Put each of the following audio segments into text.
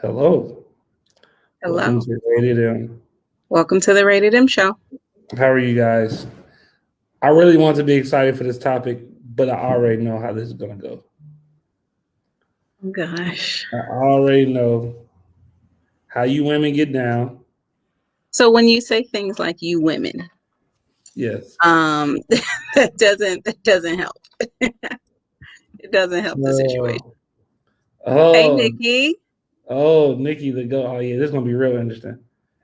Hello. Welcome Hello. to Rated M. Welcome to the Rated M Show. How are you guys? I really want to be excited for this topic, but I already know how this is going to go. Oh, gosh. I already know how you women get down. So when you say things like you women, Yes. um, that doesn't help. It doesn't help the situation. Oh, Hey, oh, Nikki. oh, Nikki, the go. Oh, yeah, this is going to be real interesting.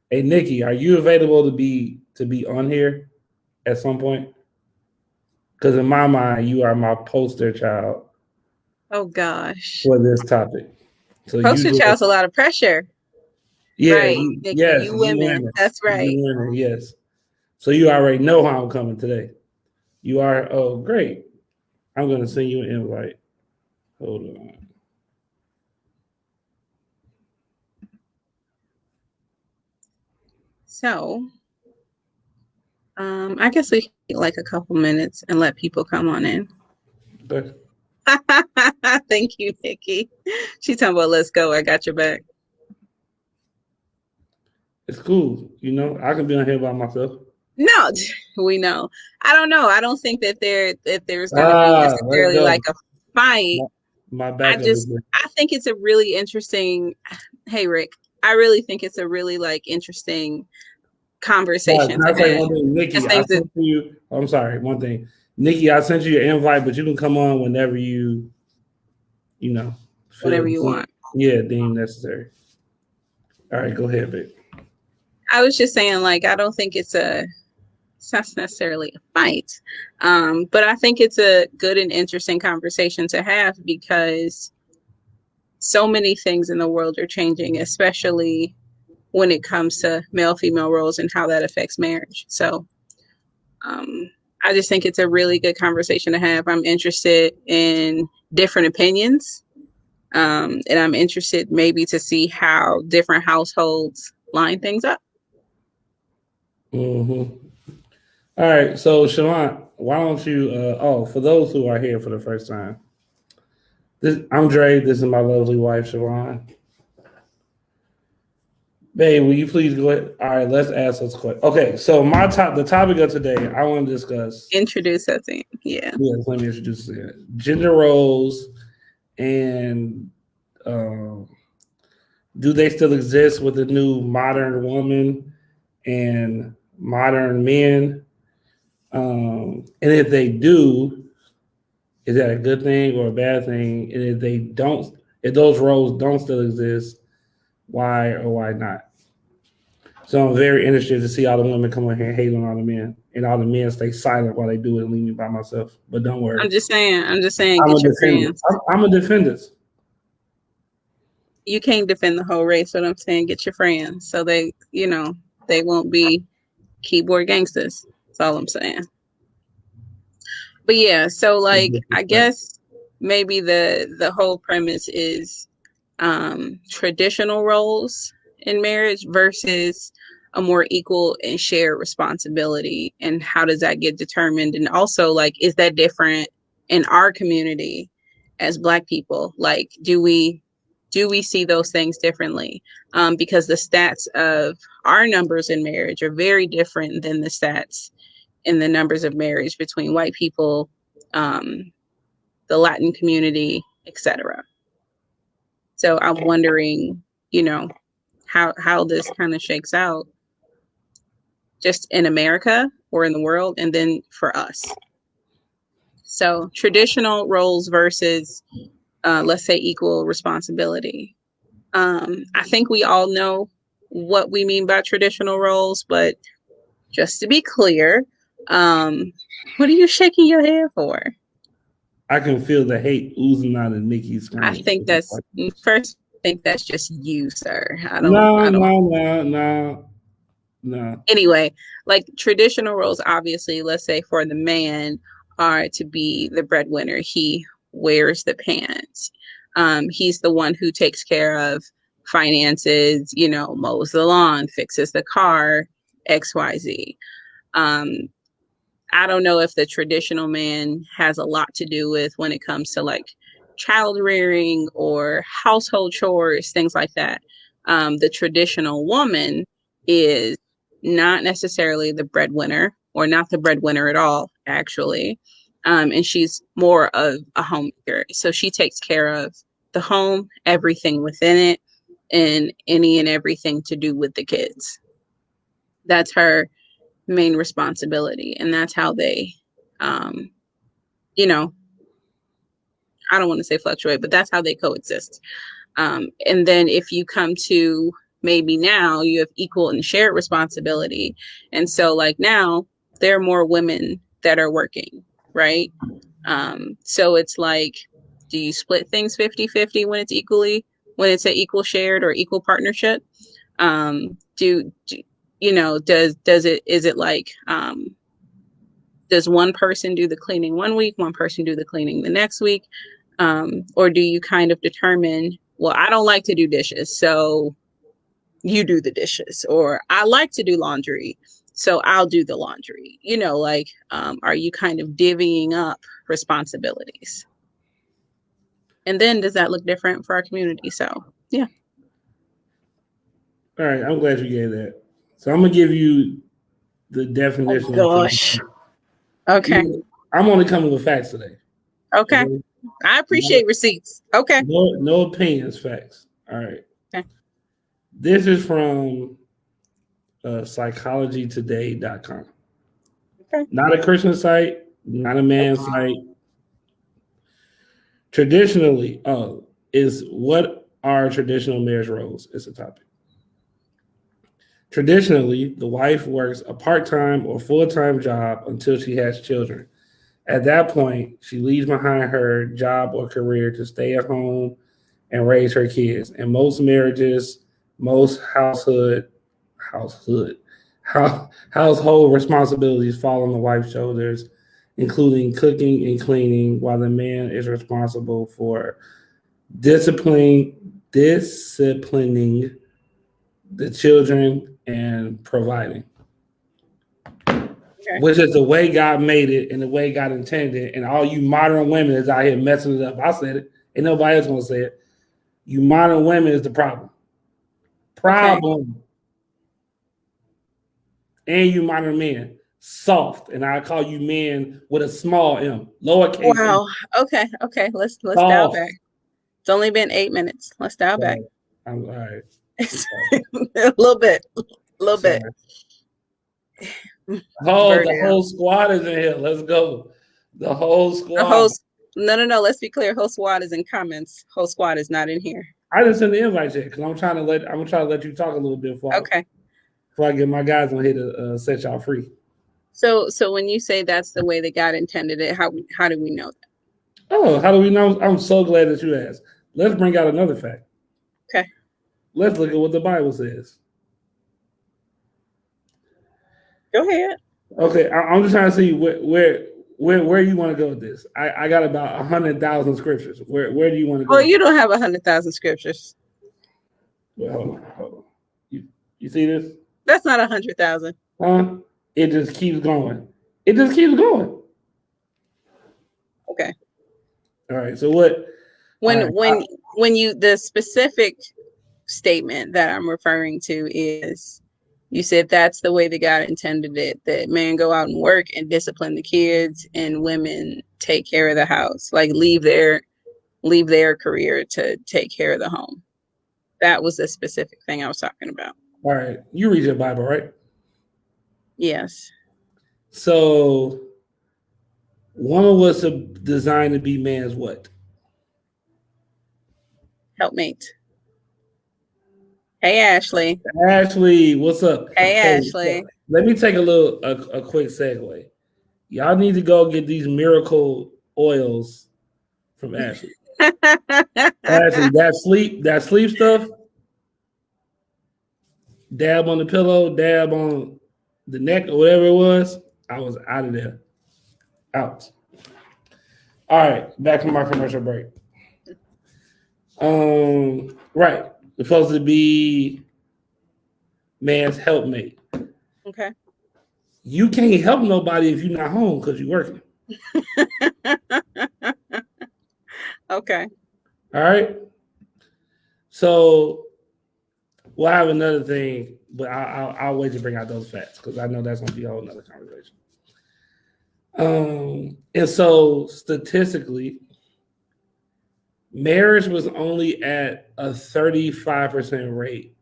Hey, Nikki, are you available to be on here at some point? Because in my mind, you are my poster child Oh gosh. for this topic. So you Poster just child's a lot of pressure. yeah, Right, Nikki. yes, You you women. women, That's right. you women, yes. So you already know how I'm coming today. You are. Oh, great. I'm gonna send you an invite. Hold on. So, I guess we can take like a couple minutes and let people come on in. Okay. Thank you, Nikki. She's talking about let's go. I got your back. It's cool. I can be on here by myself. No, we know. I don't know. I don't think that there's going to be Let's necessarily go. like a fight. My, my backup is there. I think it's a really interesting. Hey, Rick, I really think it's a really like interesting Guys, conversation can to I say have. one thing? Just Nikki, I things that sent you. I'm sorry. One thing. Nikki, I sent you an invite, but you can come on whenever you know, whatever feel, you want. yeah, deemed necessary. All right, go ahead, babe. I was just saying, like, I don't think it's not necessarily a fight, but I think it's a good and interesting conversation to have because so many things in the world are changing, especially when it comes to male female roles and how that affects marriage. So um, I just think it's a really good conversation to have. I'm interested in different opinions, and I'm interested maybe to see how different households line things up. Mm-hmm. All right, so Shalon, why don't you? For those who are here for the first time, I'm Dre. This is my lovely wife, Shalon. Babe, will you please go ahead? All right, let's ask those questions. Okay, so the topic of today, I want to discuss. Introduce us in, yeah. Yes, let me introduce it. Gender roles and um, do they still exist with the new modern woman and modern men? And if they do, is that a good thing or a bad thing? And if they don't, if those roles don't still exist, why or why not? So I'm very interested to see all the women come in here and hate on all the men, and all the men stay silent while they do it and leave me by myself. But don't worry, I'm just saying, I'm a get your defender. friends. I'm a defender. You can't defend the whole race, but I'm saying get your friends so they won't be keyboard gangsters. That's all I'm saying. But yeah, so like I guess maybe the whole premise is traditional roles in marriage versus a more equal and shared responsibility, and how does that get determined, and also like is that different in our community as Black people? Like do we see those things differently? Because the stats of our numbers in marriage are very different than the stats in the numbers of marriage between white people, um, the Latin community, etc. So I'm wondering, you know, how this kind of shakes out just in America or in the world, and then for us. So traditional roles versus, let's say, equal responsibility. I think we all know what we mean by traditional roles, but just to be clear, um, what are you shaking your head for? I can feel the hate oozing out of Nikki's I screen. think that's first. I think that's just you, sir. I don't. No, I don't. no, no, no, no. Anyway, like traditional roles, obviously, let's say for the man, are to be the breadwinner. He wears the pants. He's the one who takes care of finances. Mows the lawn, fixes the car, XYZ. Um, I don't know if the traditional man has a lot to do with when it comes to like child rearing or household chores, things like that. The traditional woman is not necessarily the breadwinner, or not the breadwinner at all, actually. And she's more of a homemaker. So she takes care of the home, everything within it, and any and everything to do with the kids. That's her main responsibility. And that's how they, um, you know, I don't want to say fluctuate, but that's how they coexist. And then if you come to maybe now, you have equal and shared responsibility. And so, like now, there are more women that are working, right? So it's like, do you split things 50-50 when it's an equal shared or equal partnership? Do you know, is it like, does one person do the cleaning one week, one person do the cleaning the next week? Or do you kind of determine, well, I don't like to do dishes, so you do the dishes, or I like to do laundry, so I'll do the laundry. You know, like, are you kind of divvying up responsibilities? And then does that look different for our community? So, yeah. All right, I'm glad you gave that. So I'm gonna give you the Oh definition of gosh. tradition. Okay. I'm only coming with facts today. Okay. Okay? I No, appreciate receipts. Okay. no opinions, facts. All right. Okay. This is from psychologytoday.com. Okay. Not a Christian site, not a man site. Traditionally, is what are traditional marriage roles? Is the topic. Traditionally, the wife works a part time or full time job until she has children. At that point, she leaves behind her job or career to stay at home and raise her kids. In most marriages, most household household responsibilities fall on the wife's shoulders, including cooking and cleaning, while the man is responsible for disciplining the children and providing, Okay. which is the way God made it and the way God intended it. And all you modern women is out here messing it up. I said it. Ain't nobody else gonna say it. You modern women is the problem. Okay. Problem. And you modern men. Soft. And I call you men with a small M. Lowercase m. Wow. Okay. Okay. Let's dial Soft. back. It's only been 8 minutes. Let's dial back. I'm all right. A little bit. A little bit. Sorry. Oh, the Virgo. whole squad is in here. Let's go. The whole The squad. host. No. Let's be clear. Whole squad is in comments. Whole squad is not in here. I didn't send the invite yet because I'm gonna try to let you talk a little bit Okay. before I get my guys on here to set y'all free. So when you say that's the way that God intended it, how do we know that? Oh, how do we know? I'm so glad that you asked. Let's bring out another fact. Okay. Let's look at what the Bible says. Go ahead. Okay, I'm just trying to see where you want to go with this. I got about 100,000 scriptures. Where do you want to go? Well, you don't have 100,000 scriptures. Well, hold on. You see this? That's not 100,000. Huh? It just keeps going. It just keeps going. Okay. All right. So what? When you the specific statement that I'm referring to is, you said that's the way that God intended it, that men go out and work and discipline the kids and women take care of the house, like leave their career to take care of the home. That was the specific thing I was talking about. All right. You read your Bible, right? Yes. So woman was designed to be man's what? Helpmate. Hey, Ashley. Ashley, what's up? Hey, Hey, Ashley. let me take a quick segue. Y'all need to go get these miracle oils from Ashley. Ashley, that sleep stuff, dab on the pillow, dab on the neck or whatever it was. I was out of there. Out. All right, back from my commercial break. Right. Supposed to be man's helpmate. Okay. You can't help nobody if you're not home because you're working. Okay. All right. So we'll have another thing, but I'll wait to bring out those facts because I know that's going to be a whole nother conversation. And so statistically, marriage was only at a 35% rate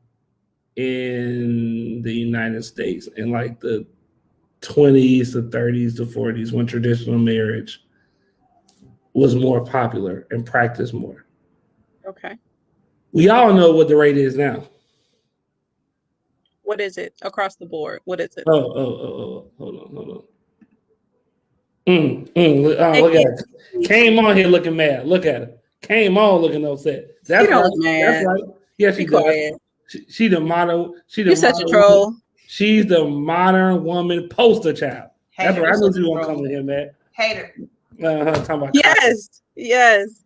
in the United States in like the 20s to 30s to 40s when traditional marriage was more popular and practiced more. Okay. We all know what the rate is now. What is it across the board? What is it? Oh, hold on. Look at it. Came on here looking mad. Look at it. Came on looking upset. That's right. That's right. Yeah, she does. Quiet. She the model. You're such a troll. Woman. She's the modern woman poster child. That's right. I knew you won't come in here, man. Hater. Talking about yes.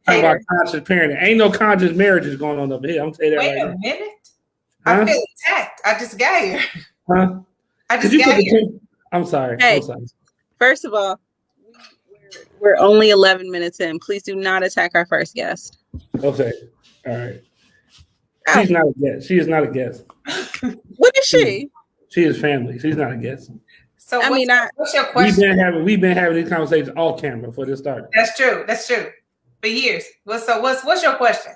Talking about conscious parenting. Ain't no conscious marriages going on over here. I'm telling you that Wait right a minute. I feel attacked. I just got here. Huh? I just got here. I'm sorry. Hey, I'm sorry. First of all, we're only 11 minutes in. Please do not attack our first guest. Okay. All right. She's not a guest. She is not a guest. What is she? She is family. She's not a guest. So what's your question? We've been having these conversations off camera before this started. That's true. For years. What's your question?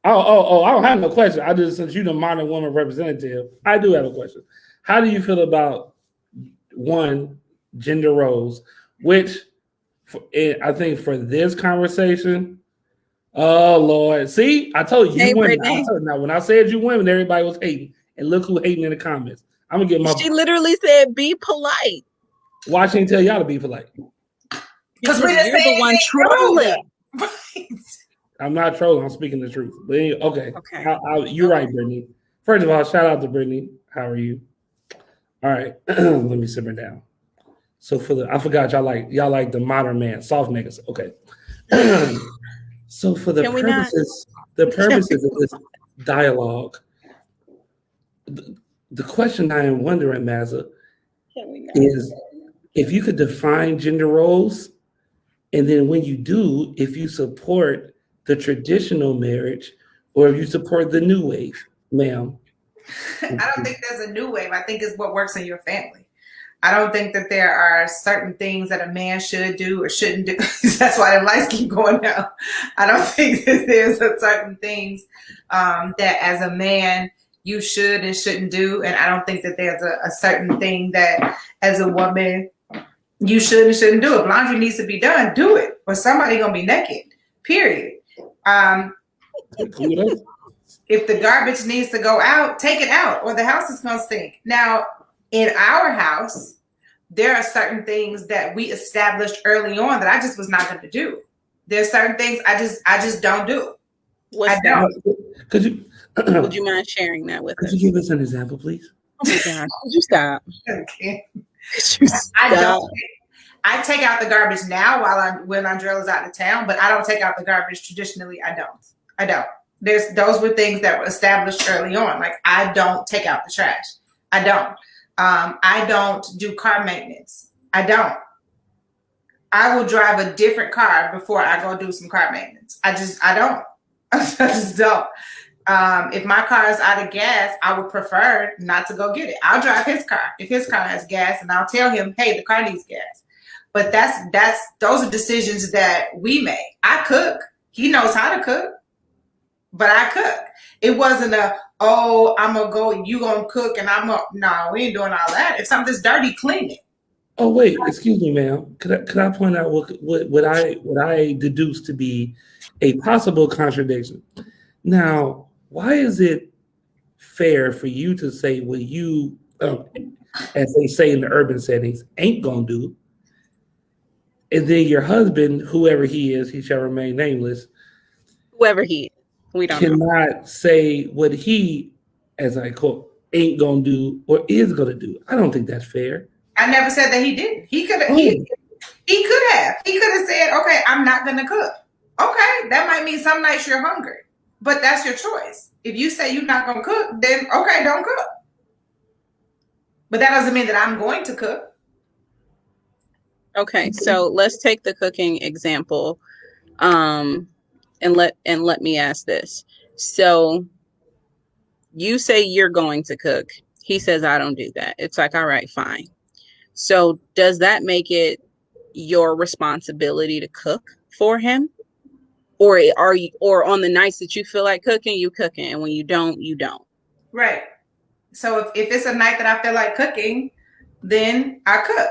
Oh, I don't have no question. I just, since you're the modern woman representative, I do have a question. How do you feel about one, gender roles, which I think for this conversation, oh Lord, see, I told you, women. Now, when I said you women, everybody was hating, and look who hating in the comments. I'm gonna get my. She literally said, "Be polite." Why she didn't tell y'all to be polite? Because you're the one trolling. Right. I'm not trolling. I'm speaking the truth. But anyway, okay. You're right, Brittany. First of all, shout out to Brittany. How are you? All right, let me simmer down. So I forgot y'all like the modern man, soft niggas. Okay. So for the purposes of this dialogue, the question I am wondering, Mazza, is if you could define gender roles, and then when you do, if you support the traditional marriage or if you support the new wave, ma'am. I don't think there's a new wave. I think it's what works in your family. I don't think that there are certain things that a man should do or shouldn't do. That's why the lights keep going down. I don't think that there's certain things that as a man you should and shouldn't do. And I don't think that there's a certain thing that as a woman you should and shouldn't do. If laundry needs to be done, do it. Or somebody gonna be naked. Period. If the garbage needs to go out, take it out, or the house is gonna stink. Now, in our house, there are certain things that we established early on that I just was not going to do. There's certain things I just don't do. I don't. Would you mind sharing that with us? Could you give us an example, please? Oh my God! Could you stop? Okay. I don't. I take out the garbage now when Andrell is out of town, but I don't take out the garbage traditionally. I don't. Those were things that were established early on. Like I don't take out the trash. I don't. I don't do car maintenance. I don't. I will drive a different car before I go do some car maintenance. I don't. I just don't. If my car is out of gas, I would prefer not to go get it. I'll drive his car if his car has gas, and I'll tell him, "Hey, the car needs gas." But those are decisions that we make. I cook. He knows how to cook, but I cook. It wasn't I'm gonna go, you gonna cook, and no, we ain't doing all that. If something's dirty, clean it. Oh wait, excuse me, ma'am. Could I point out what I deduce to be a possible contradiction? Now, why is it fair for you to say what you, as they say in the urban settings, ain't gonna do, and then your husband, whoever he is, he shall remain nameless. Whoever he is. We don't cannot say what he, as I quote, ain't gonna do or is gonna do. I don't think that's fair. I never said that he didn't. He could have. He could have. He could have said, "Okay, I'm not gonna cook." Okay, that might mean some nights you're hungry, but that's your choice. If you say you're not gonna cook, then okay, don't cook. But that doesn't mean that I'm going to cook. Okay, so let's take the cooking example. And let me ask this. So you say you're going to cook. He says, I don't do that. It's like, all right, fine. So does that make it your responsibility to cook for him? Or are you, or on the nights that you feel like cooking, you cooking, and when you don't, you don't? Right. So if it's a night that I feel like cooking, then I cook.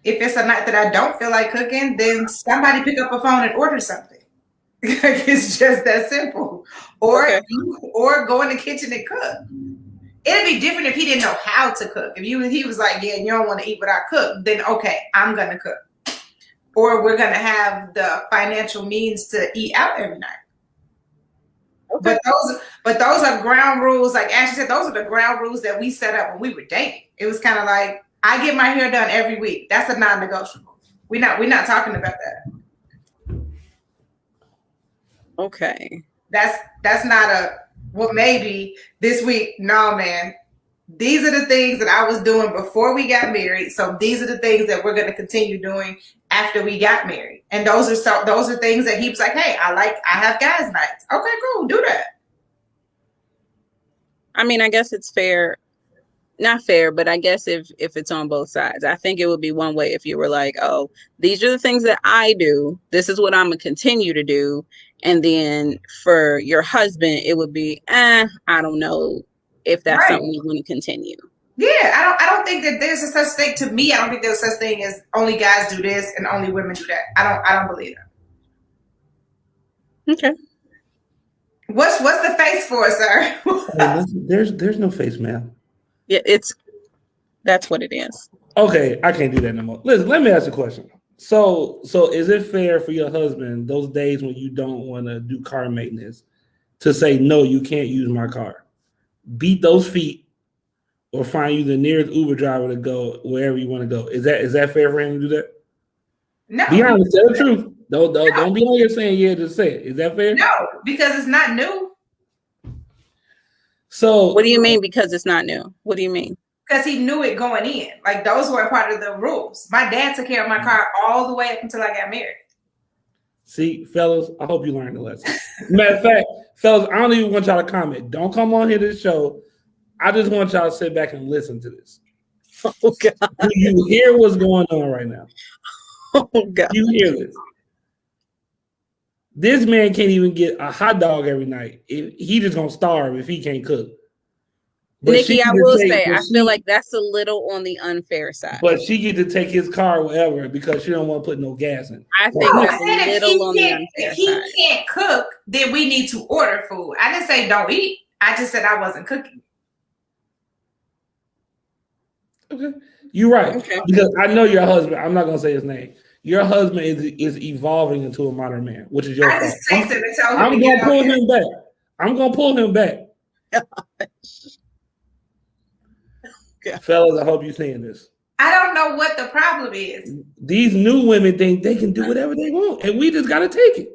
If it's a night that I don't feel like cooking, then somebody pick up a phone and order something. It's just that simple. Or Okay. or go in the kitchen and cook. It'd be different if he didn't know how to cook. If he was like, yeah, you don't want to eat what I cook, then okay, I'm gonna cook. Or we're gonna have the financial means to eat out every night. Okay. But those are ground rules. Like Ashley said, those are the ground rules that we set up when we were dating. It was kind of like, I get my hair done every week. That's a non-negotiable. We're not talking about that. Okay. That's not a, well, maybe this week. No, man. These are the things that I was doing before we got married. So these are the things that we're going to continue doing after we got married. And those are things that he was like, hey, I have guys' nights. Okay, cool, do that. I mean, I guess it's fair. Not fair, but I guess if it's on both sides, I think it would be one way if you were like, oh, these are the things that I do. This is what I'm going to continue to do. And then for your husband, it would be, I don't know if that's something you want to continue. Yeah, I don't think that there's a such thing. To me, I don't think there's such thing as only guys do this and only women do that. I don't believe that. Okay. What's the face for, sir? There's no face, man. Yeah, that's what it is. Okay, I can't do that no more. Listen, let me ask a question. So is it fair for your husband those days when you don't want to do car maintenance to say, no, you can't use my car? Beat those feet or find you the nearest Uber driver to go wherever you want to go. Is that fair for him to do that? No. Be honest, tell the truth. Don't be on here saying yeah, just say it. Is that fair? No, because it's not new. So what do you mean because it's not new? What do you mean? Because he knew it going in. Like those were part of the rules. My dad took care of my car all the way up until I got married. See, fellas, I hope you learned the lesson. Matter of fact, fellas, I don't even want y'all to comment. Don't come on here to the show. I just want y'all to sit back and listen to this. Oh, God. Do you hear what's going on right now? Oh, God. You hear this? This man can't even get a hot dog every night. He just gonna starve if he can't cook. But Nikki, I will say, I feel like that's a little on the unfair side. But she get to take his car wherever because she don't want to put no gas in. I think that's a little on the unfair side. If he can't cook, then we need to order food. I didn't say don't eat. I just said I wasn't cooking. Okay, you're right. Okay. Because I know your husband. I'm not gonna say his name. Your husband is evolving into a modern man, which is your fault. I'm gonna pull him back. I'm gonna pull him back. Fellas, I hope you're seeing this. I don't know what the problem is. These new women think they can do whatever they want, and we just gotta take it.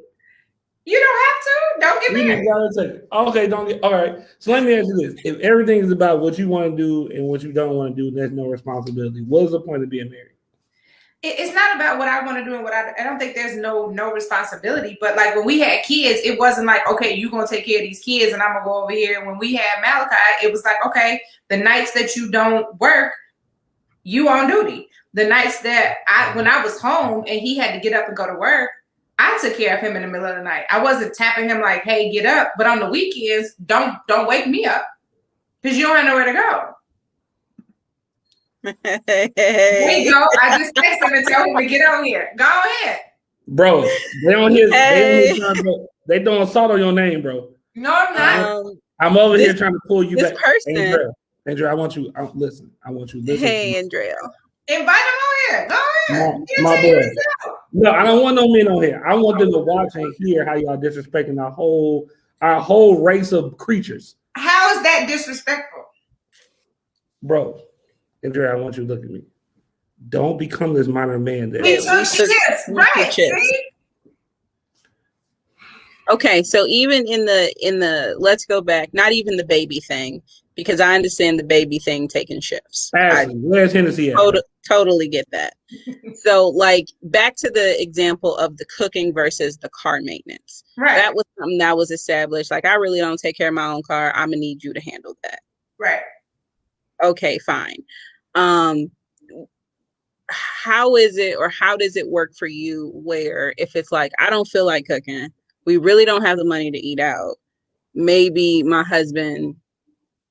You don't have to. Don't get married. Gotta take it. Okay, don't get. All right. So let me ask you this: if everything is about what you want to do and what you don't want to do, there's no responsibility. What is the point of being married? It's not about what I want to do and what I don't think there's no responsibility. But like when we had kids, it wasn't like, okay, you're going to take care of these kids and I'm going to go over here. And when we had Malachi, it was like, okay, the nights that you don't work, you on duty. The nights that when I was home and he had to get up and go to work, I took care of him in the middle of the night. I wasn't tapping him like, hey, get up. But on the weekends, don't wake me up because you don't have nowhere to go. There you go. I just texted him and told him to get on here. Go ahead. Bro, they on his they doing assault on your name, bro. No, I'm not. I'm over here trying to pull you back. Person. Andrea, I want you listen. I want you to listen. Hey, Andrea. Invite him on here. Go ahead. My boy. No, I don't want no men on here. I want them to watch and hear how y'all disrespecting our whole race of creatures. How is that disrespectful? Bro. Andrea, I want you to look at me. Don't become this modern man. We took chips, right? See? Okay, so even in the let's go back, not even the baby thing, because I understand the baby thing taking shifts. Ashley, where's Hennessy at? Totally get that. So like back to the example of the cooking versus the car maintenance. Right. That was something that was established. Like I really don't take care of my own car. I'm gonna need you to handle that. Right. Okay, fine. How is it or how does it work for you where if it's like I don't feel like cooking, we really don't have the money to eat out. Maybe my husband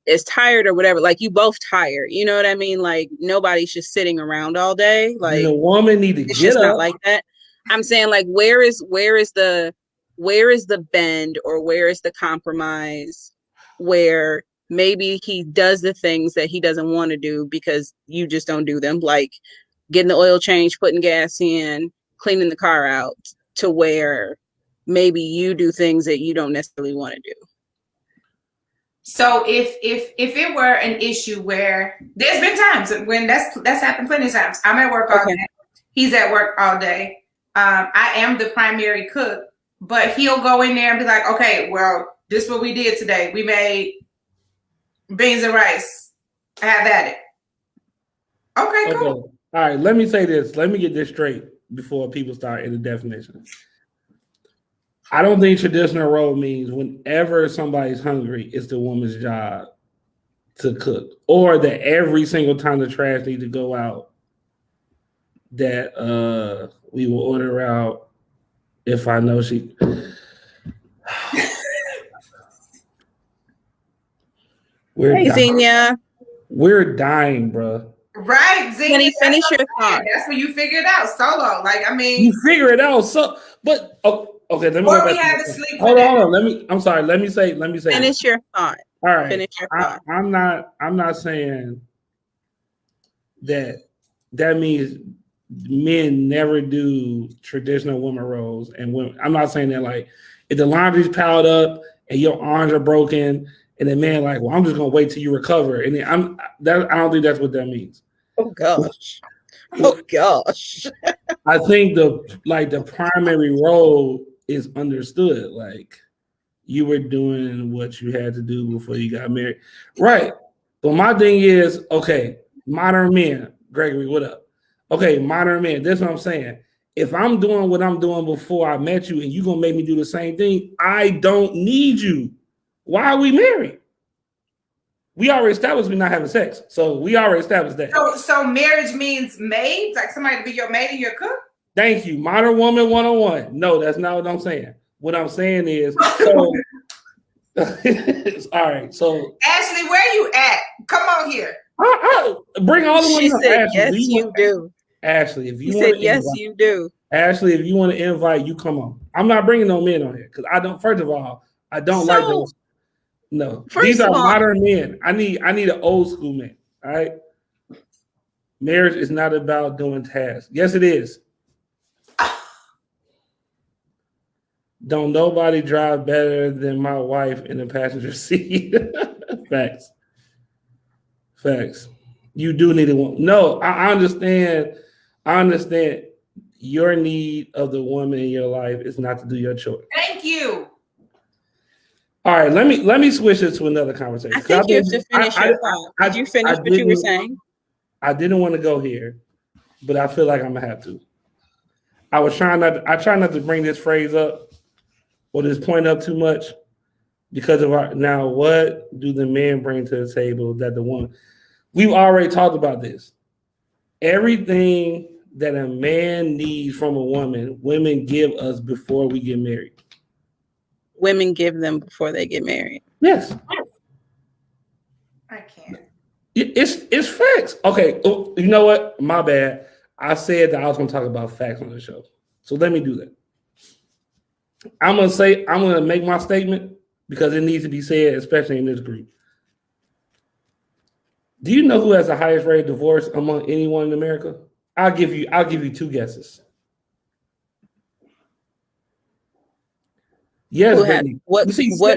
is tired or whatever. Like you both tired. You know what I mean? Like nobody's just sitting around all day. Like the woman need to it's get just up. not like that. I'm saying like where is the bend or where is the compromise where maybe he does the things that he doesn't want to do because you just don't do them, like getting the oil change, putting gas in, cleaning the car out, to where maybe you do things that you don't necessarily want to do. So if it were an issue where there's been times when that's happened plenty of times. I'm at work all day. He's at work all day. I am the primary cook, but he'll go in there and be like, okay, well, this is what we did today. We made beans and rice. Have at it. Okay, cool. All right, let me say this. Let me get this straight before people start in the definition. I don't think traditional role means whenever somebody's hungry, it's the woman's job to cook, or that every single time the trash needs to go out, that we will order out if I know she. We're dying, bro. Right, Zing. Can you finish your thought? That's when you figure it out solo. Like, I mean, you figure it out. So, but okay, let me go back. Hold on. I'm sorry. Let me say. Finish your thought. All right. Finish your thought. I'm not saying that means men never do traditional woman roles, and women. I'm not saying that like if the laundry's piled up and your arms are broken. And the man like, well, I'm just gonna wait till you recover. And then I don't think that's what that means. Oh gosh. Oh gosh. I think the primary role is understood. Like you were doing what you had to do before you got married. Right. But my thing is, okay, modern men, Gregory, what up? Okay, modern men, that's what I'm saying. If I'm doing what I'm doing before I met you and you're gonna make me do the same thing, I don't need you. Why are we married? We already established we're not having sex. So we already established that. So marriage means maid? Like somebody to be your maid and your cook? Thank you. Modern Woman 101. No, that's not what I'm saying. What I'm saying is, so all right. So Ashley, where you at? Come on here. Bring all the women. She said, yes, you do. Ashley, if you said, yes, you do. Ashley, if you want to invite, you come on. I'm not bringing no men on here because I don't. First of all, I don't like those. No, these are modern men. I need an old school man. All right. Marriage is not about doing tasks. Yes, it is. Don't nobody drive better than my wife in the passenger seat. Facts. You do need a woman. No, I understand. Your need of the woman in your life is not to do your chores. Thank you. All right, let me switch it to another conversation. I think you have to finish your thought. Did you finish what you were saying? I didn't want to go here, but I feel like I'm gonna have to. I try not to bring this phrase up or this point up too much because of now what do the men bring to the table that the woman? We've already talked about this. Everything that a man needs from a woman, women give us before we get married. Women give them before they get married. Yes. I can't. It's facts. Okay. Oh, you know what? My bad. I said that I was going to talk about facts on the show. So let me do that. I'm going to make my statement because it needs to be said, especially in this group. Do you know who has the highest rate of divorce among anyone in America? I'll give you two guesses. Yes, Brittany. What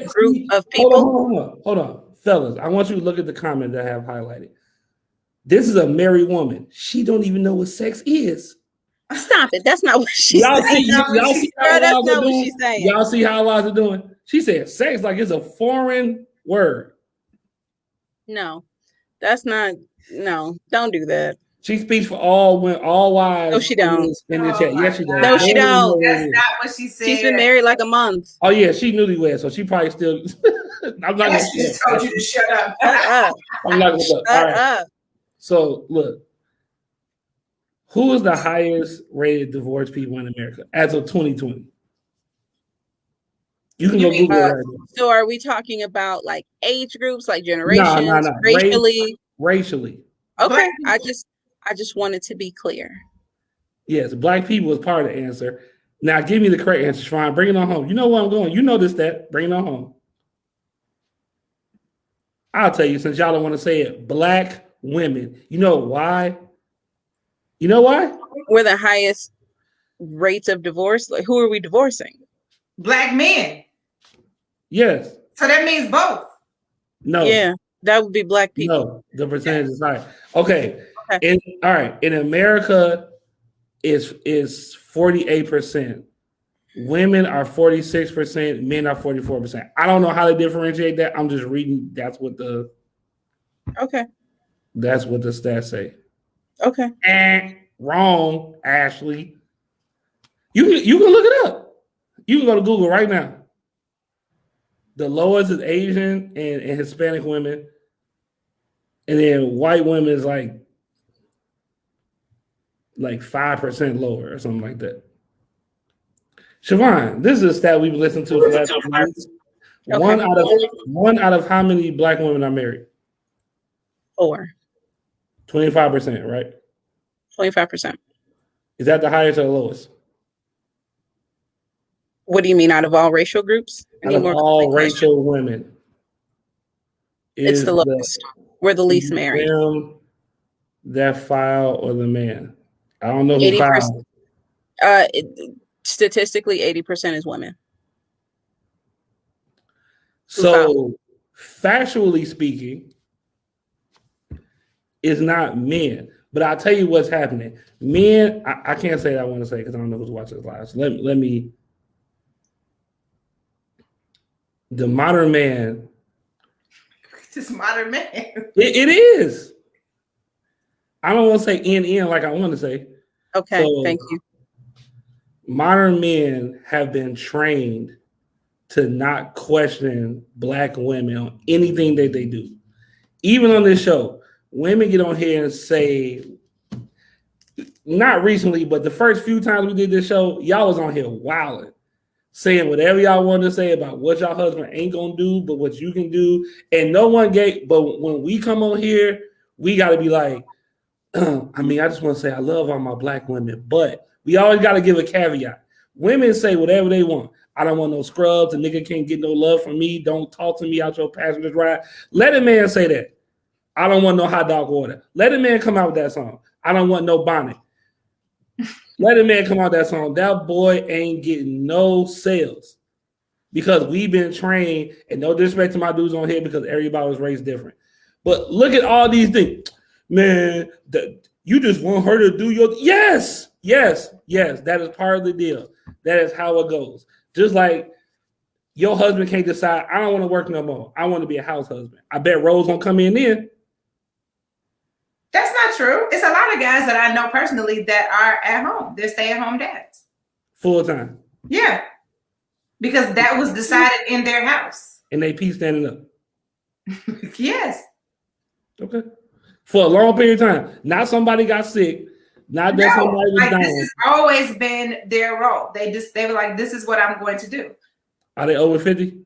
group of people? Hold on. Fellas, I want you to look at the comment that I have highlighted. This is a married woman. She don't even know what sex is. Stop it. That's not what she Y'all said. see, y'all see how Girl, that's Liza not what doing? she's saying. Y'all see how Liza doing? She said sex like it's a foreign word. No, that's not. No, don't do that. She speaks for all wives. No, she don't. In the chat. Yes, she does. No, she don't. That's not what she said. She's been married like a month. Oh yeah, she newlywed, so she probably still. I'm not Yes, she told you to shut up. Shut up. I'm not gonna. All Shut right. up. So look, who is the highest rated divorced people in America as of 2020? You can go Google it right now. So are we talking about like age groups, like generations, No. racially? Racially. Okay. I just wanted to be clear. Yes, black people is part of the answer. Now give me the correct answer, Shrine. Bring it on home. You know where I'm going. You know this stat. Bring it on home. I'll tell you, since y'all don't want to say it, black women. You know why? You know why? We're the highest rates of divorce. Like, who are we divorcing? Black men. Yes. So that means both. No. Yeah, that would be black people. No, the percentage is high. Okay. All right. In America, is 48%. Women are 46%. Men are 44%. I don't know how to differentiate that. I'm just reading. That's what the stats say. Okay. Wrong, Ashley. You can look it up. You can go to Google right now. The lowest is Asian and Hispanic women, and then white women is like 5% lower or something like that. Siobhan, this is a stat we've been listening to for the last few weeks. One out of how many black women are married? 4. 25%, right? 25%. Is that the highest or the lowest? What do you mean, out of all racial groups? Out of all racial women. It's the lowest. We're the least married. That file or the man? I don't know who filed. Statistically, 80% is women. So, factually speaking, it's not men. But I'll tell you what's happening. Men, I can't say I want to say because I don't know who's watching this live. So let me. The modern man. This modern man. It is. I don't want to say in like I want to say. Okay, thank you. Modern men have been trained to not question black women on anything that they do. Even on this show, women get on here and say, not recently, but the first few times we did this show, y'all was on here wilding, saying whatever y'all wanted to say about what y'all husband ain't gonna do, but what you can do. And no one gave, but when we come on here, we gotta be like, I mean, I just want to say I love all my black women, but we always got to give a caveat. Women say whatever they want. I don't want no scrubs. A nigga can't get no love from me. Don't talk to me out your passenger's ride. Let a man say that. I don't want no hot dog order. Let a man come out with that song. I don't want no bonnet. Let a man come out with that song. That boy ain't getting no sales because we've been trained, and no disrespect to my dudes on here because everybody was raised different. But look at all these things. Man, you just want her to do your yes. That is part of the deal. That is how it goes. Just like your husband can't decide, I don't want to work no more. I want to be a house husband. I bet Rose won't come in then. That's not true. It's a lot of guys that I know personally that are at home. They're stay-at-home dads. Full time. Yeah. Because that was decided in their house. And they peace standing up. Yes. Okay. For a long period of time. Not somebody got sick. Not that somebody was dying. This has always been their role. They were like, this is what I'm going to do. Are they over 50?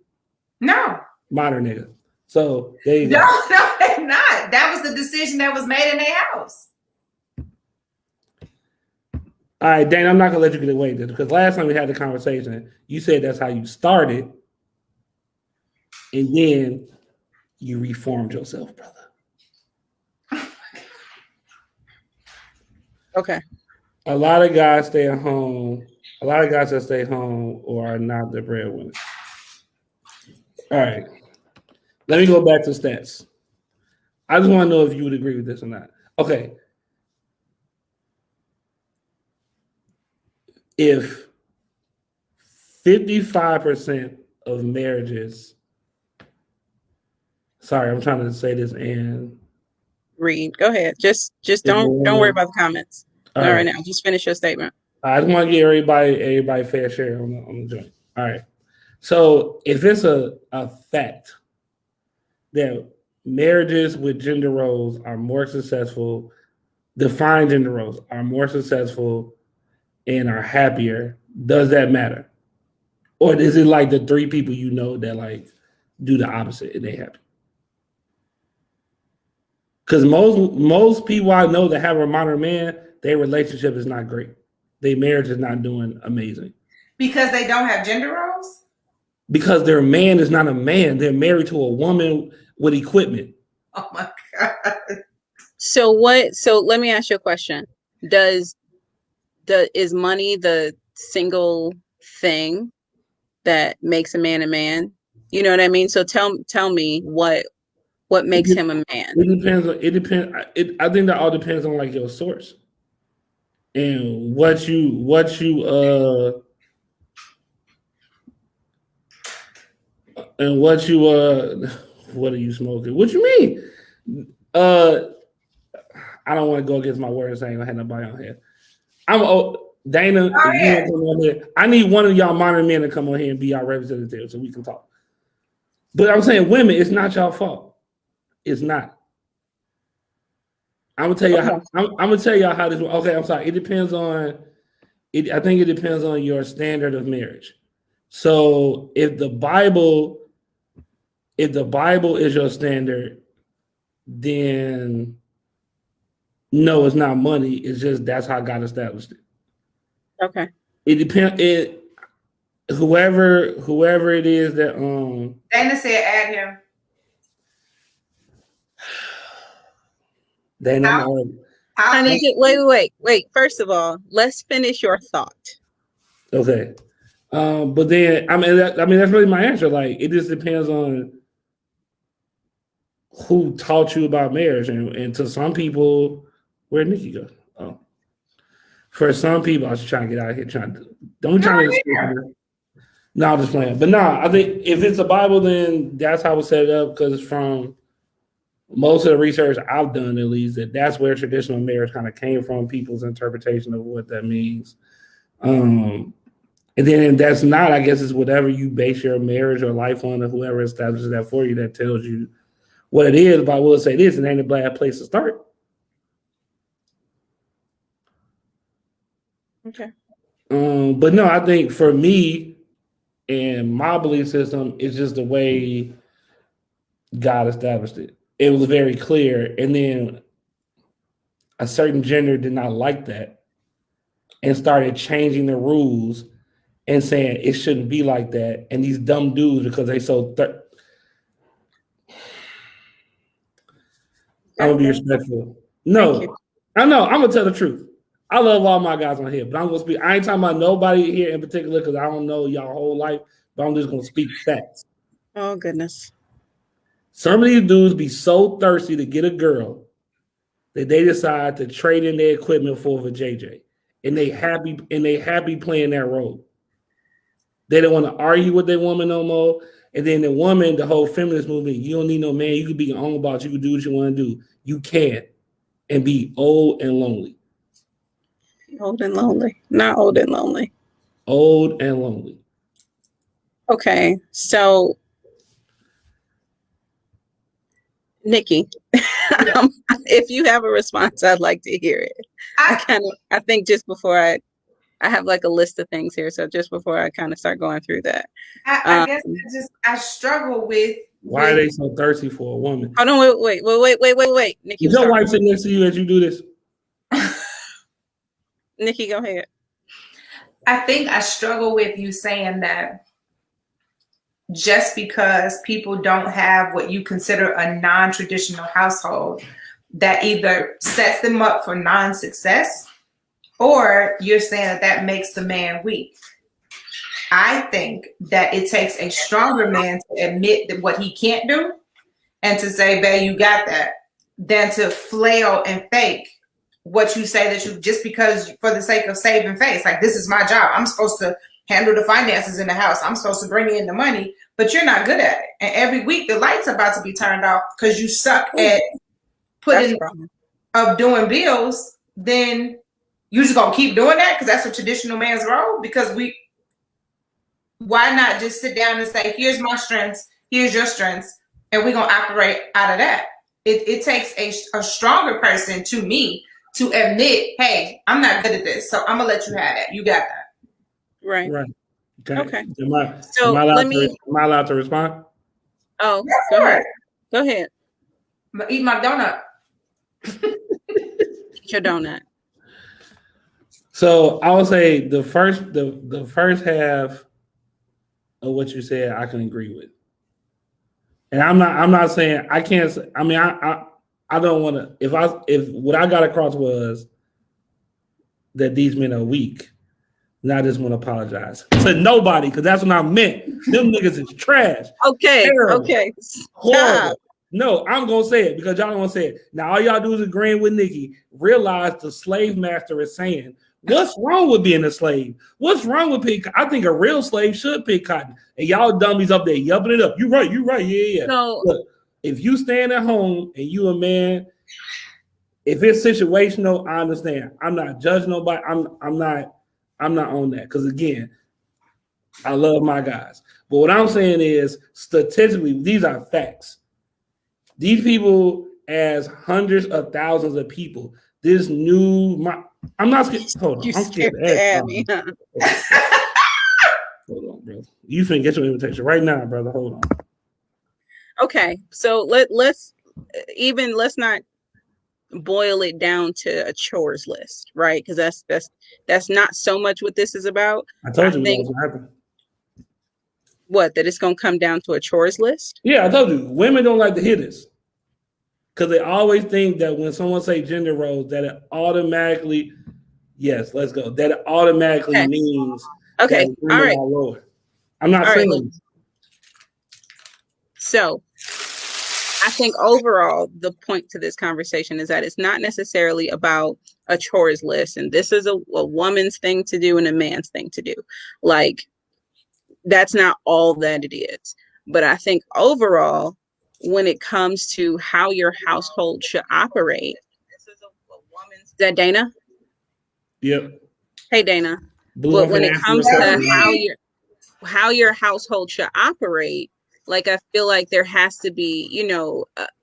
No. Modern nigga. So they No, they're not. That was the decision that was made in their house. All right, Dane, I'm not gonna let you get away with this because last time we had the conversation, you said that's how you started, and then you reformed yourself, brother. Okay. A lot of guys stay at home. A lot of guys that stay home or are not the breadwinners. All right. Let me go back to stats. I just want to know if you would agree with this or not. Okay. if 55% of marriages, sorry, I'm trying to say this and Read. Go ahead. Just if a don't worry woman, about the comments. all Not right, right now. Just finish your statement. I just want to give everybody fair share on the joint. All right. So if it's a fact that marriages with gender roles are more successful, defined gender roles are more successful and are happier, does that matter? Or is it like the three people you know that like do the opposite and they happy? Because most people I know that have a modern man, their relationship is not great. Their marriage is not doing amazing. Because they don't have gender roles? Because their man is not a man. They're married to a woman with equipment. Oh my God. So let me ask you a question. Is money the single thing that makes a man? You know what I mean? So tell me what makes him a man. It depends. I think that all depends on like your source and what you what are you smoking? What you mean? I don't want to go against my words. I ain't gonna have nobody on here. Dana. If you want to come on here, I need one of y'all modern men to come on here and be our representative so we can talk. But I'm saying, women, it's not y'all fault. It's not. I'm gonna tell you how. I'm gonna tell y'all how this. Okay, I'm sorry. It depends on. I think it depends on your standard of marriage. So if the Bible is your standard, then no, it's not money. It's just that's how God established it. Okay. It depends. Whoever it is that Dana said add him. Dana. Wait. First of all, let's finish your thought. Okay. But then that's really my answer. Like it just depends on who taught you about marriage, and to some people, where'd Nikki go? Oh, for some people, I was trying to get out of here. Don't try to. No, I'm just playing. But no, I think if it's the Bible, then that's how it's set up. Because from most of the research I've done, at least, that's where traditional marriage kind of came from. People's interpretation of what that means. And then that's not, I guess, it's whatever you base your marriage or life on, or whoever establishes that for you that tells you what it is. But I will say this: it ain't a bad place to start. Okay. But no, I think for me and my belief system, it's just the way God established it. It was very clear, and then a certain gender did not like that and started changing the rules and saying it shouldn't be like that. And these dumb dudes, because they so I'm gonna be respectful. No, I know. I'm gonna tell the truth. I love all my guys on here, but I'm gonna speak. I ain't talking about nobody here in particular because I don't know y'all whole life, but I'm just gonna speak facts. Oh goodness. Some of these dudes be so thirsty to get a girl that they decide to trade in their equipment for a JJ, and they happy playing that role. They don't want to argue with their woman no more. And then the woman, the whole feminist movement, you don't need no man. You can be your own boss. You can do what you want to do. You can, and be old and lonely. Old and lonely. Not old and lonely. Old and lonely. Okay, so Nikki, if you have a response, I'd like to hear it. I think just before I have like a list of things here, so just before I kind of start going through that, I guess I struggle with. Why are they so thirsty for a woman? Hold on, wait, Nikki. Is your wife sitting next to you as you do this? Nikki, go ahead. I think I struggle with you saying that just because people don't have what you consider a non-traditional household, that either sets them up for non-success, or you're saying that makes the man weak. I think that it takes a stronger man to admit that what he can't do and to say, babe, you got that, than to flail and fake what you say that you just because for the sake of saving face. Like, this is my job. I'm supposed to handle the finances in the house. I'm supposed to bring in the money, but you're not good at it. And every week the light's about to be turned off because you suck at putting of doing bills. Then you just gonna keep doing that because that's a traditional man's role. Because why not just sit down and say, here's my strengths, here's your strengths, and we're gonna operate out of that. It takes a stronger person to me to admit, hey, I'm not good at this, so I'm gonna let you have that. You got that. Right. Okay. Am I allowed to respond? Oh, go ahead. Go ahead. Eat my donut. Eat your donut. So I would say the first half of what you said, I can agree with. And I'm not saying I can't. I mean, I don't want to. If what I got across was that these men are weak, and I just want to apologize to nobody because that's what I meant. Them niggas is trash. Okay. Terrible, okay. Horrible. No, I'm gonna say it because y'all don't want to say it. Now all y'all do is agreeing with Nikki. Realize the slave master is saying, what's wrong with being a slave? What's wrong with picking? I think a real slave should pick cotton. And y'all dummies up there yupping it up. You right, yeah. So look, if you stand at home and you a man, if it's situational, I understand. I'm not judging nobody. I'm not on that. Because again, I love my guys. But what I'm saying is statistically, these are facts. These people, as hundreds of thousands of people, this new I'm not scared. Hold on. I'm scared to ask me. Hold on, bro. You finna get your invitation right now, brother. Hold on. Okay. So let's not boil it down to a chores list, right? Because that's not so much what this is about. I told you what was gonna happen. What, that it's gonna come down to a chores list? Yeah, I told you. Women don't like to hear this. Because they always think that when someone say gender roles, that it automatically, yes, let's go. That it automatically means okay. That women all right. are lower. I'm not saying. Right, so I think overall, the point to this conversation is that it's not necessarily about a chores list, and this is a woman's thing to do and a man's thing to do. Like, that's not all that it is. But I think overall, when it comes to how your household should operate, this is a woman's. Is that Dana? Yep. Hey, Dana. But when it comes to how your household should operate, like, I feel like there has to be,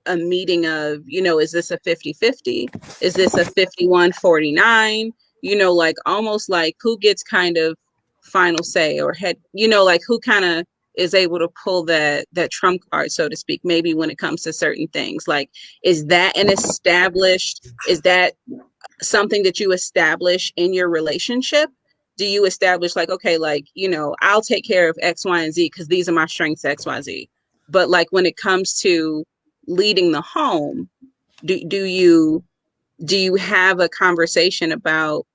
a meeting of, is this a 50-50? Is this a 51-49? Like, almost like who gets kind of final say or head, like who kind of is able to pull that trump card, so to speak, maybe when it comes to certain things. Like, is that something that you establish in your relationship? Do you establish like, okay, like, I'll take care of X, Y, and Z because these are my strengths, X, Y, Z. But like when it comes to leading the home, do you have a conversation about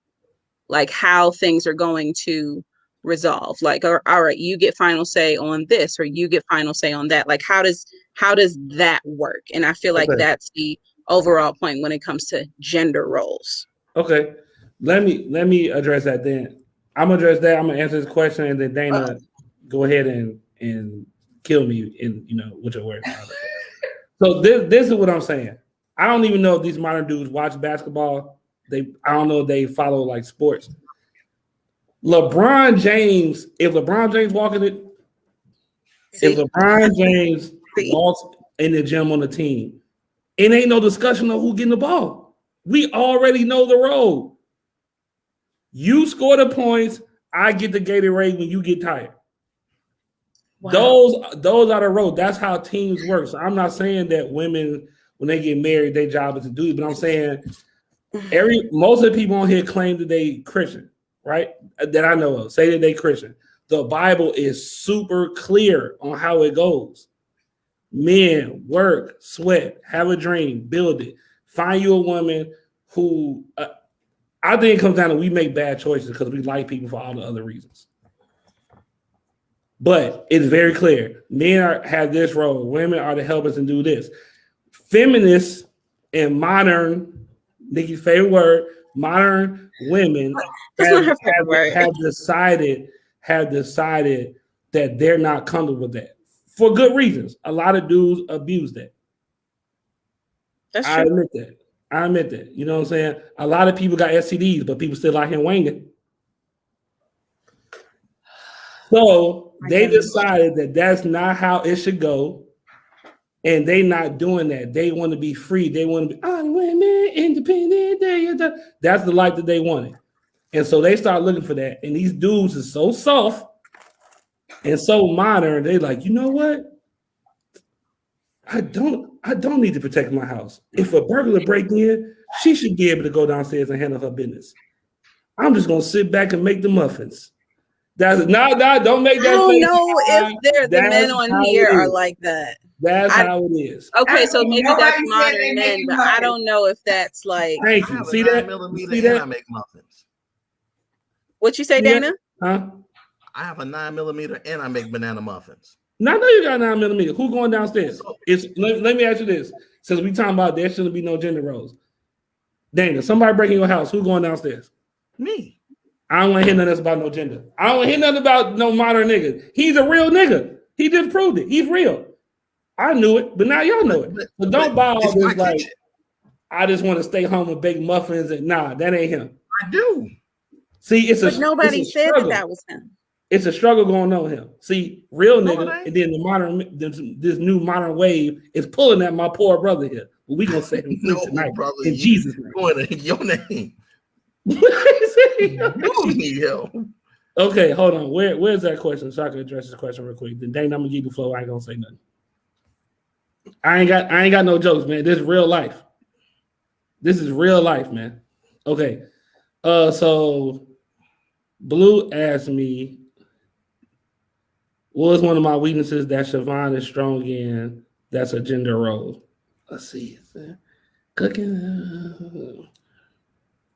like how things are going to resolve? Like, all right, you get final say on this, or you get final say on that. Like, how does that work? And I feel like that's the overall point when it comes to gender roles. Okay, let me address that then. I'm gonna address that. I'm gonna answer this question, and then Dana, go ahead and kill me in with your words. So this is what I'm saying. I don't even know if these modern dudes watch basketball. I don't know if they follow like sports. LeBron James, if LeBron James walking it, if LeBron James walks in the gym on the team, it ain't no discussion of who getting the ball. We already know the role. You score the points, I get the Gatorade when you get tired. Wow. Those are the roles. That's how teams work. So I'm not saying that women, when they get married, their job is to do it, but I'm saying most of the people on here claim that they Christian, right? That I know of, say that they Christian. The Bible is super clear on how it goes. Men work, sweat, have a dream, build it. Find you a woman who I think it comes down to we make bad choices because we like people for all the other reasons. But it's very clear. Men have this role. Women are to help us and do this. Feminists and modern Nikki's favorite word, modern women That's not her favorite word. have decided that they're not comfortable with that for good reasons. A lot of dudes abuse that. That's I true. admit that. You know what I'm saying? A lot of people got STDs, but people still out here wanging. So they decided that that's not how it should go. And they not doing that. They want to be free. They want to be women, independent. That's the life that they wanted. And so they start looking for that. And these dudes are so soft and so modern. They like, you know what? I don't need to protect my house. If a burglar breaks in, she should be able to go downstairs and handle her business. I'm just gonna sit back and make the muffins. That's don't make that. I don't face. know if the men on here are like that. That's how it is. Okay, so maybe that's modern men, but I don't know if that's like. Thank you. See that? See that? I make muffins. What you say, Dana? Huh? I have a 9mm and I make banana muffins. Now I know you got 9mm. Who going downstairs? Let me ask you this. Since we talking about there shouldn't be no gender roles. Dana, somebody breaking your house, who going downstairs? Me. I don't want to hear nothing else about no gender. I don't want to hear nothing about no modern nigga. He's a real nigga. He just proved it. He's real. I knew it, but now y'all know it. So don't buy all this like, I just want to stay home and bake muffins. And nah, that ain't him. I do. See, but nobody said that was him. It's a struggle going on here. See, real nigga, and then this new modern wave is pulling at my poor brother here. Well, we gonna say him tonight brother, in Jesus' name. Your name. Okay, hold on. Where's that question? So I can address this question real quick. Then Dane, I'm gonna give you the flow. I ain't gonna say nothing. I ain't got no jokes, man. This is real life. This is real life, man. Okay. So Blue asked me, what was one of my weaknesses that Siobhan is strong in? That's a gender role. Let's see. Cooking.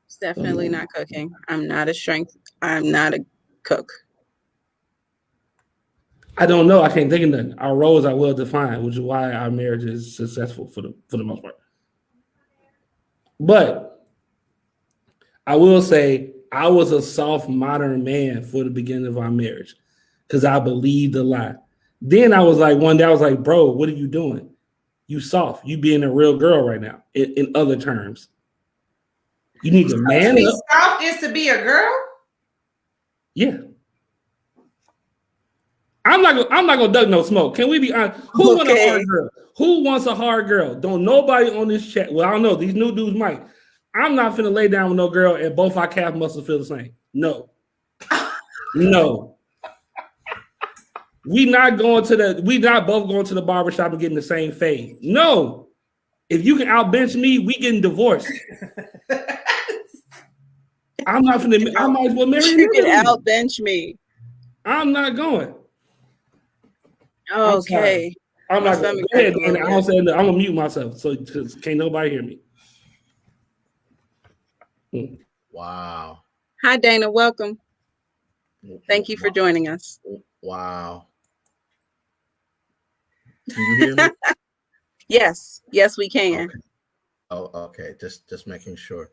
It's definitely not cooking. I'm not a cook. I don't know. I can't think of nothing. Our roles are well defined, which is why our marriage is successful for the most part. But I will say I was a soft modern man for the beginning of our marriage because I believed a lot. Then I was like, one day I was like, bro, what are you doing? You soft. You being a real girl right now. In other terms, you need to man up. Soft is to be a girl. Yeah. I'm not gonna duck no smoke. Can we be honest? Who wants a hard girl? Who wants a hard girl? Don't nobody on this chat. Well, I don't know. These new dudes might. I'm not finna lay down with no girl and both our calf muscles feel the same. No. No. We not both going to the barbershop and getting the same fade. No. If you can outbench me, we getting divorced. I might as well marry you. You can outbench me. I'm not going. Okay. I'm not going. Go ahead, man. I'm gonna mute myself so can't nobody hear me. Wow. Hi, Dana. Welcome. Thank you for joining us. Wow. Can you hear me? Yes, we can. Okay. Oh, okay. Just making sure.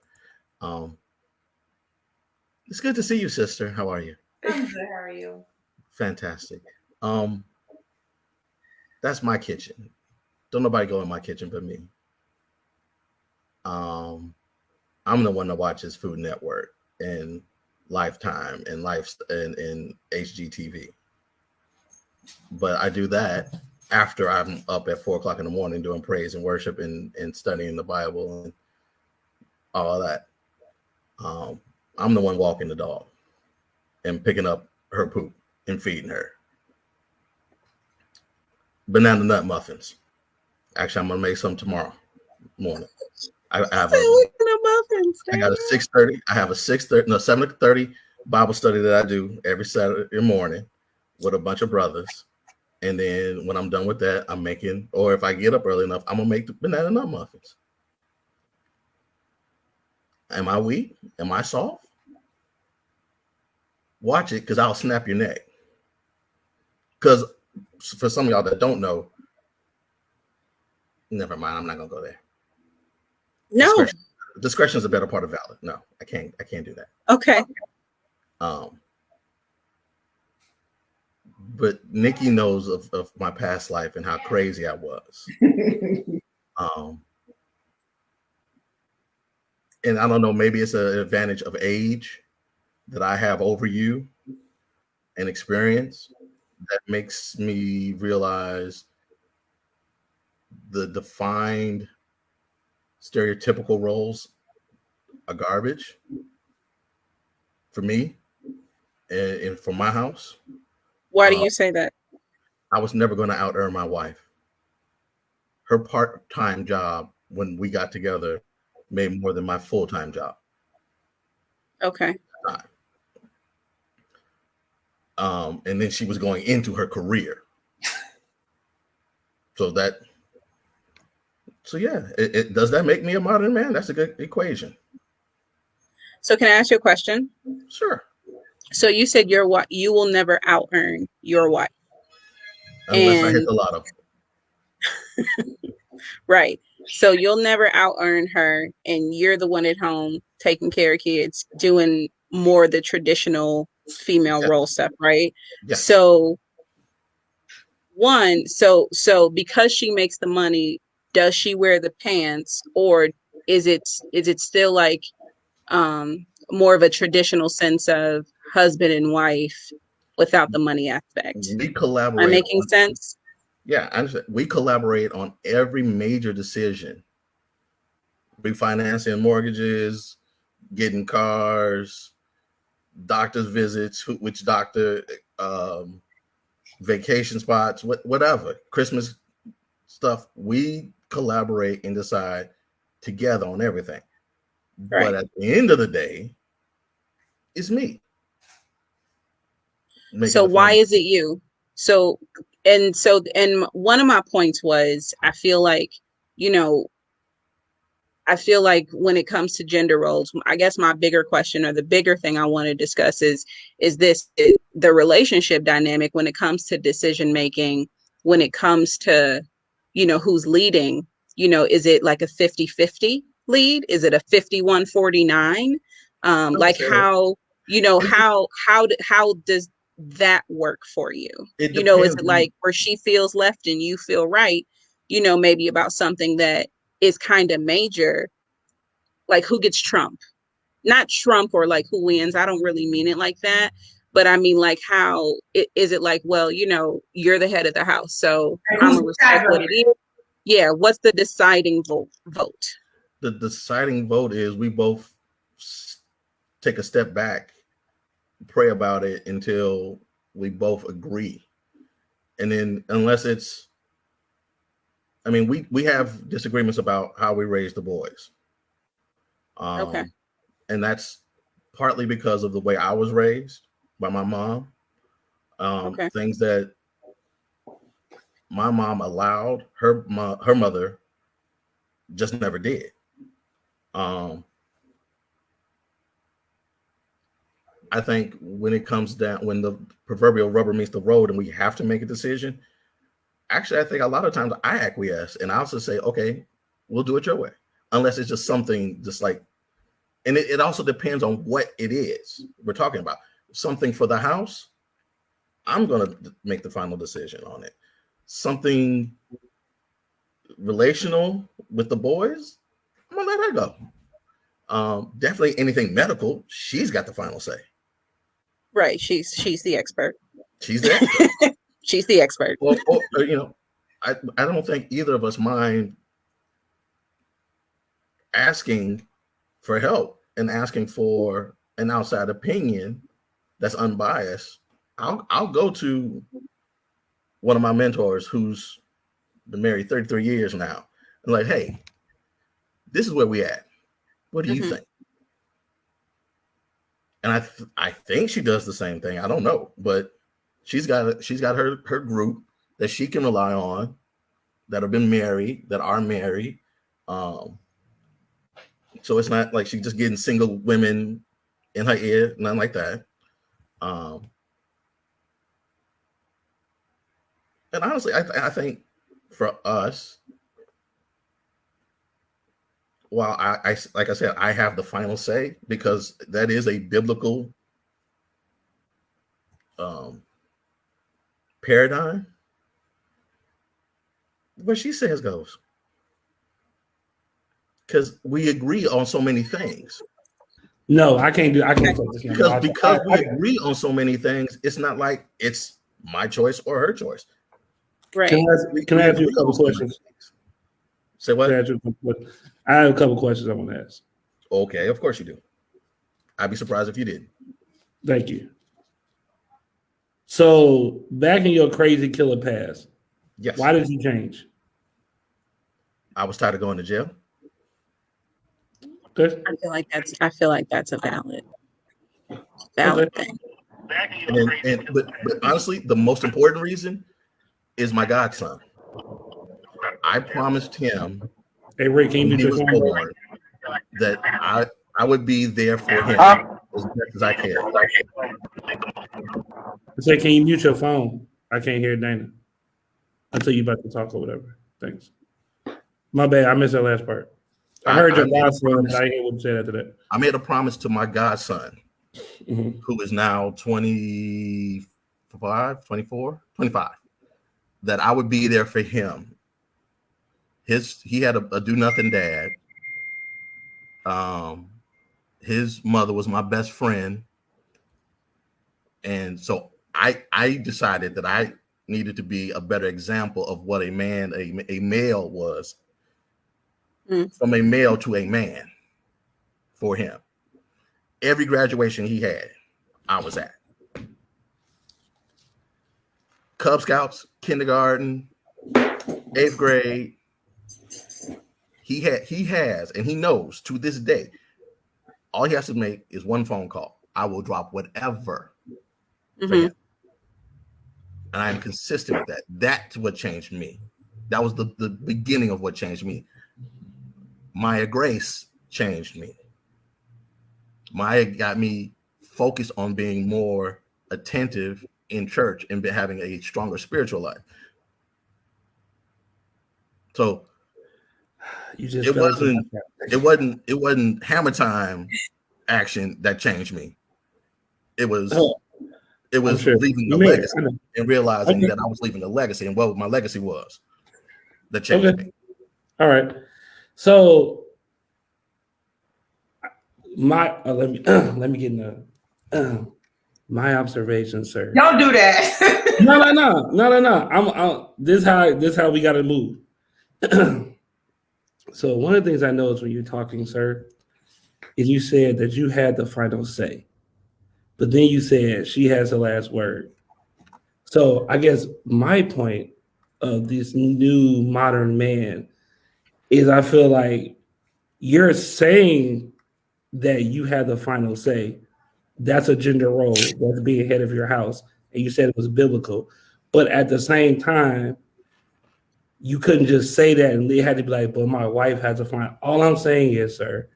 It's good to see you, sister. How are you? I'm good. How are you? Fantastic. That's my kitchen. Don't nobody go in my kitchen but me. I'm the one that watches Food Network and Lifetime and and HGTV. But I do that after I'm up at 4:00 in the morning doing praise and worship and studying the Bible and all of that. I'm the one walking the dog and picking up her poop and feeding her. Banana nut muffins. Actually, I'm gonna make some tomorrow morning. I got a 6:30. I have a 7:30 Bible study that I do every Saturday morning with a bunch of brothers. And then when I'm done with that, I'm making, or if I get up early enough, I'm gonna make the banana nut muffins. Am I weak? Am I soft? Watch it, because I'll snap your neck. Because for some of y'all that don't know, never mind, I'm not gonna go there. No. discretion is a better part of valor. No, I can't do that. Okay. But Nikki knows of my past life and how crazy I was. And I don't know, maybe it's an advantage of age that I have over you and experience that makes me realize the defined stereotypical roles are garbage for me and for my house. Why do you say that? I was never going to out earn my wife. Her part-time job when we got together made more than my full-time job. Okay. And then she was going into her career. So yeah, it does that make me a modern man? That's a good equation. So can I ask you a question? Sure. So you said you will never out earn your wife. Unless I hit the lotto. Right. So you'll never out earn her, and you're the one at home taking care of kids, doing more the traditional female role stuff, right? Yes. So because she makes the money, does she wear the pants, or is it still like more of a traditional sense of husband and wife without the money aspect? We collaborate. Am I making sense? Yeah, I understand. We collaborate on every major decision. Refinancing mortgages, getting cars, doctor's visits, which doctor, vacation spots, whatever, Christmas stuff. We collaborate and decide together on everything. Right. But at the end of the day, it's me. So why is it you? And one of my points was, I feel like when it comes to gender roles, I guess my bigger question, or the bigger thing I want to discuss, is the relationship dynamic when it comes to decision making, when it comes to, who's leading, is it like a 50-50 lead? Is it a 51-49? Like how does that work for you? Is it like where she feels left and you feel right, maybe about something that is kind of major, like who gets Trump? Not Trump or like who wins. I don't really mean it like that. But I mean, like, is it like, well, you're the head of the house, so I'm gonna respect what it is. Yeah. What's the deciding vote? The deciding vote is we both take a step back, pray about it until we both agree. And then unless it's, I mean, we have disagreements about how we raise the boys. Okay. And that's partly because of the way I was raised by my mom. Okay. Things that my mom allowed, her mother just never did. I think when it comes down, when the proverbial rubber meets the road and we have to make a decision, actually, I think a lot of times I acquiesce and I also say, okay, we'll do it your way. Unless it's just something just like, and it also depends on what it is we're talking about. Something for the house, I'm going to make the final decision on it. Something relational with the boys, I'm going to let her go. Definitely anything medical, she's got the final say. Right. She's the expert. She's the expert. She's the expert. Well, I don't think either of us mind asking for help and asking for an outside opinion that's unbiased. I'll go to one of my mentors who's been married 33 years now and like, hey, this is where we at. What do you think? And I think she does the same thing. I don't know, but she's got her group that she can rely on that have been married, that are married. So it's not like she's just getting single women in her ear, nothing like that. And honestly, I think for us, while I like I said, I have the final say because that is a biblical paradigm. What she says goes. Because we agree on so many things. No, I can't take this. Because we agree on so many things, it's not like it's my choice or her choice. Right. Can I ask you a couple questions? Say what? I have a couple questions I want to ask. Okay, of course you do. I'd be surprised if you didn't. Thank you. So back in your crazy killer past, yes. Why did you change? I was tired of going to jail. Okay. I feel like that's a valid thing. But honestly, the most important reason is my godson. I promised him Hey Rick, can you when he was born that I would be there for him as best as I can. Say, can you mute your phone? I can't hear Dana until you about to talk or whatever. Thanks. My bad. I missed that last part. I heard your godson, but I didn't hear what you said after that. I made a promise to my godson, who is now 25, 24, 25, that I would be there for him. He had a do-nothing dad. His mother was my best friend. And so I decided that I needed to be a better example of what a male was, from a male to a man for him. Every graduation he had, I was at. Cub Scouts, kindergarten, 8th grade. He has, and he knows to this day, all he has to make is one phone call. I will drop whatever for him. And I'm consistent with that. That's what changed me. That was the beginning of what changed me. Maya Grace changed me. Maya got me focused on being more attentive in church and having a stronger spiritual life. So it wasn't Hammer Time action that changed me. It was leaving a legacy and realizing that I was leaving a legacy and what my legacy was that changed me. All right. So let me get in my observation, sir. Don't do that. No. This how we got to move. So one of the things I noticed when you're talking, sir, is you said that you had the final say, but then you said she has the last word. So I guess my point of this new modern man is I feel like you're saying that you had the final say. That's a gender role. That's being head of your house. And you said it was biblical. But at the same time, you couldn't just say that and they had to be like, but my wife has a final. All I'm saying is, sir,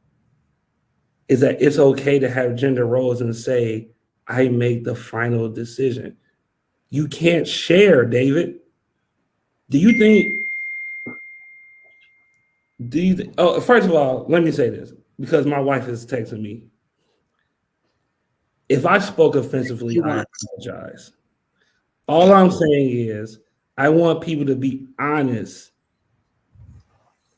is that it's okay to have gender roles and say, I make the final decision. You can't share, David. First of all, let me say this, because my wife is texting me. If I spoke offensively, I apologize. All I'm saying is I want people to be honest.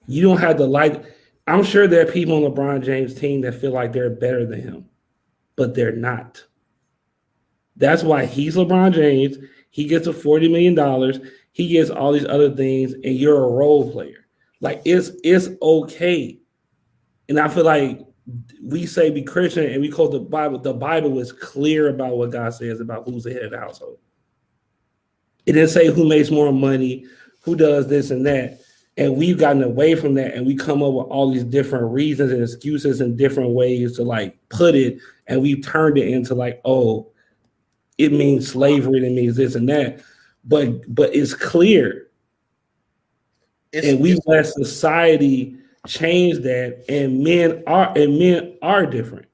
You don't have to like. I'm sure there are people on LeBron James' team that feel like they're better than him, but they're not. That's why he's LeBron James. He gets a $40 million. He gets all these other things, and you're a role player. Like it's okay. And I feel like we say be Christian and we quote the Bible. The Bible is clear about what God says about who's the head of the household. It didn't say who makes more money, who does this and that. And we've gotten away from that, and we come up with all these different reasons and excuses and different ways to like put it, and we've turned it into like, oh, it means slavery, it means this and that. But it's clear. And we let society change that, and men are different.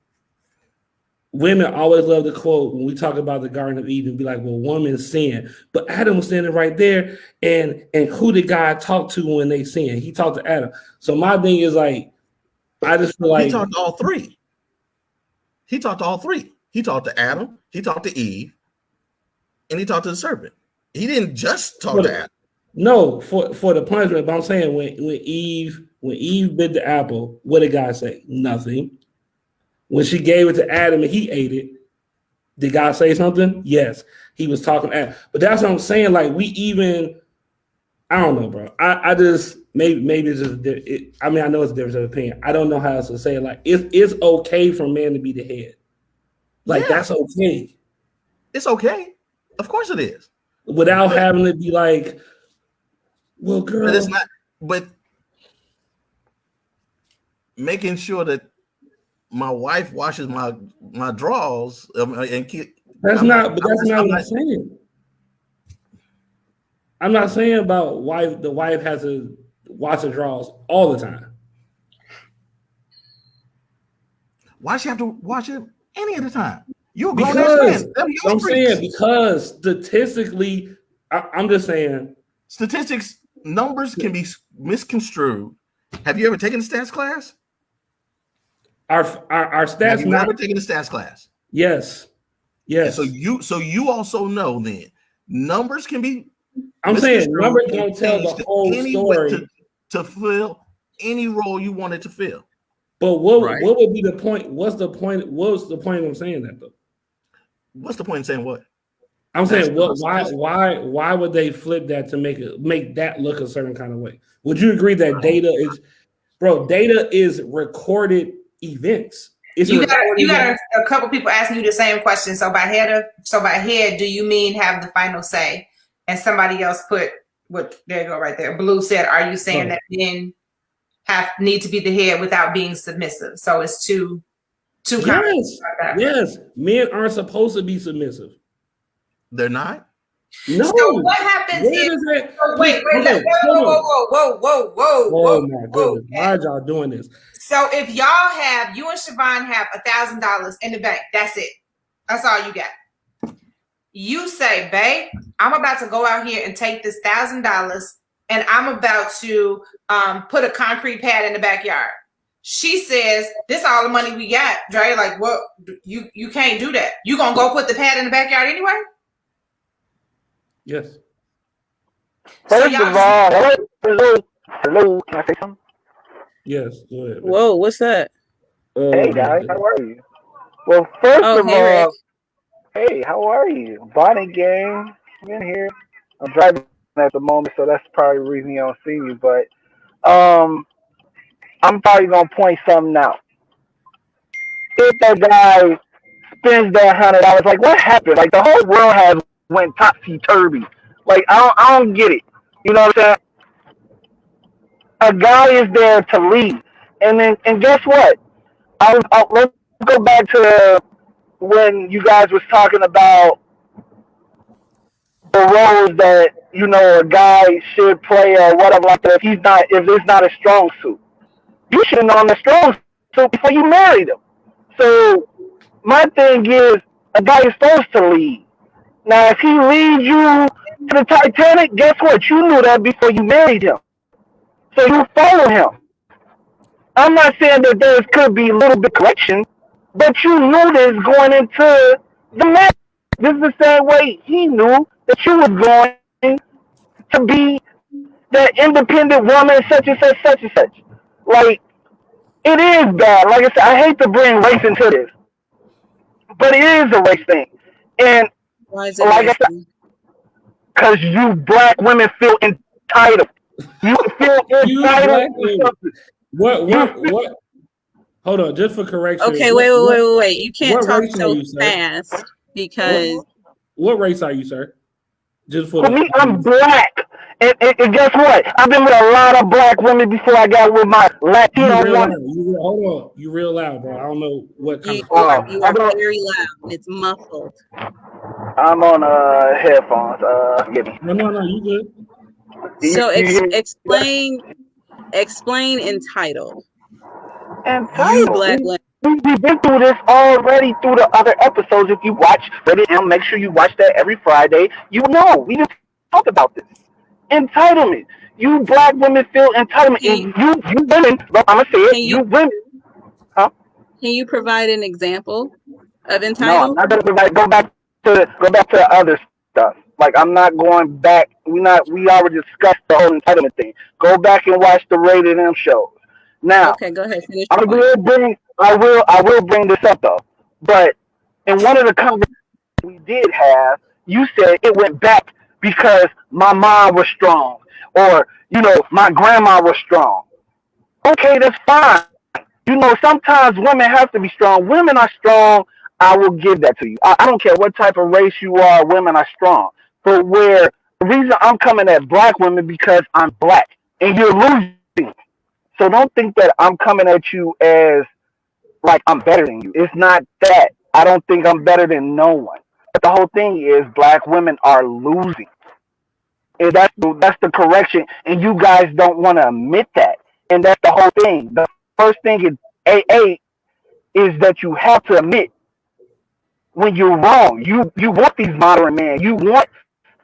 Women always love to quote when we talk about the Garden of Eden, be like, well, woman sinned. But Adam was standing right there, and who did God talk to when they sinned? He talked to Adam. So my thing is like, I just feel like he talked to all three. He talked to all three. He talked to Adam. He talked to Eve, and he talked to the serpent. He didn't just talk to Adam. No, for the punishment. But I'm saying when Eve bit the apple, what did God say? Nothing. When she gave it to Adam and he ate it, did God say something? Yes. He was talking to Adam. But that's what I'm saying. Like I don't know, bro. I just maybe it's just. I know it's a difference of opinion. I don't know how else to say it. Like it's okay for man to be the head. Like that's okay. It's okay. Of course it is. Without having to be like, well, girl. But it's not. But making sure that my wife washes my drawers and keep. That's not what I'm saying. I'm not saying about the wife has to wash her drawers all the time. Why she have to watch it any of the time? You're a grown ass man. I'm saying because statistically, I'm just saying statistics numbers can be misconstrued. Have you ever taken a stats class? Our stats. Have you ever taken a stats class? Yes. Yes. And so you also know then numbers can be. I'm saying numbers don't tell the whole story to fill any role you wanted to fill. But what would be the point? What's the point? What's the point of saying that though? What's the point in saying what? I'm saying why would they flip that to make that look a certain kind of way? Would you agree that data is recorded events? You got a couple people asking you the same question. So by head, do you mean have the final say? And somebody else put there you go right there. Blue said, are you saying that men need to be the head without being submissive? So it's two yes. Yes. Men aren't supposed to be submissive. They're not? No. So what happens whoa. Oh my goodness. Why are y'all doing this? So if you and Siobhan have $1,000 in the bank, that's it. That's all you got. You say, babe, I'm about to go out here and take this $1,000 and I'm about to put a concrete pad in the backyard. She says, this is all the money we got. Dre, like, what? You can't do that. You gonna go put the pad in the backyard anyway? Yes. First of all, hello, can I say something? Yes, go ahead. Whoa, what's that? Hey guys, how are you? Well, first of all, Rick. Hey, how are you? Bonnie gang, I'm in here. I'm driving at the moment, so that's probably the reason you don't see me. But I'm probably gonna point something out. If that guy spends that $100, like what happened? Like the whole world has went topsy turvy. Like I don't get it. You know what I'm saying? A guy is there to lead, and guess what? Let's go back to when you guys was talking about the roles that a guy should play or whatever like that. If it's not a strong suit, you should have known the strong suit before you married him. So my thing is, a guy is supposed to lead. Now, if he leads you to the Titanic, guess what? You knew that before you married him. So you follow him. I'm not saying that there could be a little bit of correction, but you knew this going into the marriage. This is the same way he knew that you was going to be that independent woman, such and such, such and such. Like, it is bad. Like I said, I hate to bring race into this, but it is a race thing. And why is it like I said, because you black women feel entitled. You feel entitled to something. What? Hold on, just for correction. Okay, wait. You can't talk so fast because. What race are you, sir? Just for me, I'm black. And guess what? I've been with a lot of black women before I got with my Latino woman. Hold on. You real loud, bro. I don't know what kind of... You are very loud. It's muffled. I'm on headphones. Forgive me. No, you good. So explain entitled. You black women. We've been through this already through the other episodes. If you watch Rated M, make sure you watch that every Friday. You know, we just talked about this. Entitlement. You black women feel entitlement. And you women, I'm going to say it, you women Can you provide an example of No, I'm entitled? not gonna like go back to other stuff. Like I'm not going back. We already discussed the whole entitlement thing. Go back and watch the Rated M show. Now, Okay, go ahead. Finish your I point. will bring I will bring this up though. But in one of the conversations we did have, you said it went back because my mom was strong, or my grandma was strong. Okay, that's fine. Sometimes women have to be strong. Women are strong. I will give that to you. I don't care what type of race you are. Women are strong. But where the reason I'm coming at black women because I'm black and you're losing. So don't think that I'm coming at you as like I'm better than you. It's not that. I don't think I'm better than no one. But the whole thing is black women are losing. And that's the correction. And you guys don't want to admit that. And that's the whole thing. The first thing is AA is that you have to admit when you're wrong. You want these modern men. You want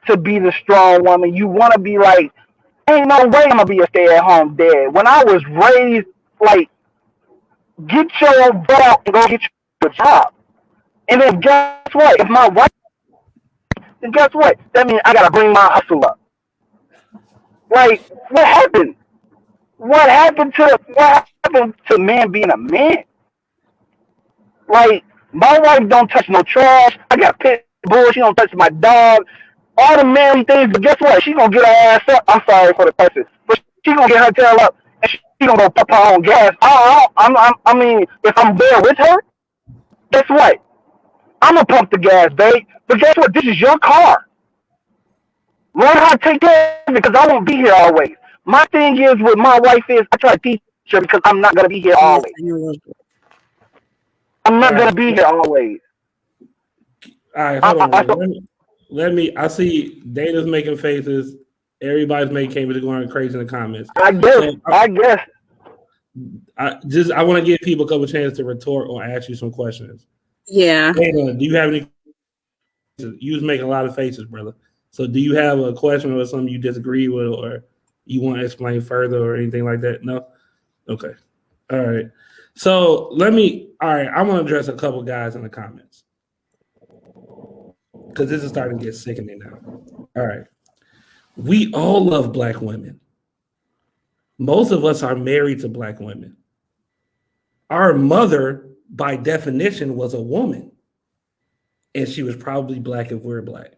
to be the strong woman. You want to be like, ain't no way I'm gonna be a stay-at-home dad. When I was raised, like, get your butt out and go get you a job. And then guess what? If my wife, then guess what? That means I gotta bring my hustle up. Like, what happened? What happened to man being a man? Like, my wife don't touch no trash. I got pit bull. She don't touch my dog. All the manly things. But guess what? She gonna get her ass up. I'm sorry for the person, but she gonna get her tail up and she gonna go pump her own gas. I mean, if I'm there with her, guess what? I'm gonna pump the gas, babe. But guess what? This is your car. Learn how to take care of it because I won't be here always. My thing is with my wife is I try to teach her because I'm not gonna be here Yes, always. I know. I'm All not right. gonna be here always. All right, I, hold I, I, on. I see Dana's making faces. Everybody's making faces going crazy in the comments. I guess. So I guess. I want to give people a couple chances to retort or ask you some questions. Yeah. Dana, do you have any? You was making a lot of faces, brother. So do you have a question or something you disagree with, or you want to explain further, or anything like that? No. Okay. All right. So all right. I want to address a couple guys in the comments because this is starting to get sickening now. All right. We all love black women. Most of us are married to black women. Our mother, by definition, was a woman, and she was probably black if we're black.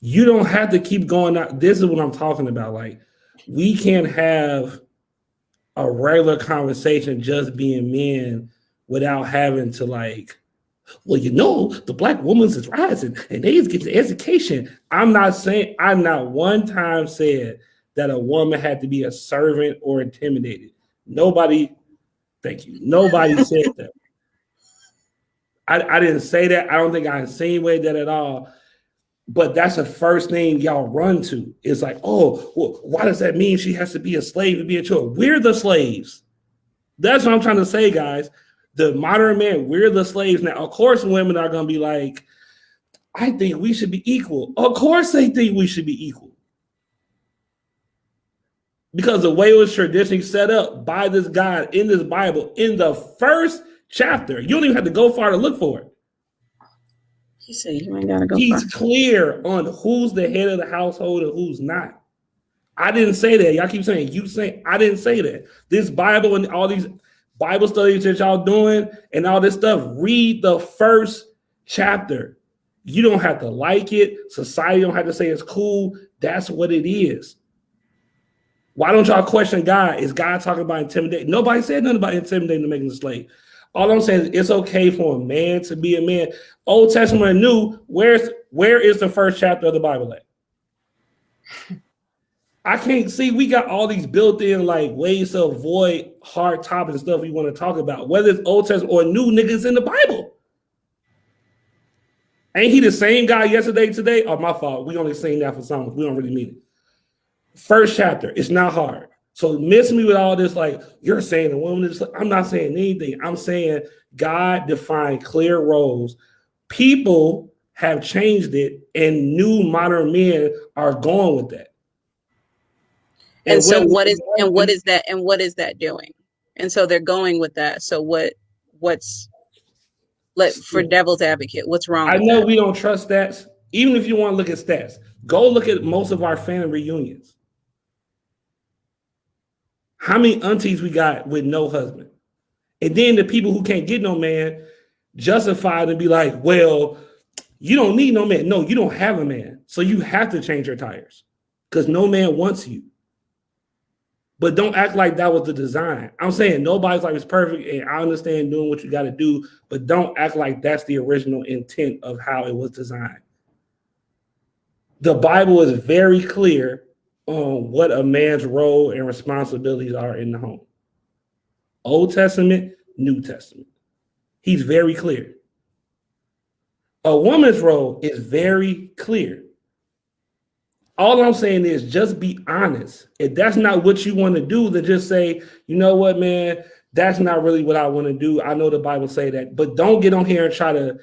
You don't have to keep going out. This is what I'm talking about. Like, we can't have a regular conversation just being men without having to, like, well, the black woman is rising and they just get the education. I not one time said that a woman had to be a servant or intimidated. Nobody, thank you. Nobody said that. I didn't say that. I don't think I insinuated that at all. But that's the first thing y'all run to. It's like, oh, well, why does that mean she has to be a slave to be a child? We're the slaves. That's what I'm trying to say, guys. The modern man, we're the slaves. Now, of course, women are going to be like, I think we should be equal. Of course they think we should be equal. Because the way it was traditionally set up by this God in this Bible, in the first chapter, you don't even have to go far to look for it. He said you ain't gotta go He's far. clear on who's the head of the household and who's not. I didn't say that. Y'all keep saying you say I didn't say that. This Bible and all these Bible studies that y'all doing and all this stuff, read the first chapter. You don't have to like it. Society don't have to say it's cool. That's what it is. Why don't y'all question God? Is God talking about intimidating? Nobody said nothing about intimidating and making a slave. All I'm saying is it's okay for a man to be a man. Old Testament and New, where is the first chapter of the Bible at? I can't see. We got all these built-in like ways to avoid hard topics and stuff we want to talk about, whether it's Old Testament or new niggas in the Bible. Ain't he the same guy yesterday, today? Oh, my fault. We only saying that for songs. We don't really mean it. First chapter. It's not hard. So miss me with all this, like you're saying a woman is. I'm not saying anything. I'm saying God defined clear roles. People have changed it, and new modern men are going with that. And so what is that doing? And so they're going with that. So what what's for devil's advocate, what's wrong? I with know that? we don't trust stats. Even if you want to look at stats, go look at most of our family reunions. How many aunties we got with no husband? And then the people who can't get no man justify it and be like, well, you don't need no man. No, you don't have a man. So you have to change your tires because no man wants you. But don't act like that was the design. I'm saying nobody's like it's perfect, and I understand doing what you got to do, but don't act like that's the original intent of how it was designed. The Bible is very clear on what a man's role and responsibilities are in the home. Old Testament, New Testament. He's very clear. A woman's role is very clear. All I'm saying is just be honest. If that's not what you want to do, then just say, you know what, man, that's not really what I want to do. I know the Bible say that, but don't get on here and try to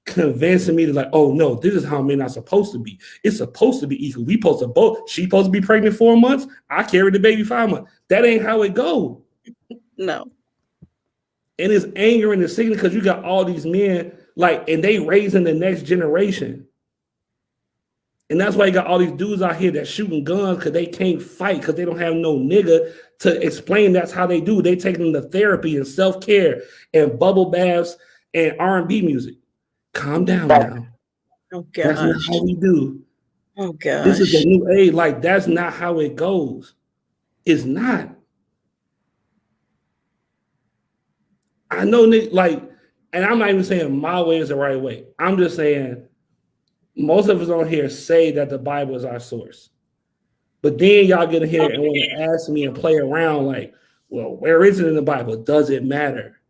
convince me to like, oh no, this is how men are supposed to be. It's supposed to be equal. We supposed to both. She supposed to be pregnant 4 months. I carried the baby 5 months. That ain't how it go. No. And it's anger and it's sickness because you got all these men like, and they raising the next generation. And that's why you got all these dudes out here that shooting guns because they can't fight because they don't have no nigga to explain that's how they do. They take them to therapy and self-care and bubble baths and R&B music. Calm down now. Oh gosh. That's not how we do. Oh gosh. This is the new age. Like, that's not how it goes. It's not. I know, like, and I'm not even saying my way is the right way. I'm just saying most of us on here say that the Bible is our source. But then y'all get in here and want to ask me and play around like, well, where is it in the Bible? Does it matter?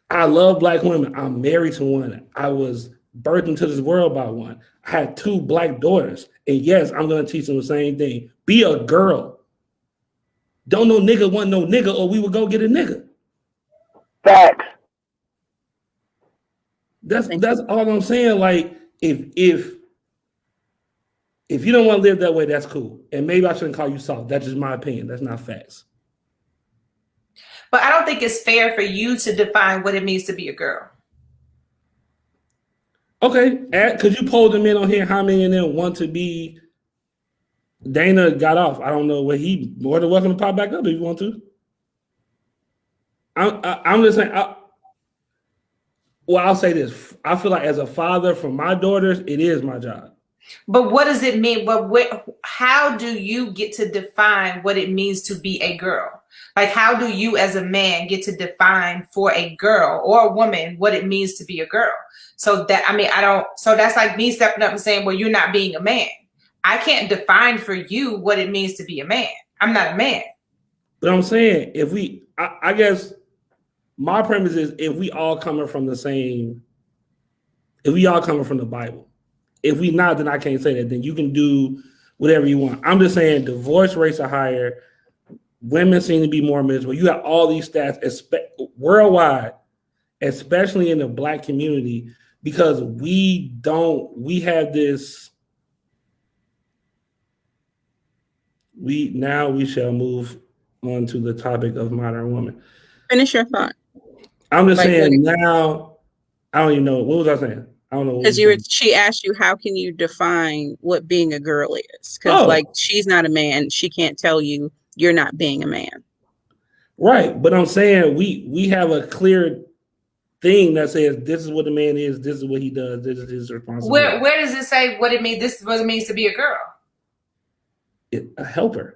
I love black women. I'm married to one. I was birthed into this world by one. I had 2 black daughters. And yes, I'm going to teach them the same thing. Be a girl. Don't no nigga want no nigga or we would go get a nigga. Facts. That's all I'm saying. Like, if you don't want to live that way, that's cool. And maybe I shouldn't call you soft. That's just my opinion. That's not facts. But I don't think it's fair for you to define what it means to be a girl. Okay, because you polled them in on here, how many of them want to be? Dana got off. I don't know what he more than welcome to pop back up if you want to. I'm just saying. Well, I'll say this. I feel like as a father for my daughters, it is my job. But what does it mean? How do you get to define what it means to be a girl? Like, how do you as a man get to define for a girl or a woman what it means to be a girl? So that's like me stepping up and saying, well, you're not being a man. I can't define for you what it means to be a man. I'm not a man. But I'm saying I guess my premise is if we all coming from the Bible. If we not, then I can't say that. Then you can do whatever you want. I'm just saying divorce rates are higher. Women seem to be more miserable. You got all these stats worldwide, especially in the black community, because we have this. We shall move on to the topic of modern woman. Finish your thought. I'm just saying now, I don't even know. What was I saying? I don't know. Because she asked you, how can you define what being a girl is? Because she's not a man. She can't tell you you're not being a man. Right. But I'm saying we have a clear thing that says this is what a man is. This is what he does. This is his responsibility. Where does it say what it means? This is what it means to be a girl. A helper.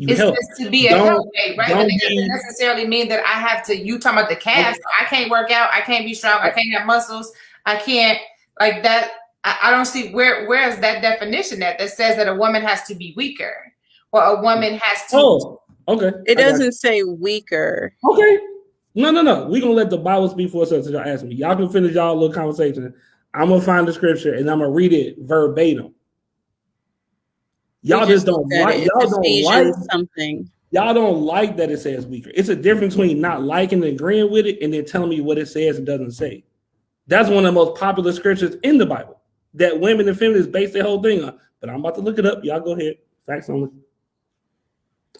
It's just to be a helpmate, right? But it doesn't necessarily mean that I have to. You talking about the calves? Okay. I can't work out. I can't be strong. I can't have muscles. I can't like that. I don't see where is that definition that says that a woman has to be weaker or a woman has to. Oh, okay. It doesn't say weaker. Okay. No. We're gonna let the Bible speak for itself. So y'all ask me. Y'all can finish y'all little conversation. I'm gonna find the scripture and I'm gonna read it verbatim. Y'all just don't like. Y'all don't like something. Y'all don't like that it says weaker. It's a difference between not liking and agreeing with it and then telling me what it says and doesn't say. That's one of the most popular scriptures in the Bible that women and feminists base their whole thing on. But I'm about to look it up. Y'all go ahead. Facts only.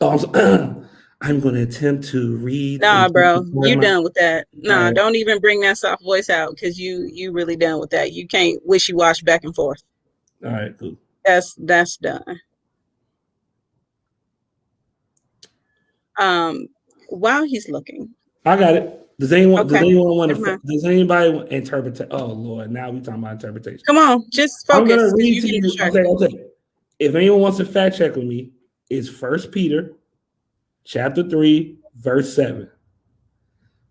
Oh, I'm going to attempt to read. Nah, bro, you my... done with that. Nah, right. Don't even bring that soft voice out because you really done with that. You can't wishy-wash back and forth. All right, cool. That's done. While he's looking, I got it. Does anyone okay. want to? Does anybody interpret? Oh Lord, now we talking about interpretation. Come on, just focus. I'm gonna read to you. Okay. If anyone wants to fact check with me, it's 1 Peter, chapter 3, verse 7.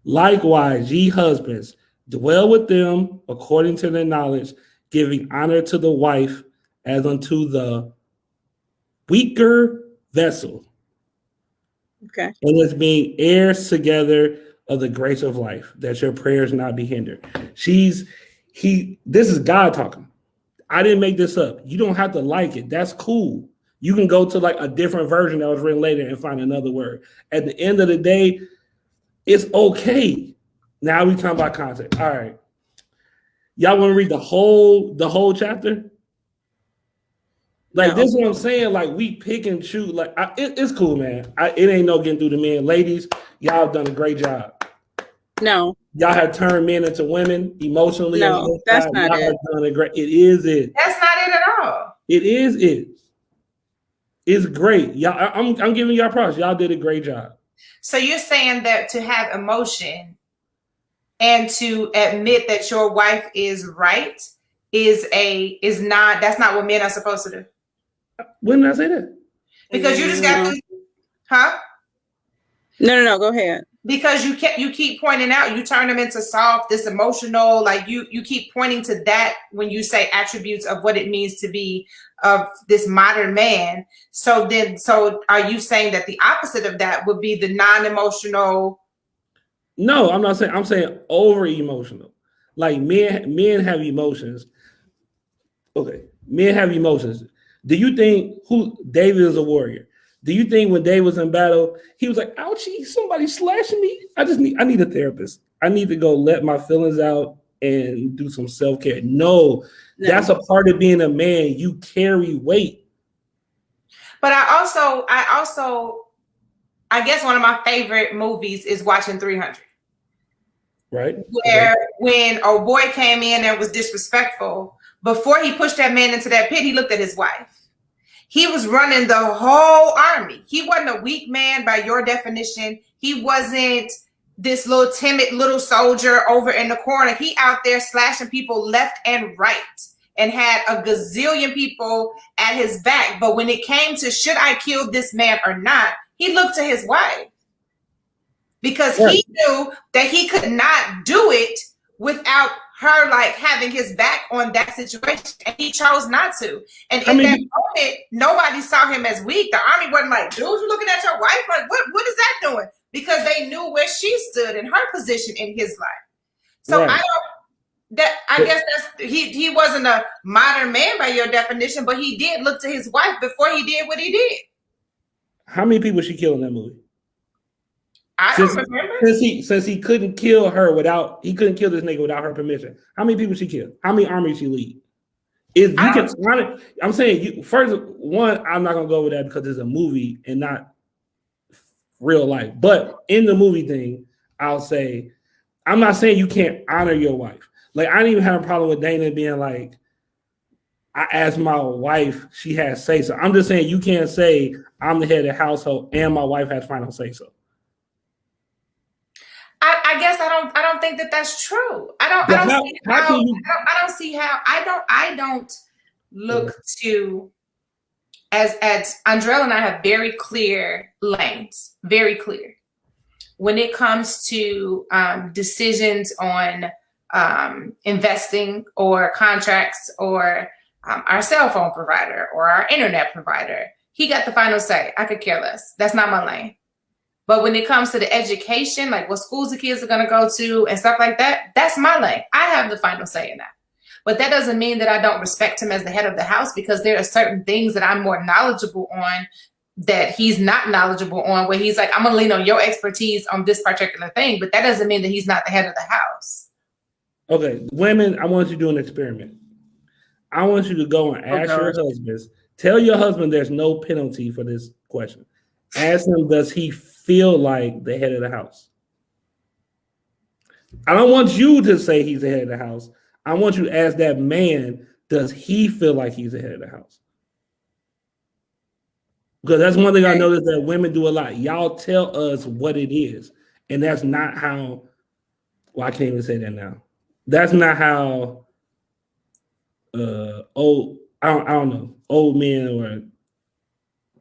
Likewise, ye husbands, dwell with them according to their knowledge, giving honor to the wife as unto the weaker vessel. Okay. And as being heirs together of the grace of life, that your prayers not be hindered. This is God talking. I didn't make this up. You don't have to like it. That's cool. You can go to like a different version that was written later and find another word. At the end of the day, it's okay. Now we talking about context. All right. Y'all want to read the whole chapter? Like, this is what I'm saying. Like, we pick and choose. Like, it's cool, man. It ain't no getting through the men. Ladies, y'all have done a great job. No. Y'all have turned men into women emotionally. No, that's not y'all it. have done a great. It is it. That's not it at all. It is it. It's great. Y'all, I'm giving y'all props. Y'all did a great job. So you're saying that to have emotion and to admit that your wife is right that's not what men are supposed to do. When did I say that? Because you just got to, huh? No, go ahead. Because you keep pointing out, you turn them into soft, this emotional, like you keep pointing to that when you say attributes of what it means to be of this modern man. So are you saying that the opposite of that would be the non-emotional? No, I'm not saying. I'm saying over emotional. Like men have emotions. Okay, men have emotions. Do you think David is a warrior? Do you think when David was in battle, he was like, ouchie, somebody slashing me? I need a therapist. I need to go let my feelings out and do some self-care. No, that's a part of being a man. You carry weight. But I guess one of my favorite movies is watching 300. Right. Where when a boy came in and was disrespectful, before he pushed that man into that pit, he looked at his wife. He was running the whole army. He wasn't a weak man by your definition. He wasn't this little timid little soldier over in the corner. He out there slashing people left and right and had a gazillion people at his back. But when it came to should I kill this man or not, he looked to his wife because he knew that he could not do it without her like having his back on that situation, and he chose not to. And in that moment, nobody saw him as weak. The army wasn't like, dude, you looking at your wife? Like, what is that doing? Because they knew where she stood in her position in his life. So I guess he wasn't a modern man by your definition, but he did look to his wife before he did what he did. How many people she killed in that movie? I don't remember. Since he couldn't kill her he couldn't kill this nigga without her permission. How many people she killed? How many armies she lead? I'm saying first one, I'm not gonna go with that because it's a movie and not real life. But in the movie thing, I'll say, I'm not saying you can't honor your wife. Like, I didn't even have a problem with Dana being like, I asked my wife, she has say so. I'm just saying you can't say I'm the head of the household and my wife has final say so. I guess I don't think that that's true. I don't look to as Andrell and I have very clear lanes, very clear when it comes to decisions on investing or contracts or our cell phone provider or our internet provider. He got the final say. I could care less. That's not my lane. But when it comes to the education, like what schools the kids are going to go to and stuff like that, that's my lane. I have the final say in that. But that doesn't mean that I don't respect him as the head of the house, because there are certain things that I'm more knowledgeable on that he's not knowledgeable on, where he's like, I'm going to lean on your expertise on this particular thing. But that doesn't mean that he's not the head of the house. Okay, women, I want you to do an experiment. I want you to go and ask your husbands. Tell your husband there's no penalty for this question. Ask him, does he feel like the head of the house? I don't want you to say he's the head of the house. I want you to ask that man, does he feel like he's the head of the house? Because that's one thing I noticed that women do a lot. Y'all tell us what it is. And that's not how, well, I can't even say that now. That's not how old, I don't know, old men or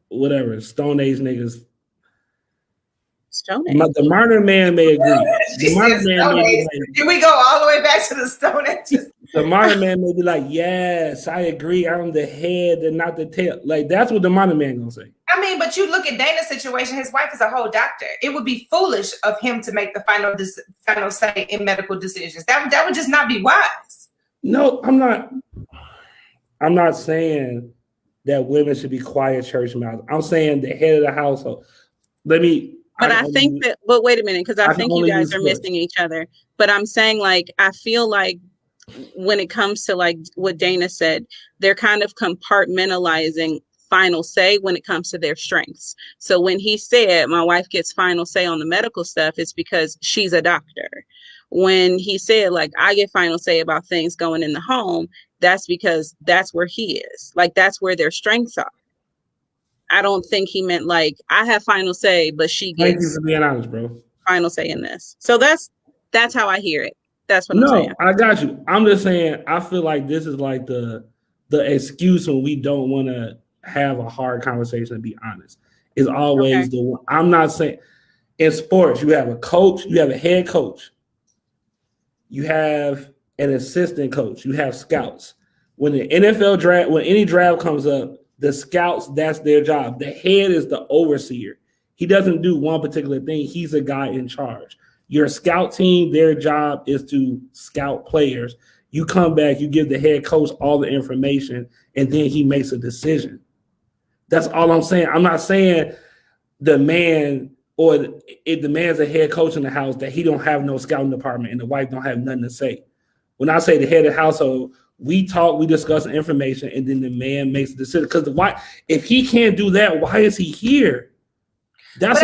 whatever, Stone Age niggas. Stone Age. The modern man may agree. The modern man may be like, can we go all the way back to the Stone Age? The modern man may be like, yes, I agree. I'm the head and not the tail. Like, that's what the modern man gonna say. I mean, but you look at Dana's situation. His wife is a whole doctor. It would be foolish of him to make the final say in medical decisions. That would just not be wise. No, I'm not. I'm not saying that women should be quiet church mouths. I'm saying the head of the household. But I think that. But wait a minute, because I think you guys are missing each other. But I'm saying, like, I feel like when it comes to like what Dana said, they're kind of compartmentalizing final say when it comes to their strengths. So when he said my wife gets final say on the medical stuff, it's because she's a doctor. When he said like I get final say about things going in the home, that's because that's where he is. Like that's where their strengths are. I don't think he meant like I have final say, but she gets. Thank you for being honest, bro. Final say in this. So that's how I hear it. That's what I'm saying. No, I got you. I'm just saying I feel like this is like the excuse when we don't want to have a hard conversation and be honest. Is always the one. I'm not saying in sports you have a coach, you have a head coach, you have an assistant coach, you have scouts. When the NFL draft, when any draft comes up, the scouts, that's their job. The head is the overseer. He doesn't do one particular thing. He's a guy in charge. Your scout team, their job is to scout players. You come back, you give the head coach all the information, and then he makes a decision. That's all I'm saying. I'm not saying the man or if the man's a head coach in the house that he don't have no scouting department and the wife don't have nothing to say. When I say the head of the household, we talk, we discuss the information, and then the man makes the decision. Because the wife, if he can't do that, why is he here? That's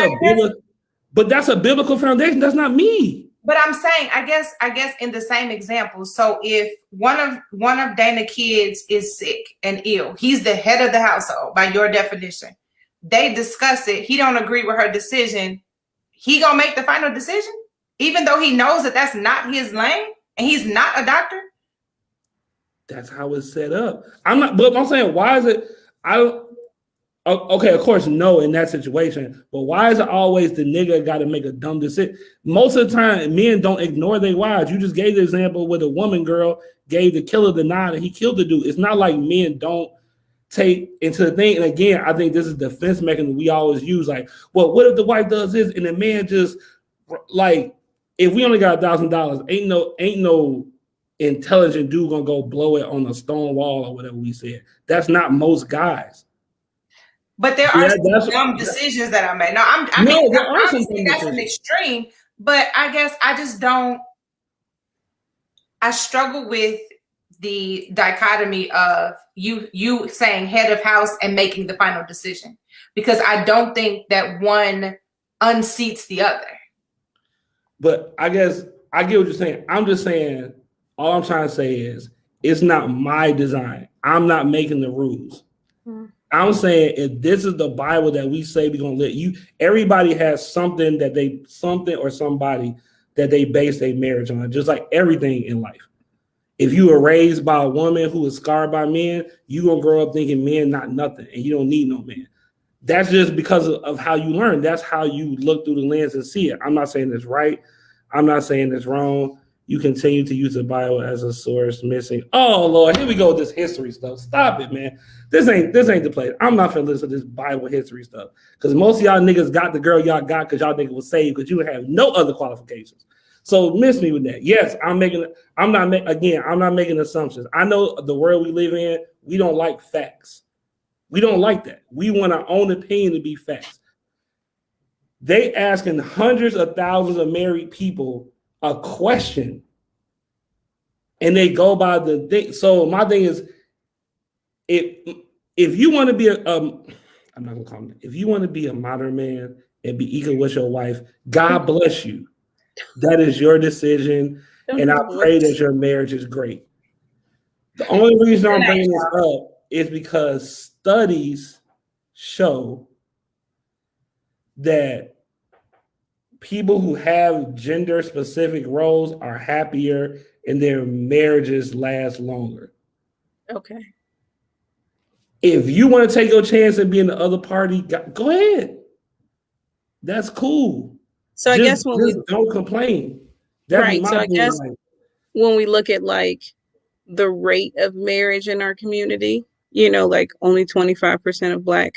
that's a biblical foundation. That's not me. But I'm saying, I guess in the same example. So if one of Dana's kids is sick and ill, he's the head of the household by your definition. They discuss it. He don't agree with her decision. He gonna make the final decision, even though he knows that that's not his lane and he's not a doctor. That's how it's set up. But I'm saying, why is it? Okay, of course, no, in that situation. But why is it always the nigga got to make a dumb decision? Most of the time, men don't ignore their wives. You just gave the example where the woman girl gave the killer the nod and he killed the dude. It's not like men don't take into the thing. And again, I think this is the defense mechanism we always use. Like, well, what if the wife does this and the man just like, if we only got $1,000, ain't no intelligent dude gonna go blow it on a stone wall or whatever we said. That's not most guys. But there are some dumb decisions that are made. No, I mean, obviously that's an extreme, but I guess I just don't. I struggle with the dichotomy of you saying head of house and making the final decision, because I don't think that one unseats the other. But I guess I get what you're saying. I'm just saying, all I'm trying to say is it's not my design. I'm not making the rules. I'm saying if this is the Bible that we say we're gonna let you, everybody has something or somebody that they base their marriage on, just like everything in life. If you were raised by a woman who was scarred by men, you're gonna grow up thinking men not nothing and you don't need no man. That's just because of how you learn. That's how you look through the lens and see it. I'm not saying it's right. I'm not saying it's wrong. You continue to use the Bible as a source missing. Oh Lord, here we go with this history stuff. Stop it, man. This ain't the place. I'm not gonna listen to this Bible history stuff. Because most of y'all niggas got the girl y'all got because y'all think it was saved because you have no other qualifications. So miss me with that. Yes, I'm not making assumptions. I know the world we live in, we don't like facts. We don't like that. We want our own opinion to be facts. They asking hundreds of thousands of married people a question, and they go by the thing. So my thing is, if you want to be I'm not gonna call him. If you want to be a modern man and be equal with your wife, God bless you. That is your decision, and I pray that your marriage is great. The only reason I'm bringing this up is because studies show that people who have gender specific roles are happier and their marriages last longer. Okay. If you want to take your chance and be in the other party, go ahead. That's cool. So I guess when we don't complain. Right. So I guess when we look at like the rate of marriage in our community, you know, like only 25% of Black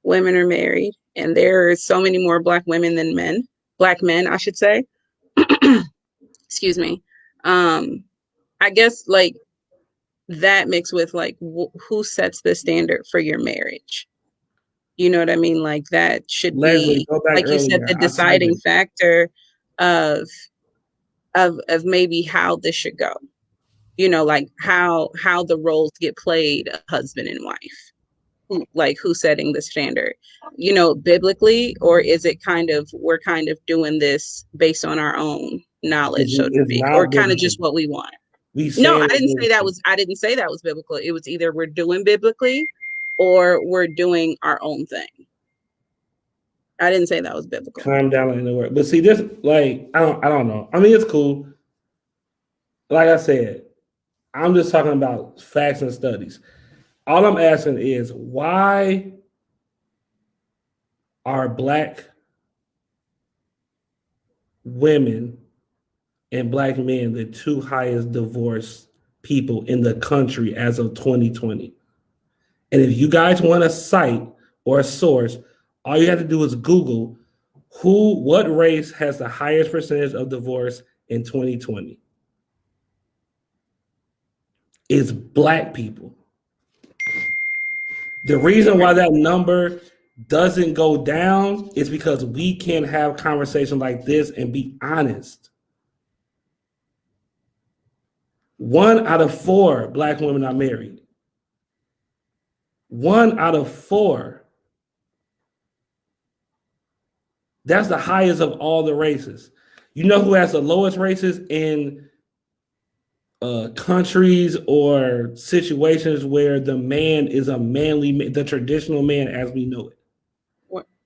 women are married, and there are so many more Black women than men, Black men, I should say. Excuse me. I guess like that mixed with like who sets the standard for your marriage. You know what I mean? Like that should Leslie, be, like you said, the deciding factor of maybe how this should go. You know, like how the roles get played, husband and wife. Who's setting the standard? You know, biblically, or is it we're kind of doing this based on our own knowledge, so to speak, or kind of just what we want? No, I didn't say that was biblical. It was either we're doing biblically or we're doing our own thing. I didn't say that was biblical. Calm down in the word. But see, this, like, I don't know. I mean, it's cool. Like I said, I'm just talking about facts and studies. All I'm asking is, why are Black women and Black men the two highest divorced people in the country as of 2020? And if you guys want a site or a source, all you have to do is Google what race has the highest percentage of divorce in 2020. It's Black people. The reason why that number doesn't go down is because we can't have conversation like this and be honest. 1 out of 4 Black women are married. 1 out of 4. That's the highest of all the races. You know who has the lowest races in countries or situations where the man is a manly, the traditional man as we know it.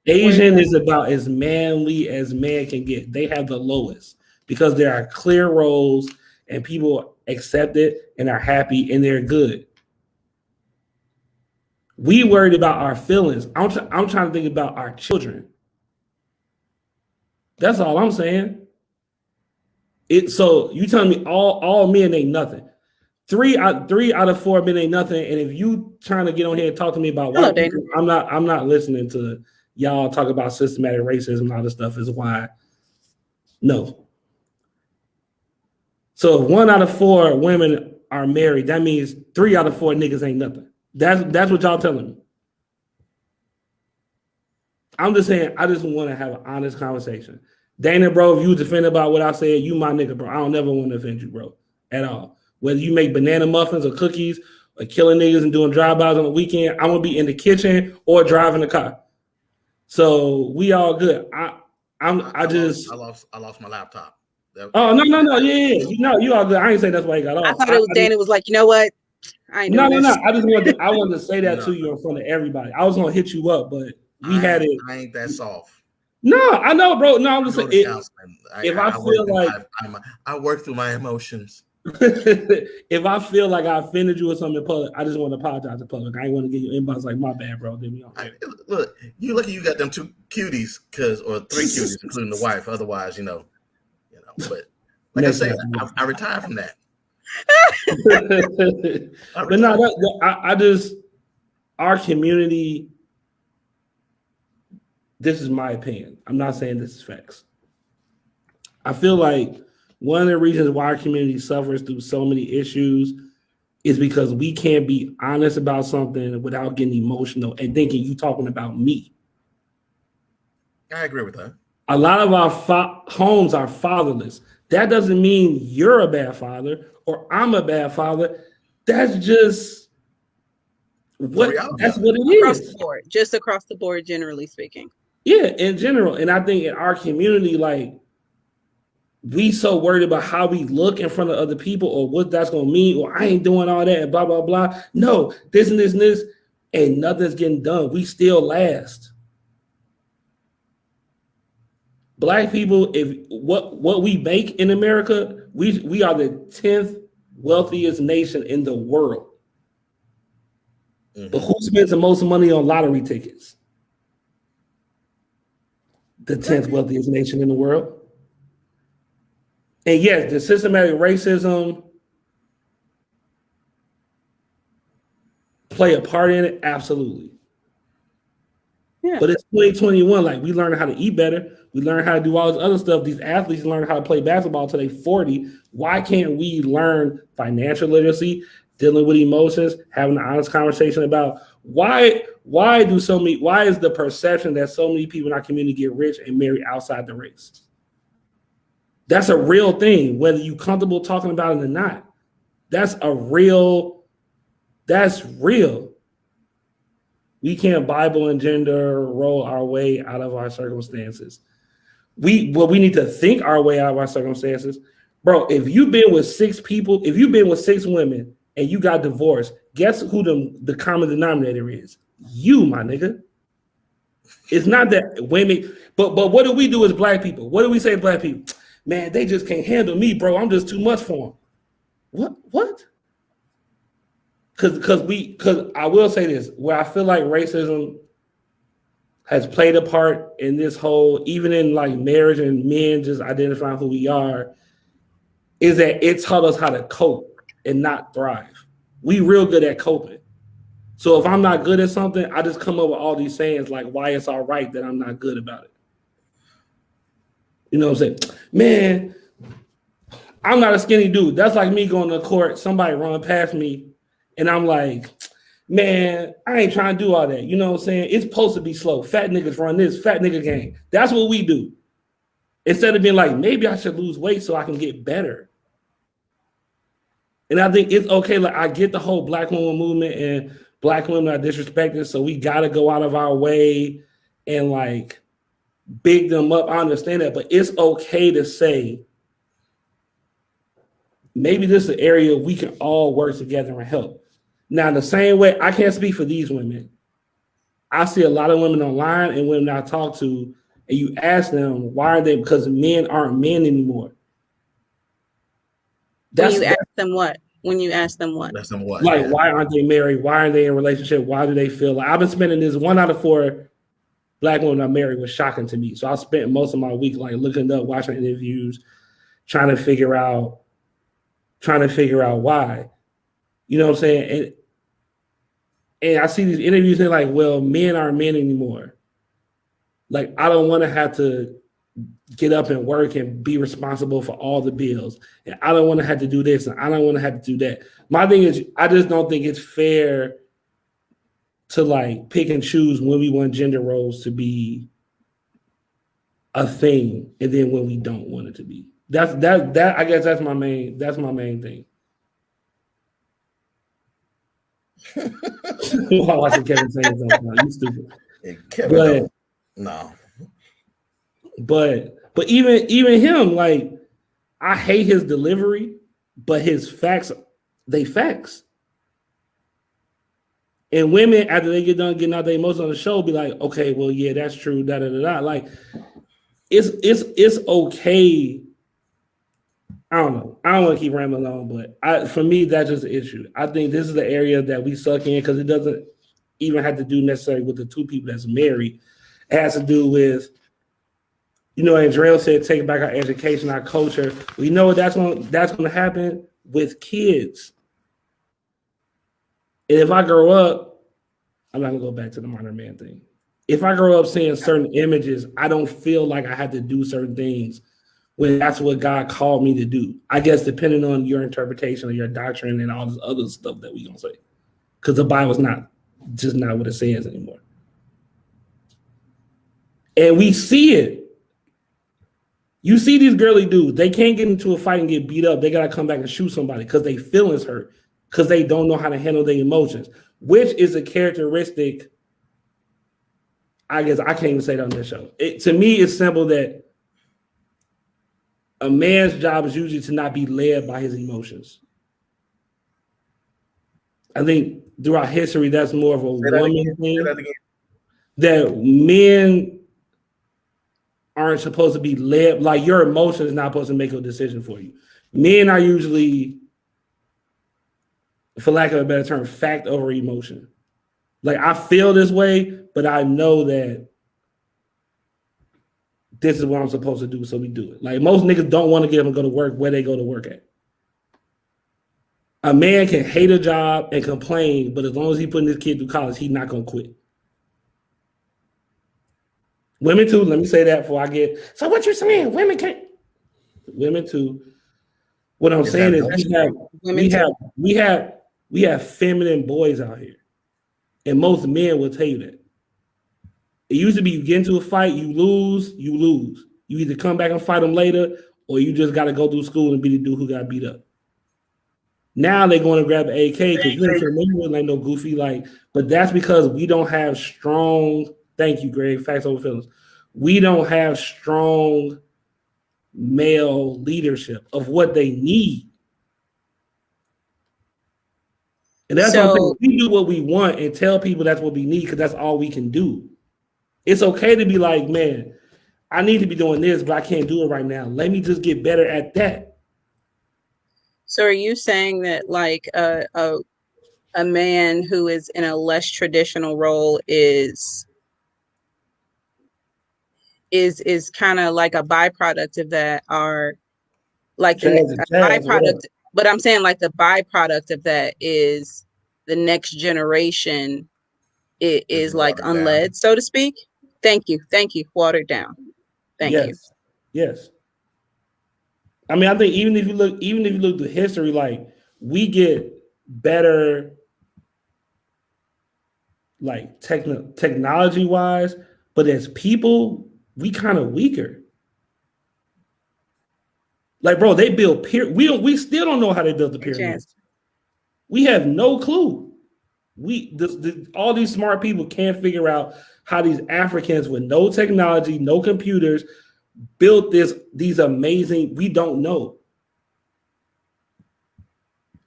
Asian is about as manly as man can get. They have the lowest because there are clear roles and people accept it and are happy and they're good. We worried about our feelings. I'm trying to think about our children. That's all I'm saying. So you telling me all men ain't nothing? 3 out of 4 men ain't nothing. And if you trying to get on here and talk to me about white people, I'm not listening to y'all talk about systematic racism and all this stuff. Is why no. So if 1 out of 4 women are married, that means 3 out of 4 niggas ain't nothing. That's what y'all telling me. I'm just saying, I just want to have an honest conversation. Dana, bro, if you was offended about what I said, you my nigga, bro. I don't never want to offend you, bro, at all. Whether you make banana muffins or cookies or killing niggas and doing drive-bys on the weekend, I'm going to be in the kitchen or driving the car. So we all good. I lost my laptop. Oh, no. Yeah. You all good. I ain't say that's why you got off. I thought it was Dana was like, you know what? I ain't doing this. I wanted to say that to you in front of everybody. I was going to hit you up, but I ain't that soft. No, I know, bro. No, I'm just saying. I work through my emotions. If I feel like I offended you or something in public, I just want to apologize in public. I ain't want to get your inbox like, my bad, bro. Look, you lucky you got them 2 cuties, or 3 cuties, including the wife. Otherwise, But like I said, I retired from that. But no, I just, our community. This is my opinion. I'm not saying this is facts. I feel like one of the reasons why our community suffers through so many issues is because we can't be honest about something without getting emotional and thinking you talking about me. I agree with that. A lot of our homes are fatherless. That doesn't mean you're a bad father or I'm a bad father. That's just That's what it across is. the board, just across the board, generally speaking. Yeah, in general. And I think in our community, like, we so worried about how we look in front of other people or what that's gonna mean, or I ain't doing all that and blah blah blah. No, this and this and this, and nothing's getting done. We still last. Black people, if what we make in America, we are the 10th wealthiest nation in the world. But who spends the most money on lottery tickets? The 10th wealthiest nation in the world. And yes, the systematic racism play a part in it, absolutely. Yeah. But it's 2021. Like, we learn how to eat better. We learn how to do all this other stuff. These athletes learn how to play basketball until they're 40. Why can't we learn financial literacy, dealing with emotions, having an honest conversation about why is the perception that so many people in our community get rich and marry outside the race? That's a real thing, whether you're comfortable talking about it or not. That's real. We can't Bible and gender roll our way out of our circumstances. We need to think our way out of our circumstances. Bro, if you've been with 6 people, if you've been with 6 women and you got divorced, guess who the common denominator is? You, my nigga. It's not that women, but what do we do as black people? What do we say to black people? Man, they just can't handle me, bro. I'm just too much for them. What? Because I will say this, where I feel like racism has played a part in this whole, even in like marriage and men just identifying who we are, is that it taught us how to cope and not thrive. We real good at coping. So if I'm not good at something, I just come up with all these sayings like why it's all right that I'm not good about it. You know what I'm saying? Man, I'm not a skinny dude. That's like me going to court, somebody running past me, and I'm like, man, I ain't trying to do all that. You know what I'm saying? It's supposed to be slow. Fat niggas run this, fat nigga game. That's what we do. Instead of being like, maybe I should lose weight so I can get better. And I think it's okay. Like, I get the whole black woman movement and black women are disrespected, so we got to go out of our way and like big them up. I understand that, but it's okay to say, maybe this is an area we can all work together and help. Now, in the same way, I can't speak for these women. I see a lot of women online and women I talk to, and you ask them, why are they? Because men aren't men anymore. When you ask them what? That's them what? Like, why aren't they married? Why aren't they in a relationship? Why do they feel like I've been spending this 1 out of 4 black women I'm married was shocking to me. So I spent most of my week like looking up, watching interviews, trying to figure out why. You know what I'm saying? And I see these interviews and they're like, well, men aren't men anymore. Like, I don't want to have to get up and work and be responsible for all the bills. And I don't want to have to do this and I don't want to have to do that. My thing is, I just don't think it's fair to like pick and choose when we want gender roles to be a thing and then when we don't want it to be. That I guess that's my main thing. While watching Kevin say something, you stupid. No. But even him, like, I hate his delivery, but his facts, they facts. And women, after they get done getting out their emotions on the show, be like, okay, well, yeah, that's true, da da da da. Like, it's okay. I don't know. I don't want to keep rambling on, but for me, that's just an issue. I think this is the area that we suck in because it doesn't even have to do necessarily with the 2 people that's married. It has to do with, you know, Andrell said, take back our education, our culture. We know that's going to happen with kids. And if I grow up, I'm not going to go back to the modern man thing. If I grow up seeing certain images, I don't feel like I had to do certain things when that's what God called me to do. I guess depending on your interpretation of your doctrine and all this other stuff that we gonna say. Because the Bible's not what it says anymore. And we see it. You see these girly dudes, they can't get into a fight and get beat up. They gotta come back and shoot somebody because they feelings hurt. because they don't know how to handle their emotions, which is a characteristic. I guess I can't even say that on this show. To me, it's simple that a man's job is usually to not be led by his emotions. I think throughout history, that's more of a woman thing. That men aren't supposed to be led, like your emotions is not supposed to make a decision for you. Men are usually, for lack of a better term, fact over emotion. Like I feel this way, but I know that this is what I'm supposed to do, so we do it. Like most niggas don't want to get them to go to work where they go to work at. A man can hate a job and complain, but as long as he putting his kid through college, he's not gonna quit. Women too. Let me say that before I get. So what you're saying? Women can't. Women too. What I'm saying is we have feminine boys out here, and most men will tell you that. It used to be you get into a fight, you lose. You either come back and fight them later, or you just got to go through school and be the dude who got beat up. Now they're going to grab an AK because you ain't like no goofy like. But that's because we don't have strong. Thank you, Greg. Facts over feelings. We don't have strong male leadership of what they need. And that's what I'm saying. We do what we want and tell people that's what we need because that's all we can do. It's okay to be like, man, I need to be doing this, but I can't do it right now. Let me just get better at that. So are you saying that like a man who is in a less traditional role is kind of like a byproduct of that, or like byproduct? But I'm saying like the byproduct of that is the next generation is like unled, so to speak. Thank you. Watered down. Thank you. Yes. I mean, I think even if you look to history, like we get better, like technology wise, but as people, we kind of weaker. Like, bro, they build we still don't know how they built the pyramids. We have no clue. All these smart people can't figure out how these Africans with no technology, no computers, built these amazing. We don't know.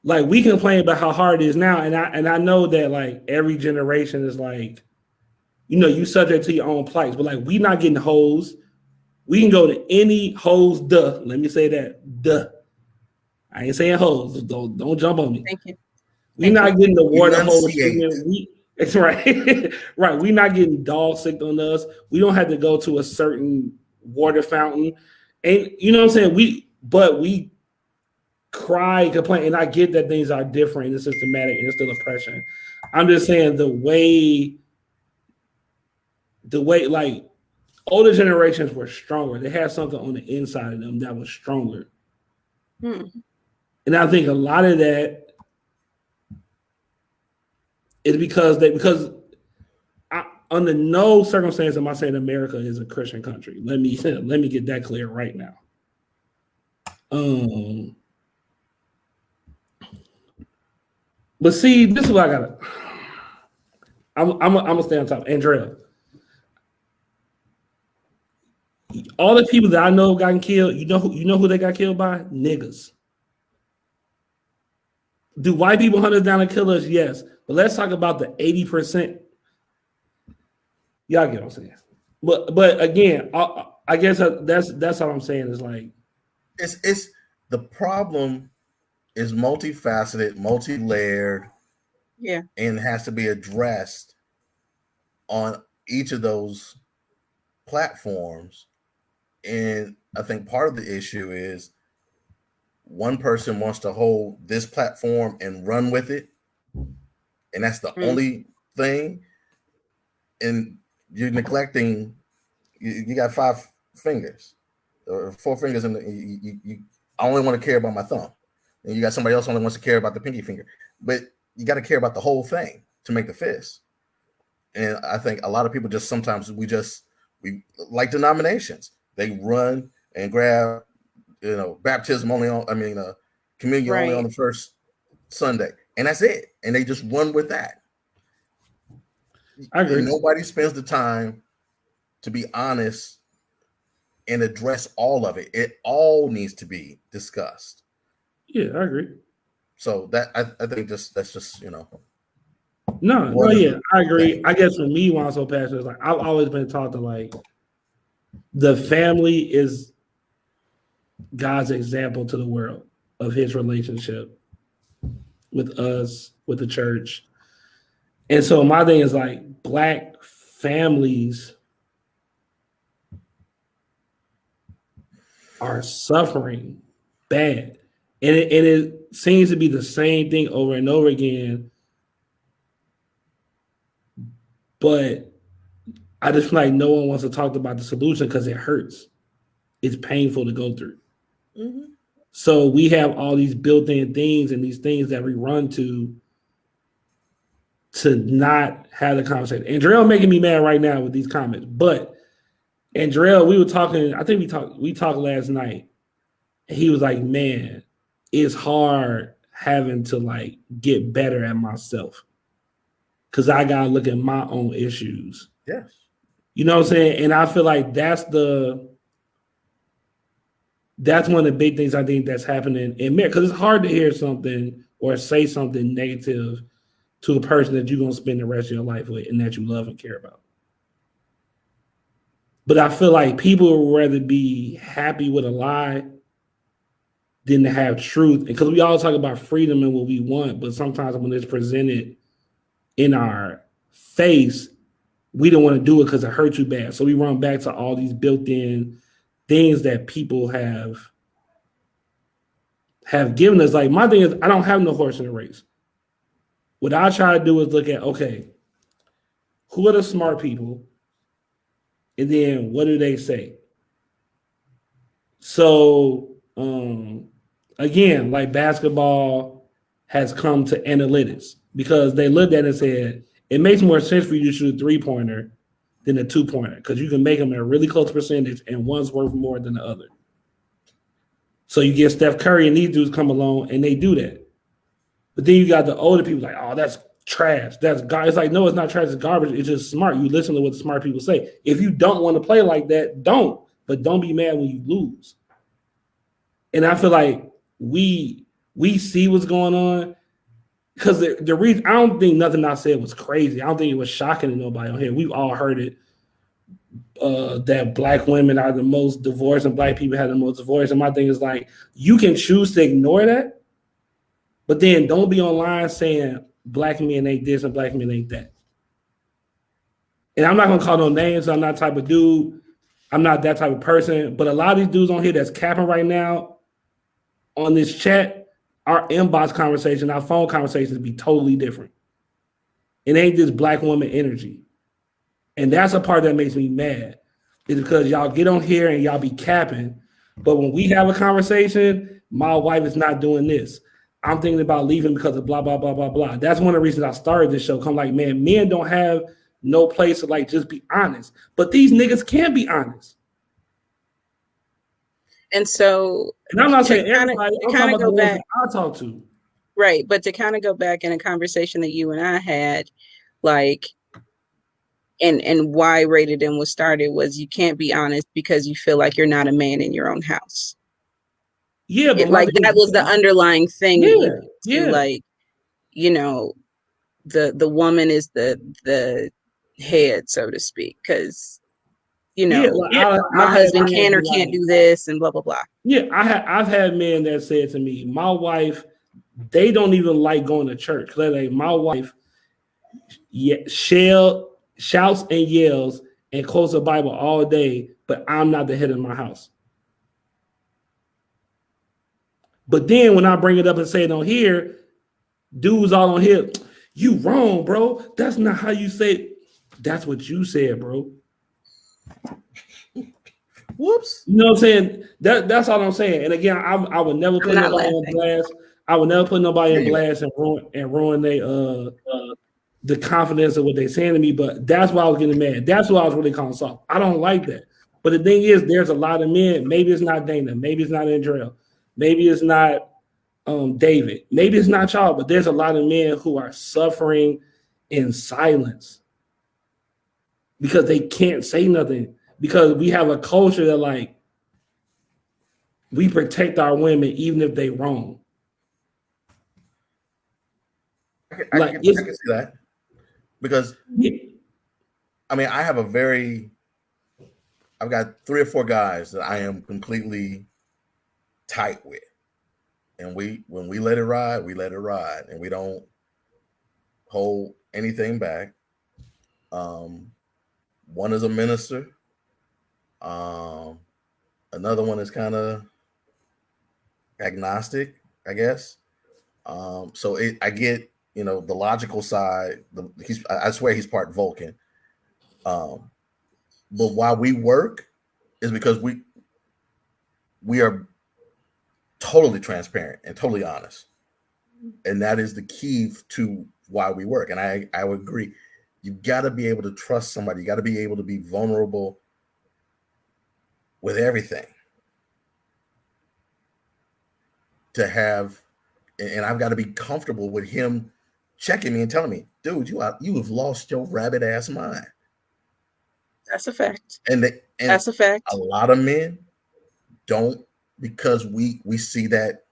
Like we complain about how hard it is now, and I know that like every generation is like, you subject to your own plights, but like we not getting hosed. We can go to any hose. Let me say that. I ain't saying hose. Don't jump on me. Thank you. We're not getting the water hose treatment. It's right. Right. We're not getting dog sick on us. We don't have to go to a certain water fountain. And you know what I'm saying? We cry, complain, and I get that things are different and it's systematic and it's still oppression. I'm just saying the way like older generations were stronger. They had something on the inside of them that was stronger. And I think a lot of that is because under no circumstance am I saying America is a Christian country. Let me get that clear right now. But see, this is what I gotta. I'm gonna stay on top. Andrea, all the people that I know gotten killed. You know who they got killed by? Niggas. Do white people hunt us down and kill us? Yes, but let's talk about the 80%. Y'all get what I'm saying. But again, I guess that's all I'm saying is like it's the problem is multifaceted, multi-layered, and has to be addressed on each of those platforms. And I think part of the issue is one person wants to hold this platform and run with it, and that's the only thing. And you're neglecting. You got 5 fingers or 4 fingers, and I only want to care about my thumb, and you got somebody else only wants to care about the pinky finger. But you got to care about the whole thing to make the fist. And I think a lot of people just sometimes we like denominations. They run and grab, baptism only on, communion only on the first Sunday. and that's it. And they just run with that. I agree. And nobody spends the time to be honest and address all of it. It all needs to be discussed. Yeah, I agree. So that I think that's just No, yeah, I agree. I guess for me, why I'm so passionate is like I've always been taught to like the family is God's example to the world of his relationship with us, with the church. And so my thing is like Black families are suffering bad. And it seems to be the same thing over and over again. But I just feel like no one wants to talk about the solution because it hurts. It's painful to go through. Mm-hmm. So we have all these built-in things and these things that we run to not have the conversation. Andrell making me mad right now with these comments. But Andrell, we were talking, I think we talked last night. And he was like, man, it's hard having to like get better at myself. Cause I gotta look at my own issues. Yes. You know what I'm saying? And I feel like that's one of the big things I think that's happening in marriage. Because it's hard to hear something or say something negative to a person that you're going to spend the rest of your life with and that you love and care about. But I feel like people would rather be happy with a lie than to have truth. Because we all talk about freedom and what we want, but sometimes when it's presented in our face, we don't want to do it because it hurts you bad. So we run back to all these built-in things that people have given us. Like my thing is, I don't have no horse in the race. What I try to do is look at, okay, who are the smart people? And then what do they say? So again, like basketball has come to analytics because they looked at it and said, it makes more sense for you to shoot a 3-pointer than a 2-pointer because you can make them at a really close percentage and one's worth more than the other. So you get Steph Curry and these dudes come along and they do that. But then you got the older people like, oh, that's trash. That's garbage. It's like, no, it's not trash. It's garbage. It's just smart. You listen to what the smart people say. If you don't want to play like that, don't. But don't be mad when you lose. And I feel like we see what's going on because the reason I don't think nothing I said was crazy. I don't think it was shocking to nobody on here. We've all heard it. That Black women are the most divorced and Black people have the most divorce. And my thing is like, you can choose to ignore that, but then don't be online saying Black men ain't this and Black men ain't that. And I'm not gonna call no names. I'm not type of dude. I'm not that type of person. But a lot of these dudes on here that's capping right now on this chat, our inbox conversation, our phone conversations be totally different. It ain't this Black woman energy. And that's a part that makes me mad. Is because y'all get on here and y'all be capping. But when we have a conversation, my wife is not doing this. I'm thinking about leaving because of blah, blah, blah, blah, blah. That's one of the reasons I started this show. I'm like, man, men don't have no place to like just be honest. But these niggas can be honest. And so, and I'm not saying everybody, I'm talking about the ones back, that I talk to. Right. But to kind of go back in a conversation that you and I had, like, and why Rated M was started was you can't be honest because you feel like you're not a man in your own house. Yeah, but like that was the underlying thing. Yeah. Like, you know, the woman is the head, so to speak, because you know, my husband can or can't do this and blah blah blah. Yeah, I've had men that said to me, my wife, they don't even like going to church. Like my wife, shouts and yells and quotes the Bible all day, but I'm not the head of my house. But then when I bring it up and say it on here, dudes all on here, you wrong, bro. That's not how you say it. That's what you said, bro. Whoops. You know what I'm saying? That's all I'm saying. And again, I would never put nobody on blast. I would never put nobody in blast and ruin the confidence of what they're saying to me. But that's why I was getting mad. That's why I was really calling soft. I don't like that. But the thing is, there's a lot of men. Maybe it's not Dana. Maybe it's not Andrell. Maybe it's not David. Maybe it's not y'all, but there's a lot of men who are suffering in silence because they can't say nothing, because we have a culture that like we protect our women even if they wrong. I can see that, because I mean, I've got 3 or 4 guys that I am completely tight with, and when we let it ride, we let it ride, and we don't hold anything back. One is a minister. Another one is kind of agnostic, I guess. So I get, the logical side. I swear he's part Vulcan. But why we work is because we are totally transparent and totally honest, and that is the key to why we work. And I would agree. You got to be able to trust somebody. You got to be able to be vulnerable with everything to have, and I've got to be comfortable with him checking me and telling me, dude, you have lost your rabbit ass mind. That's a fact. And that's a fact. A lot of men don't, because we see that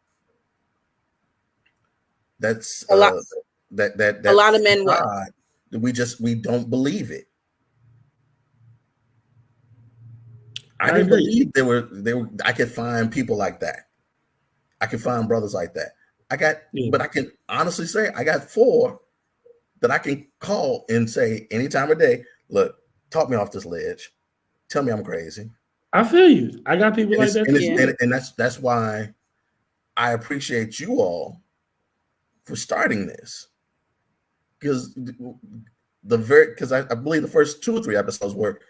that's a lot a lot of men what? We don't believe it. I didn't agree. believe I could find people like that. I could find brothers like that. But I can honestly say I got 4 that I can call and say any time of day, look, talk me off this ledge. Tell me I'm crazy. I feel you. I got people like that. And that's why I appreciate you all for starting this. Because I believe the first 2 or 3 episodes were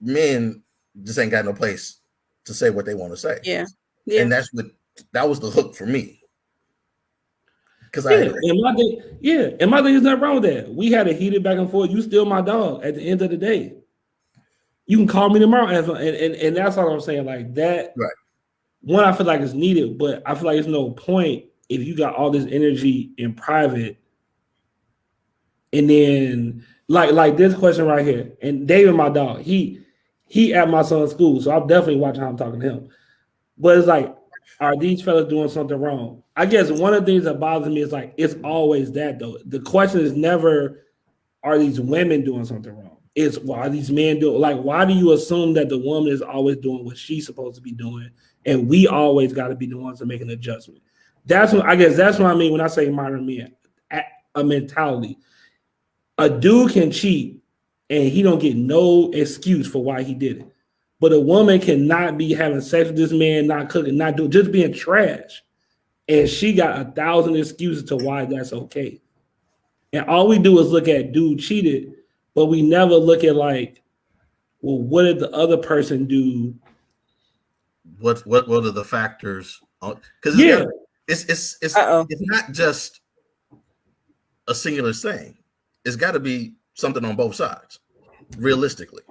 men just ain't got no place to say what they want to say. Yeah. And that was the hook for me. Because in my day, there's nothing wrong with that. We had a heated back and forth. You still my dog at the end of the day. You can call me tomorrow, and that's all I'm saying. Like that, right? One, I feel like it's needed, but I feel like there's no point if you got all this energy in private, and then like this question right here. And David, my dog, he at my son's school, so I'm definitely watching how I'm talking to him. But it's like, are these fellas doing something wrong? I guess one of the things that bothers me is like it's always that though. The question is never, are these women doing something wrong? It's why are these men doing, like, why do you assume that the woman is always doing what she's supposed to be doing, and we always got to be the ones to make an adjustment? That's what I mean when I say modern men, a mentality. A dude can cheat and he don't get no excuse for why he did it. But a woman cannot be having sex with this man, not cooking, not doing, just being trash. And she got 1,000 excuses to why that's okay. And all we do is look at dude cheated, but we never look at like, well, what did the other person do? What are the factors? Because it's not just a singular thing. It's got to be something on both sides, realistically.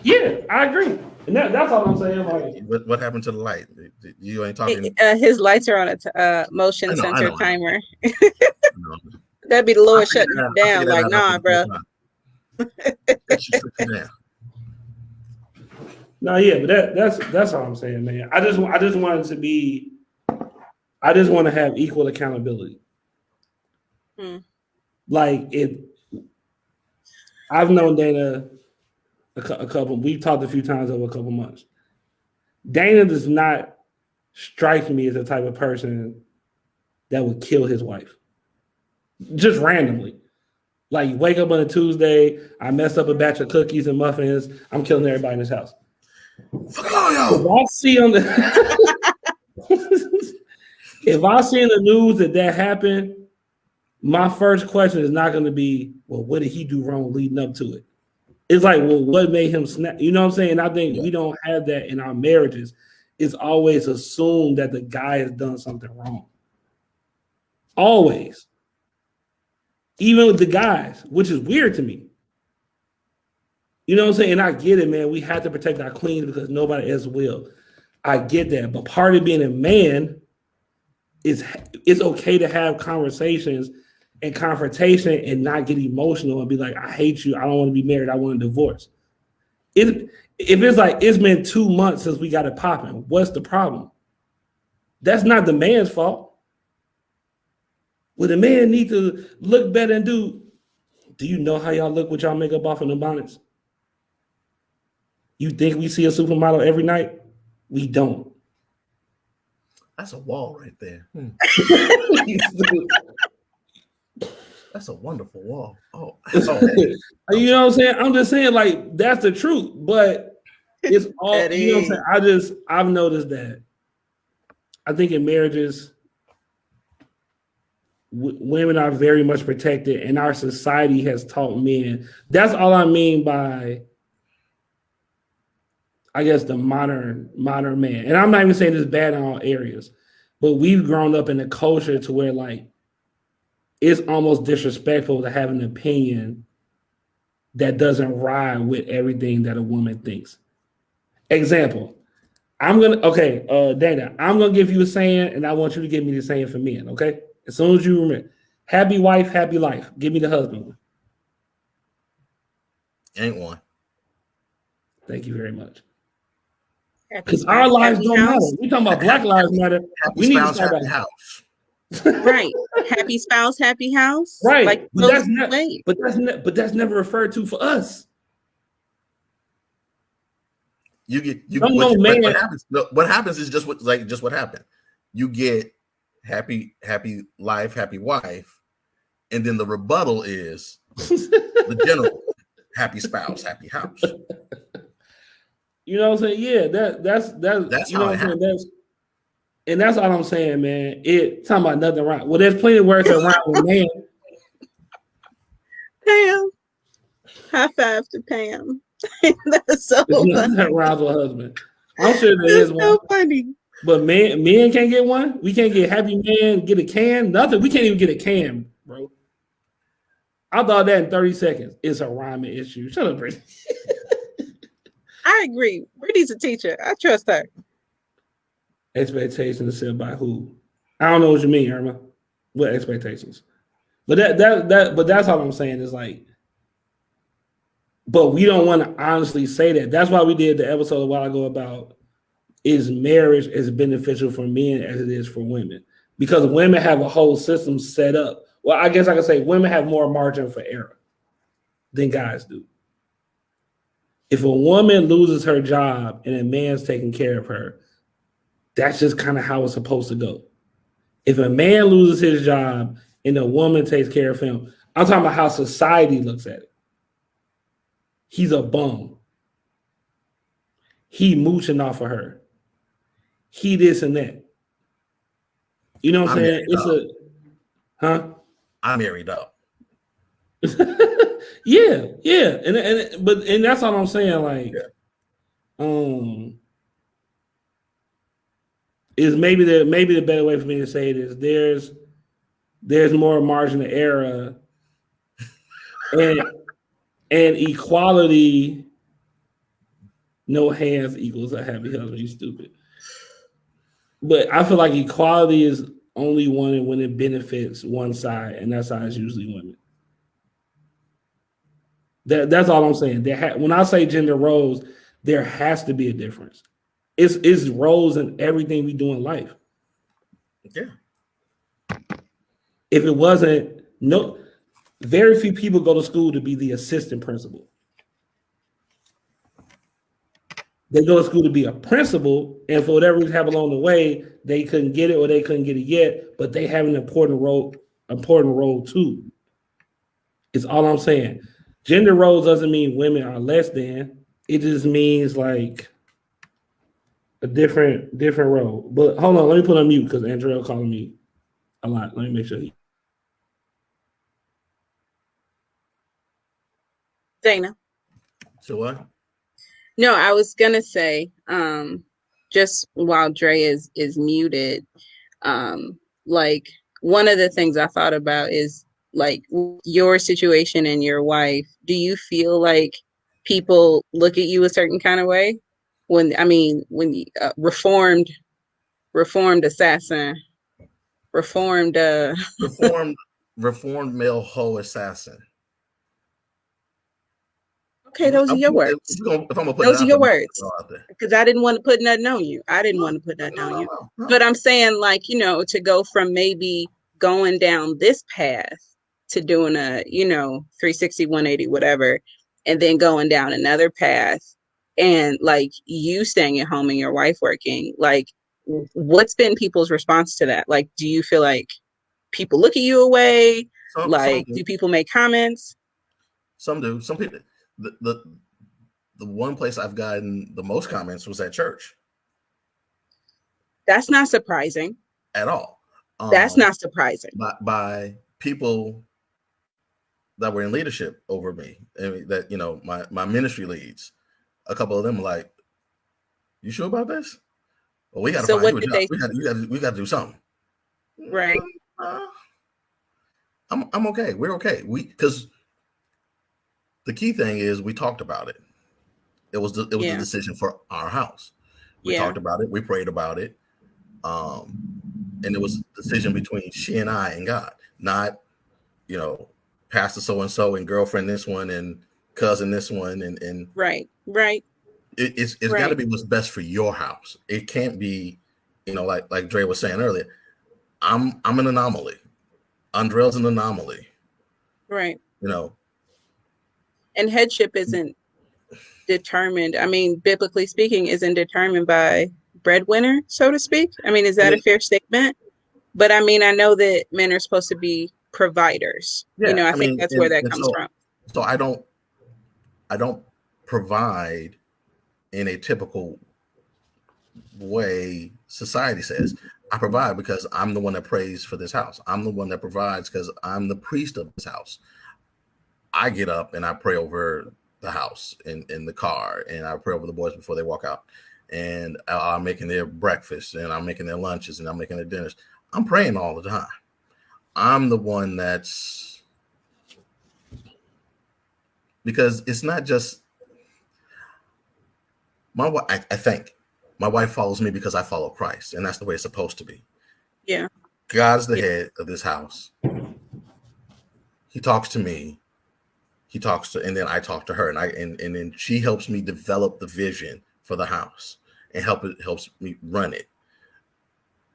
Yeah, I agree, and that's all I'm saying. Like, what happened to the light? You ain't talking. His lights are on a motion sensor timer. That'd be the Lord shutting you down. Like, nah, bro. No, yeah, but that's all I'm saying, man. I just wanted to be. I just want to have equal accountability. Like, if I've known Dana a couple, we've talked a few times over a couple months. Dana does not strike me as the type of person that would kill his wife just randomly. Like, you wake up on a Tuesday, I messed up a batch of cookies and muffins, I'm killing everybody in this house. If I see on the if I see in the news that happened, my first question is not going to be, well, what did he do wrong leading up to it? It's like, well, what made him snap? You know what I'm saying? I think we don't have that in our marriages. It's always assumed that the guy has done something wrong. Always. Even with the guys, which is weird to me. You know what I'm saying? And I get it, man. We have to protect our queens because nobody else will. I get that. But part of being a man it's okay to have conversations and confrontation and not get emotional and be like, I hate you. I don't want to be married. I want a divorce. If it's like it's been 2 months since we got it popping, what's the problem? That's not the man's fault. Well, the man need to look better and do you know how y'all look with y'all makeup off in the bonnets? You think we see a supermodel every night? We don't. That's a wall right there. That's a wonderful wall. Oh. You know what I'm saying? I'm just saying, like, that's the truth. But it's all, you know what I'm saying? I've noticed that. I think in marriages, women are very much protected, and our society has taught men. That's all I mean by, I guess, the modern man. And I'm not even saying this bad in all areas, but we've grown up in a culture to where, like, it's almost disrespectful to have an opinion that doesn't ride with everything that a woman thinks. Example, Dana, I'm gonna give you a saying, and I want you to give me the saying for men, okay? As soon as you remember, happy wife, happy life. Give me the husband one. Ain't one. Thank you very much. Because our lives don't matter. We talking about Black Lives Matter. We need to talk about house. Right. Happy spouse, happy house. Right. Like, but that's never referred to for us. What happens is just what happened. You get happy life, happy wife, and then the rebuttal is the general happy spouse, happy house. You know what I'm saying? Yeah, that's you know what I'm saying. That's all I'm saying, man. Talking about nothing wrong. Well, there's plenty of words that rhyme with man. Pam. High five to Pam. That's so funny. That rhymes with husband. I'm sure there is one. So funny. But men can't get one. We can't get happy man, get a can, nothing. We can't even get a can, bro. I thought that in 30 seconds. It's a rhyming issue. Shut up, Brittany. I agree. Brittany's a teacher. I trust her. Expectations set by who? I don't know what you mean, Irma. What expectations? But that's all I'm saying is like, but we don't want to honestly say that. That's why we did the episode a while ago about is marriage as beneficial for men as it is for women? Because women have a whole system set up. Well, I guess I could say women have more margin for error than guys do. If a woman loses her job and a man's taking care of her, that's just kind of how it's supposed to go. If a man loses his job and a woman takes care of him, I'm talking about how society looks at it. He's a bum. He mooching off of her. He this and that. You know what I'm saying? I'm married up. yeah. And that's all I'm saying. Like, is maybe the better way for me to say it is there's more margin of error and equality. No hands equals a happy husband. You stupid. But I feel like equality is only one when it benefits one side, and that side is usually women. That's all I'm saying. When I say gender roles, there has to be a difference. It's roles in everything we do in life. Yeah. If it wasn't, very few people go to school to be the assistant principal. They go to school to be a principal, and for whatever reason happened along the way, they couldn't get it or they couldn't get it yet, but they have an important role too. It's all I'm saying. Gender roles doesn't mean women are less than. It just means like a different role. But hold on, let me put on mute because Andrea calling me a lot. Let me make sure Dana. So what? No, I was gonna say, just while Dre is muted, like one of the things I thought about is like your situation and your wife. Do you feel like people look at you a certain kind of way when reformed assassin reformed. Reformed male hoe assassin. Okay, those are your words. If I'm gonna put those are your words. out there. Because I didn't want to put nothing on you. I didn't want to put nothing on you. No. But I'm saying, like, you know, to go from maybe going down this path to doing a, you know, 360, 180, whatever, and then going down another path, and like you staying at home and your wife working, like, what's been people's response to that? Like, do you feel like people look at you away? Like, do people make comments? Some do. Some people. The one place I've gotten the most comments was at church. That's not surprising at all. That's not surprising. By people that were in leadership over me, that, you know, my ministry leads. A couple of them were like, "You sure about this? Well, we got to find you a job. We got to do something." Right. I'm okay. We're okay. Because the key thing is we talked about it. It was the decision for our house. We talked about it. We prayed about it. And it was a decision between she and I and God, not, you know, pastor so-and-so and girlfriend this one and cousin this one. And right. It's got to be what's best for your house. It can't be, you know, like Dre was saying earlier, I'm an anomaly. Andrell's an anomaly. Right. You know. And headship isn't determined. I mean, biblically speaking, isn't determined by breadwinner, so to speak. I mean, is that a fair statement? But I mean, I know that men are supposed to be providers. Yeah, you know, I think that's where that comes from. So I don't provide in a typical way society says. I provide because I'm the one that prays for this house. I'm the one that provides because I'm the priest of this house. I get up and I pray over the house in the car, and I pray over the boys before they walk out. And I'm making their breakfast, and I'm making their lunches, and I'm making their dinners. I'm praying all the time. I'm the one that's, because it's not just my wife. I think my wife follows me because I follow Christ, and that's the way it's supposed to be. Yeah. God's the head of this house. He talks to me. And then I talk to her, and then she helps me develop the vision for the house and helps me run it.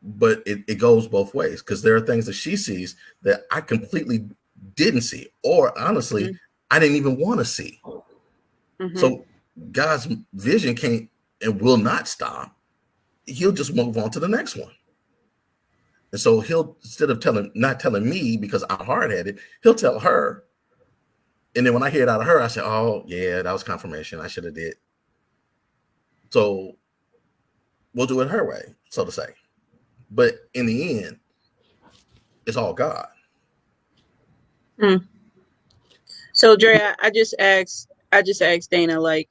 But it goes both ways, because there are things that she sees that I completely didn't see, or honestly, I didn't even want to see. So God's vision can't and will not stop. He'll just move on to the next one. And so he'll, instead of not telling me because I'm hard-headed, he'll tell her. And then when I hear it out of her, I say, "Oh yeah, that was confirmation. I should have did." So we'll do it her way, so to say. But in the end, it's all God. So Dre, I just asked Dana, like,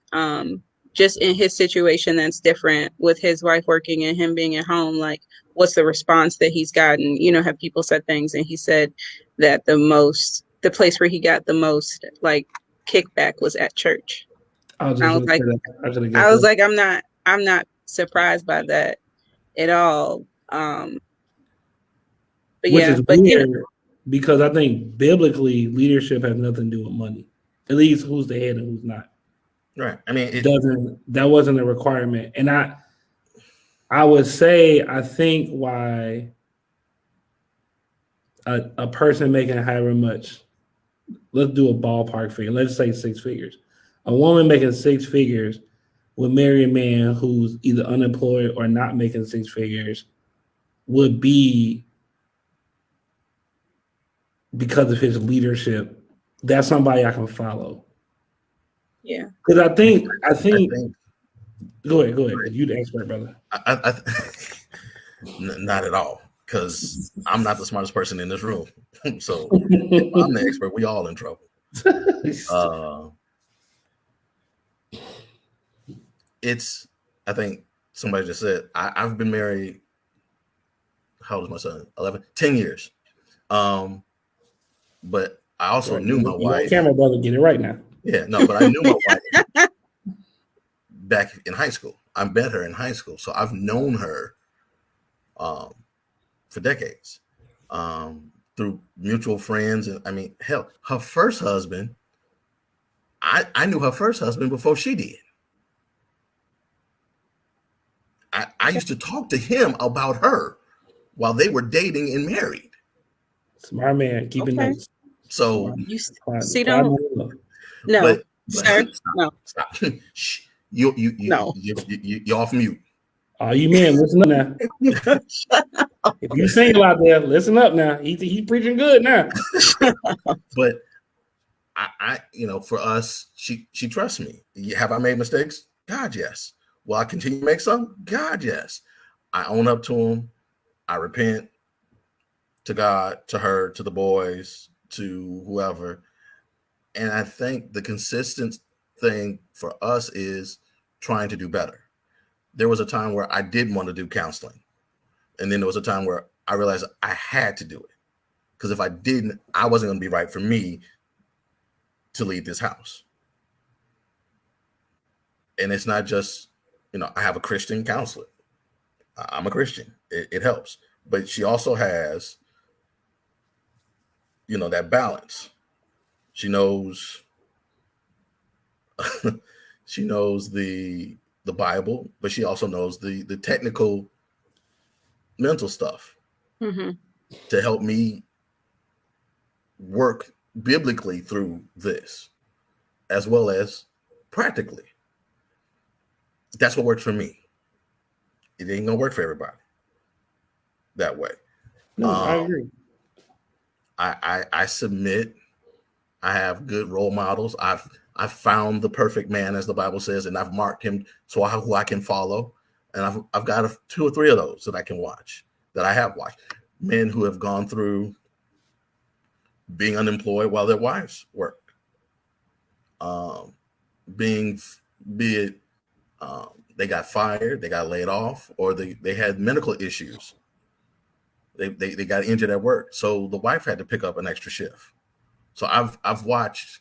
just in his situation that's different with his wife working and him being at home, like, what's the response that he's gotten? You know, have people said things? And he said that the place where he got the most like kickback was at church. I was like, I'm not surprised by that at all. But which is weird, because I think biblically leadership has nothing to do with money. At least who's the head and who's not. Right. I mean, that wasn't a requirement. And I would say, I think why a person making however much, let's do a ballpark figure, let's say 6 figures. A woman making 6 figures would marry a man who's either unemployed or not making 6 figures, would be because of his leadership. That's somebody I can follow. Yeah. Because I think go ahead. You the expert, brother. Not at all, because I'm not the smartest person in this room. So if I'm the expert, we all in trouble. I think somebody just said, I've been married, how old is my son? 10 years. But I also knew my wife. Camera brother, get it right now. Yeah, no, but I knew my wife back in high school. I met her in high school, so I've known her for decades. through mutual friends. And I mean, hell, her first husband, I knew her first husband before she did. I used to talk to him about her while they were dating and married. Smart man, keeping notes. So You Smart- see, smart don't man. no, but sir, no. stop. Shh. No. You're off mute. Oh, you man, listen up now. If you single out there, listen up now. He preaching good now. But I for us, she trusts me. Have I made mistakes? God, yes. Will I continue to make some? God, yes. I own up to them. I repent to God, to her, to the boys, to whoever. And I think the consistent thing for us is trying to do better. There was a time where I didn't want to do counseling. And then there was a time where I realized I had to do it. Because if I didn't, I wasn't going to be right for me to lead this house. And it's not just, I have a Christian counselor. I'm a Christian. It helps. But she also has, that balance. She knows she knows the Bible, but she also knows the technical mental stuff to help me work biblically through this, as well as practically. That's what works for me. It ain't gonna work for everybody that way. No, I agree. I submit. I have good role models. I've found the perfect man, as the Bible says, and I've marked him so who I can follow. And I've got 2 or 3 of those that I can watch, that I have watched. Men who have gone through being unemployed while their wives work. They got fired, they got laid off, or they had medical issues. They got injured at work, so the wife had to pick up an extra shift. So I've watched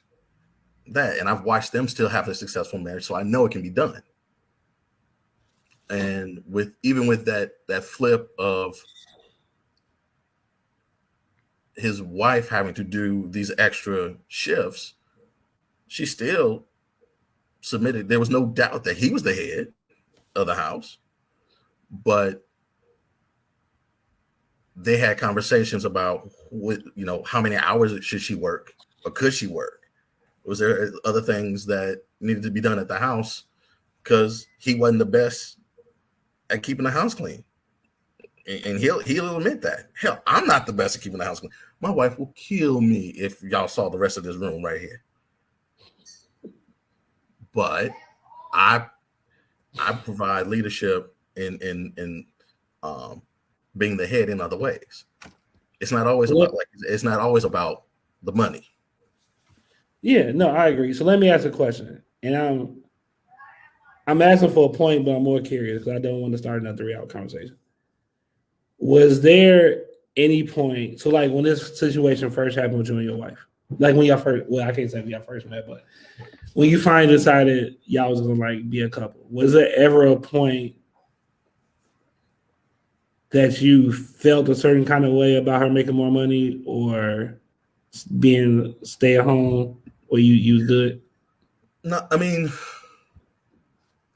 that, and I've watched them still have a successful marriage, so I know it can be done. And with that flip of his wife having to do these extra shifts, she still submitted. There was no doubt that he was the head of the house, but they had conversations about how many hours should she work, or could she work? Was there other things that needed to be done at the house, because he wasn't the best at keeping the house clean? And he'll admit that. Hell, I'm not the best at keeping the house clean. My wife will kill me if y'all saw the rest of this room right here. But I provide leadership in being the head in other ways. It's not always about the money. Yeah, no, I agree. So let me ask a question, and I'm asking for a point, but I'm more curious because I don't want to start another 3-hour conversation. Was there any point? So, like, when this situation first happened with you and your wife, like when y'all first, well, I can't say when y'all first met, but when you finally decided y'all was gonna be a couple, was there ever a point that you felt a certain kind of way about her making more money or being stay at home, or you was good? No, I mean,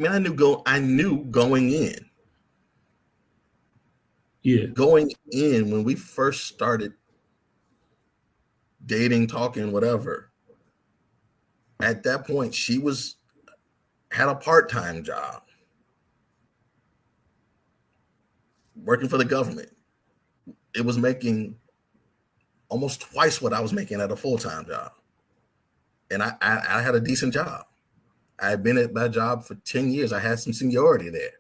I knew going in. Yeah. Going in, when we first started dating, talking, whatever, at that point, she had a part-time job working for the government. It was making almost twice what I was making at a full-time job. And I had a decent job. I had been at that job for 10 years. I had some seniority there.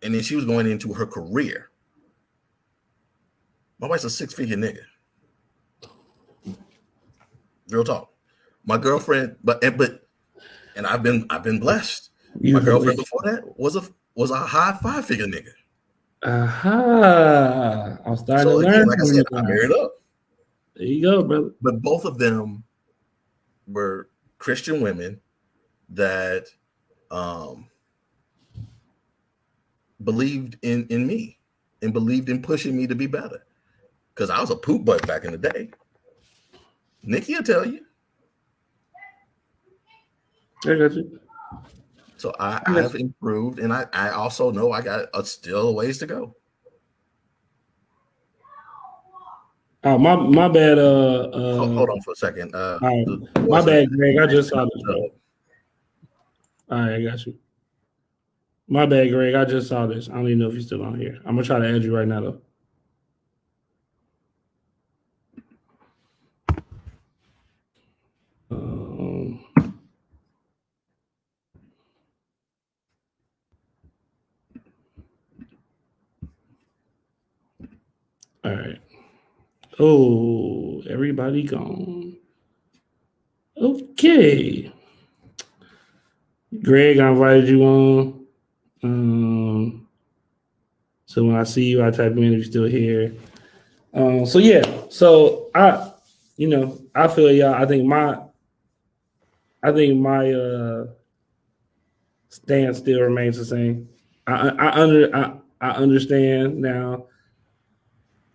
And then she was going into her career. My wife's a 6-figure nigga. Real talk. My girlfriend, and I've been blessed. My girlfriend before that was a high 5-figure nigga. I'm starting to learn. Like I said, I married up. There you go, brother. But both of them were Christian women that believed in me. and believed in pushing me to be better. Because I was a poop butt back in the day. Nikki will tell you. I got you. So I've improved, and I also know I got still a ways to go. Oh, my bad. Hold on for a second. My bad, Greg. I just saw this, bro. All right, I got you. My bad, Greg. I just saw this. I don't even know if you're still on here. I'm gonna try to add you right now, though. All right. Oh, everybody gone. Okay. Greg, I invited you on. So when I see you, I type in if you're still here. So yeah. So I feel y'all. I think my stance still remains the same. I understand now,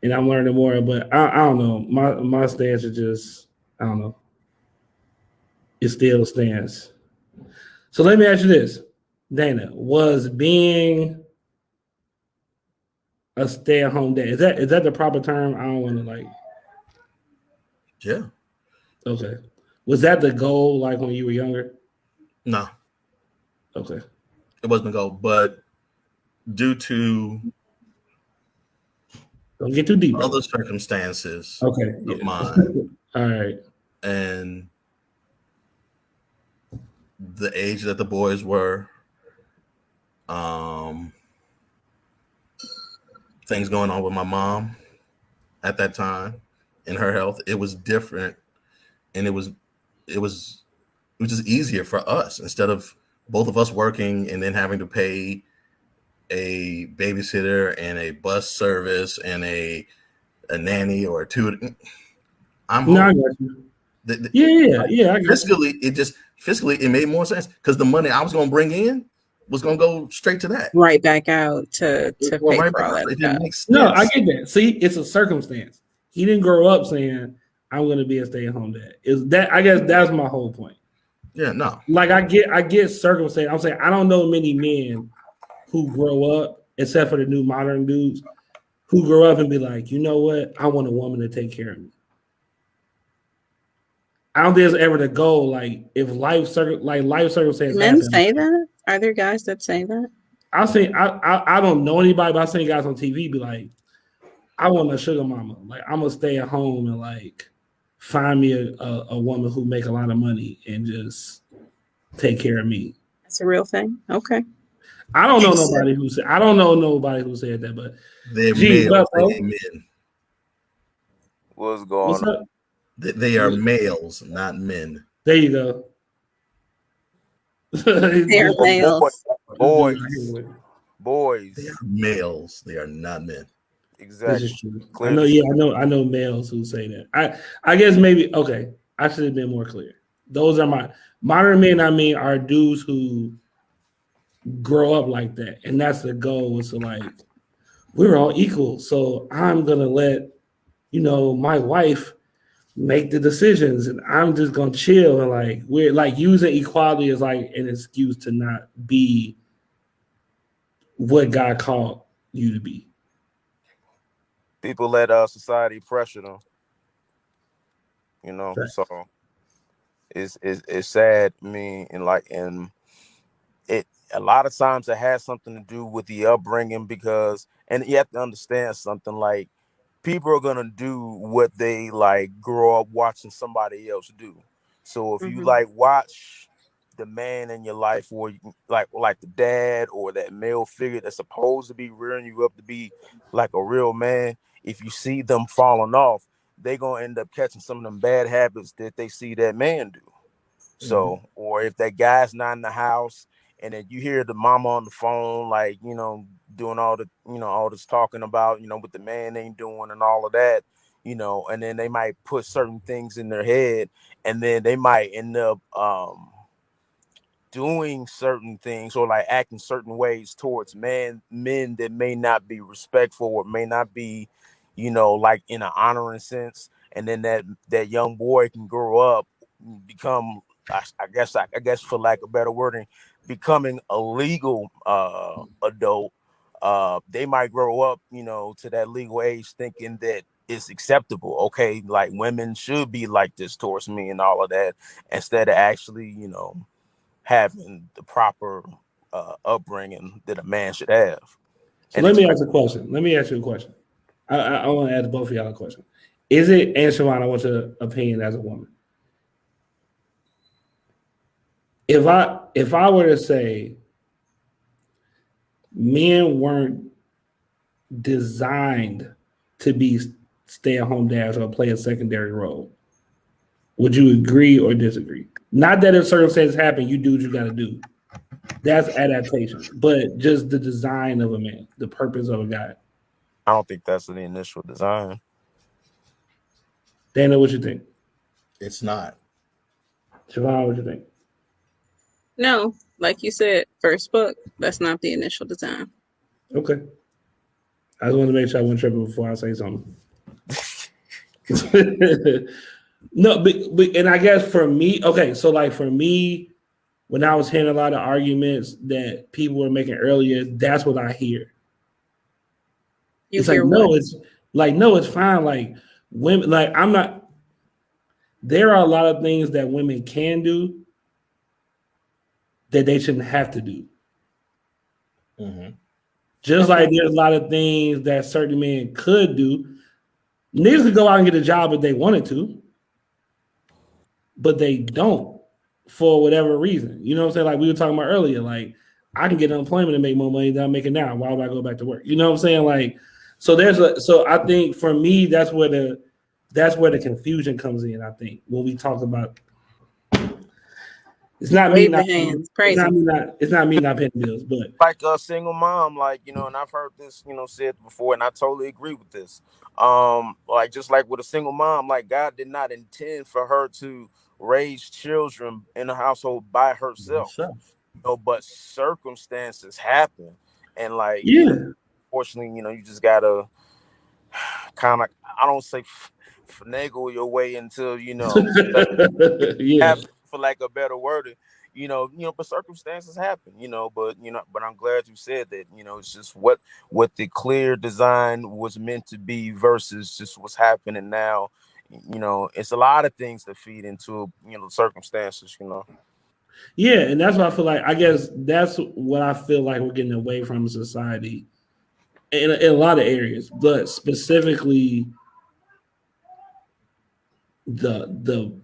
and I'm learning more. But I don't know. My stance is just I don't know. It still stands. So let me ask you this, Dana: was being a stay-at-home dad is that the proper term? I don't want to like. Yeah. Okay. Was that the goal? Like when you were younger? No. Okay. It wasn't the goal, but due to don't get too deep. Other circumstances of mine. All right. And the age that the boys were, things going on with my mom at that time and her health, it was different, and it was just easier for us instead of both of us working and then having to pay a babysitter and a bus service and a nanny or a tutor. I'm home. No, I got you. Yeah. Fiscally, it made more sense because the money I was going to bring in was going to go straight to that. Right back out to pay for all that. It didn't make sense. No, I get that. See, it's a circumstance. He didn't grow up saying, I'm going to be a stay-at-home dad. Is that? I guess that's my whole point. Yeah, no. Like I get circumstance. I'm saying I don't know many men who grow up, except for the new modern dudes, who grow up and be like, you know what? I want a woman to take care of me. I don't think it's ever the goal. Like if life circumstances. Men say that? Are there guys that say that? I don't know anybody, but I've seen guys on TV be like, I want a sugar mama. Like I'm gonna stay at home and like find me a woman who make a lot of money and just take care of me. That's a real thing. Okay. I don't know nobody who said that, but they're males, they men. What's going on? They are males, not men. There you go. They're males. Boys. They are males. They are not men. Exactly. This is true. I know males who say that. I guess maybe okay. I should have been more clear. Those are my modern men. I mean, are dudes who grow up like that, and that's the goal. Is to like we're all equal, so I'm gonna let my wife make the decisions, and I'm just gonna chill and like we're like using equality as like an excuse to not be what God called you to be. People let society pressure them, Right. So it's sad. I mean, and it a lot of times it has something to do with the upbringing because, and you have to understand something like people are gonna do what they like grow up watching somebody else do. So if you like watch the man in your life, or like the dad or that male figure that's supposed to be rearing you up to be like a real man, if you see them falling off, they gonna end up catching some of them bad habits that they see that man do. So, or if that guy's not in the house and then you hear the mama on the phone, like, doing all the, all this talking about, what the man ain't doing and all of that, and then they might put certain things in their head and then they might end up doing certain things or like acting certain ways towards men that may not be respectful or may not be, like in an honoring sense, and then that young boy can grow up, become, I guess for lack of better wording, becoming a legal adult. They might grow up, to that legal age thinking that it's acceptable. Okay, like women should be like this towards me and all of that, instead of actually, having the proper upbringing that a man should have. So let me ask a question. Let me ask you a question. I want to ask both of y'all a question. Is it, and Siobhan, I want your opinion as a woman. If I were to say men weren't designed to be stay-at-home dads or play a secondary role, would you agree or disagree? Not that if circumstances happen, you do what you got to do. That's adaptation, but just the design of a man, the purpose of a guy. I don't think that's the initial design. Dana, what you think? It's not. Siobhan, what you think? No, like you said, first book, that's not the initial design. Okay. I just want to make sure I wasn't tripping before I say something. No, but and I guess for me, okay, so like for me, when I was hearing a lot of arguments that people were making earlier, that's what I hear. It's like, no, it's like, no, it's fine. Like women, like I'm not. There are a lot of things that women can do that they shouldn't have to do. Mm-hmm. Just like there's a lot of things that certain men could do. Niggas could go out and get a job if they wanted to, but they don't for whatever reason. You know what I'm saying? Like we were talking about earlier, like I can get unemployment and make more money than I'm making now. Why would I go back to work? You know what I'm saying? Like, so I think for me, that's where the confusion comes in. I think when we talk about it's not me not hands. It's not me not paying bills, but like a single mom, like, and I've heard this, said before, and I totally agree with this. Like just like with a single mom, like God did not intend for her to raise children in a household by herself. But circumstances happen, and like, fortunately, you just gotta kind of, I don't say finagle your way until happen, for lack of better wording. But circumstances happen, but I'm glad you said that, it's just what the clear design was meant to be versus just what's happening now. It's a lot of things that feed into, circumstances, Yeah, and that's what I feel like. I guess that's what I feel like we're getting away from society in a lot of areas, but specifically the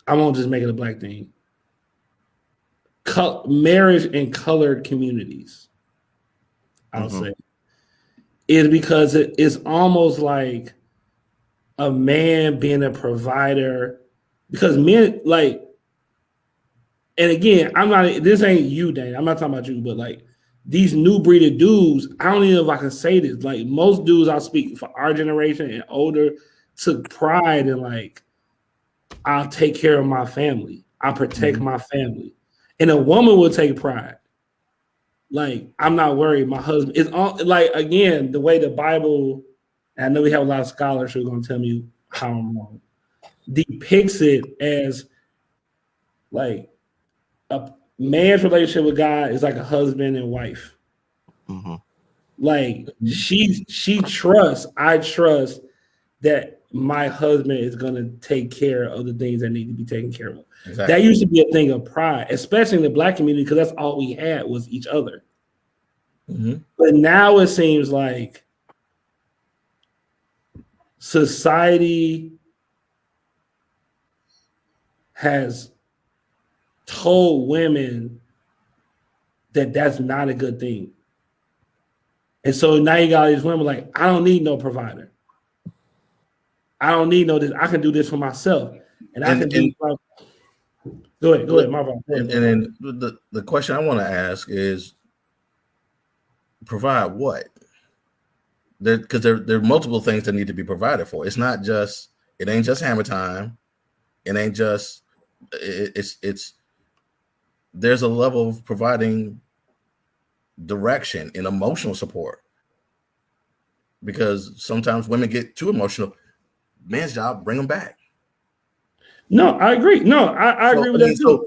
I won't just make it a black thing. Marriage in colored communities, I'll say, is because it's almost like a man being a provider, because men like, and again, I'm not, this ain't you, Dane. I'm not talking about you, but like these new breed of dudes, I don't even know if I can say this. Like most dudes I speak for our generation and older took pride in like, I'll take care of my family. I'll protect my family. And a woman will take pride. Like, I'm not worried. My husband is all like, again, the way the Bible, and I know we have a lot of scholars who are going to tell me how I'm wrong, depicts it as like a man's relationship with God is like a husband and wife. Like she trusts, I trust that my husband is going to take care of the things that need to be taken care of. Exactly. That used to be a thing of pride, especially in the black community, because that's all we had was each other. But now it seems like society has told women that that's not a good thing. And so now you got these women like, I don't need no provider. I don't need no this. I can do this for myself. And I can do. Go ahead, my bad. And then the question I want to ask is, provide what? Because there are multiple things that need to be provided for. It ain't just hammer time. It ain't just it's there's a level of providing direction and emotional support, because sometimes women get too emotional. Man's job, bring them back. No, I agree. No, I agree with that too.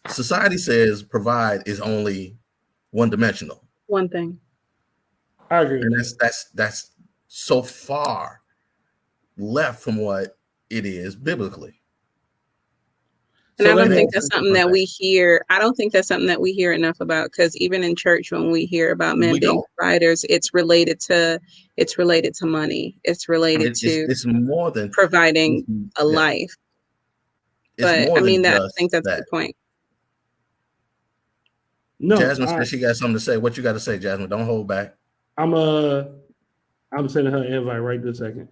Society says provide is only one dimensional. One thing. I agree with And that. that's so far left from what it is biblically. And I don't think that's something that we hear. I don't think that's something that we hear enough about, because even in church, when we hear about men being providers, it's related to money. It's related to it's more than providing a life. But I mean, I think that's the point. No, Jasmine said she got something to say. What you got to say, Jasmine? Don't hold back. I'm sending her an invite right this second.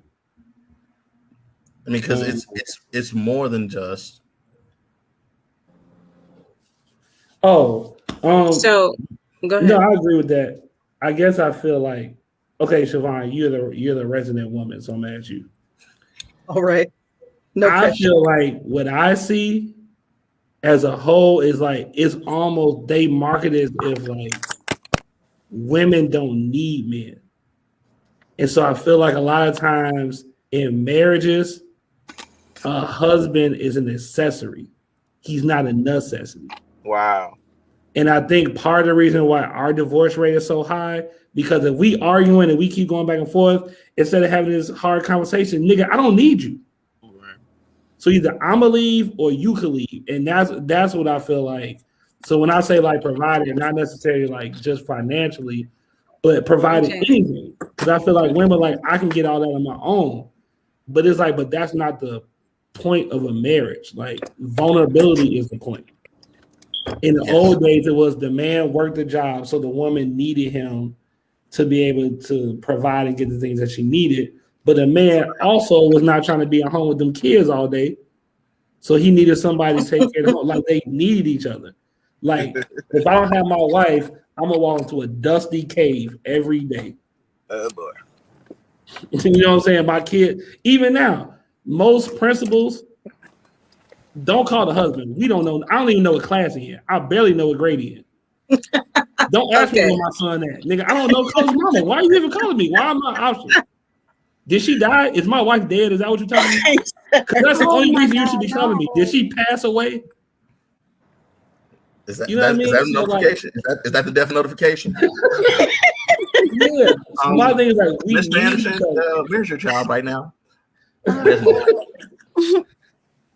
I mean, because it's more than just. So go ahead. No, I agree with that. I guess I feel like, okay, Siobhan, you're the resident woman, so I'm gonna ask you. All right. No I pressure. feel like what I see as a whole is like it's almost they market it as if like women don't need men. And so I feel like a lot of times in marriages, a husband is an accessory. He's not a necessity. Wow. And I think part of the reason why our divorce rate is so high, because if we arguing and we keep going back and forth, instead of having this hard conversation, nigga, I don't need you. Right. So either I'm gonna leave or you can leave. And that's what I feel like. So when I say like providing, not necessarily like just financially, but providing anything. Because I feel like women like I can get all that on my own. But it's like, but that's not the point of a marriage. Like vulnerability is the point. In the old days, it was the man worked the job, so the woman needed him to be able to provide and get the things that she needed. But the man also was not trying to be at home with them kids all day, so he needed somebody to take care of him. Like they needed each other. Like if I don't have my wife, I'm gonna walk into a dusty cave every day. Oh boy. You know what I'm saying? My kid, even now, most principals don't call the husband. We don't know. I don't even know what class he in. I barely know what grade he in. Don't ask me where my son at. Nigga, I don't know. Call his mama. Why are you even calling me? Why am I option? Did she die? Is my wife dead? Is that what you're telling me? Because that's the only reason you should be telling me. Did she pass away? Is that, you know what I mean? Is that a notification? Like, is that the death notification? Yeah. My thing is like, Miss Anderson, where's your child right now?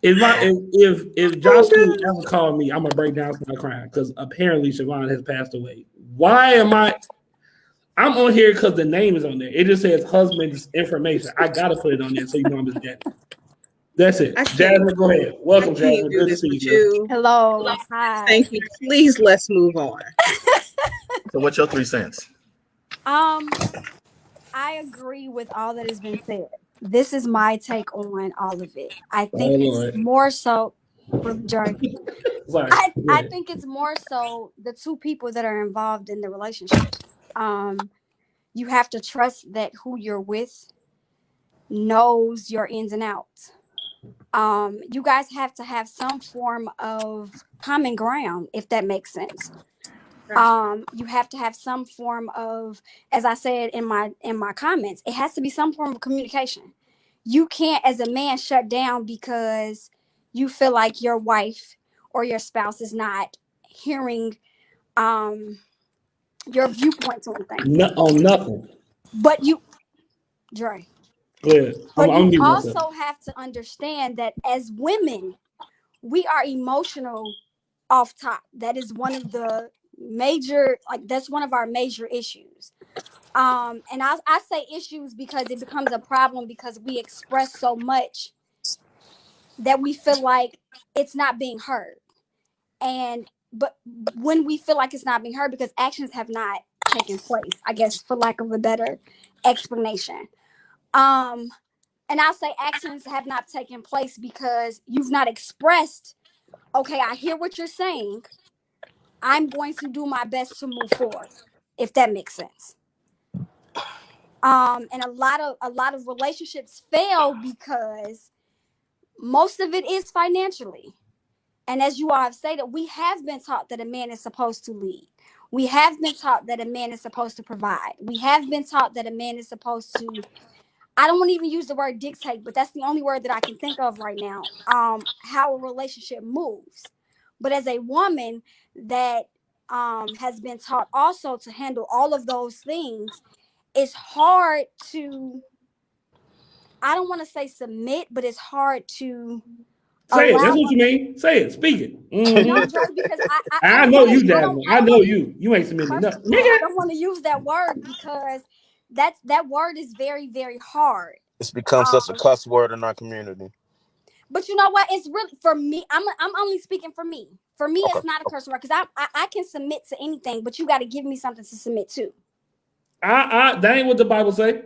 If Josh ever called me, I'm gonna break down and start crying because apparently Siobhan has passed away. Why am I? I'm on here because the name is on there. It just says husband's information. I gotta put it on there so you know I'm his dad. That's it. Jasmine, go ahead. Welcome, Jasmine. Good to see you. Hello. Hi. Thank you. Please, let's move on. So, what's your 3 cents? I agree with all that has been said. This is my take on all of it. I think it's more so for Jerry. I think it's more so the two people that are involved in the relationship. You have to trust that who you're with knows your ins and outs. You guys have to have some form of common ground, if that makes sense. You have to have some form of, as I said in my comments, it has to be some form of communication. You can't, as a man, shut down because you feel like your wife or your spouse is not hearing your viewpoints on things. On nothing. But you, Dre. Good. But you also have to understand that as women, we are emotional off top. That is one of the major, that's one of our major issues. And I say issues because it becomes a problem because we express so much that we feel like it's not being heard. But when we feel like it's not being heard because actions have not taken place, I guess, for lack of a better explanation. And I'll say actions have not taken place because you've not expressed, okay, I hear what you're saying. I'm going to do my best to move forward, if that makes sense. And a lot of relationships fail because most of it is financially. And as you all have stated, we have been taught that a man is supposed to lead. We have been taught that a man is supposed to provide. We have been taught that a man is supposed to, I don't want to even use the word dictate, but that's the only word that I can think of right now. How a relationship moves. But as a woman that has been taught also to handle all of those things, it's hard to, I don't want to say submit, but it's hard to Say it. That's allow. what you mean. Say it. Speak it. Mhm. No, Dre, because I know you, Jasmine. I know you. You ain't submitting First nothing. of all, I don't want to use that word because that word is very, very hard. It's become such a cuss word in our community. But you know what? It's really for me. I'm only speaking for me. For me, Okay. it's not a curse word because I can submit to anything, but you got to give me something to submit to. That ain't what the Bible say.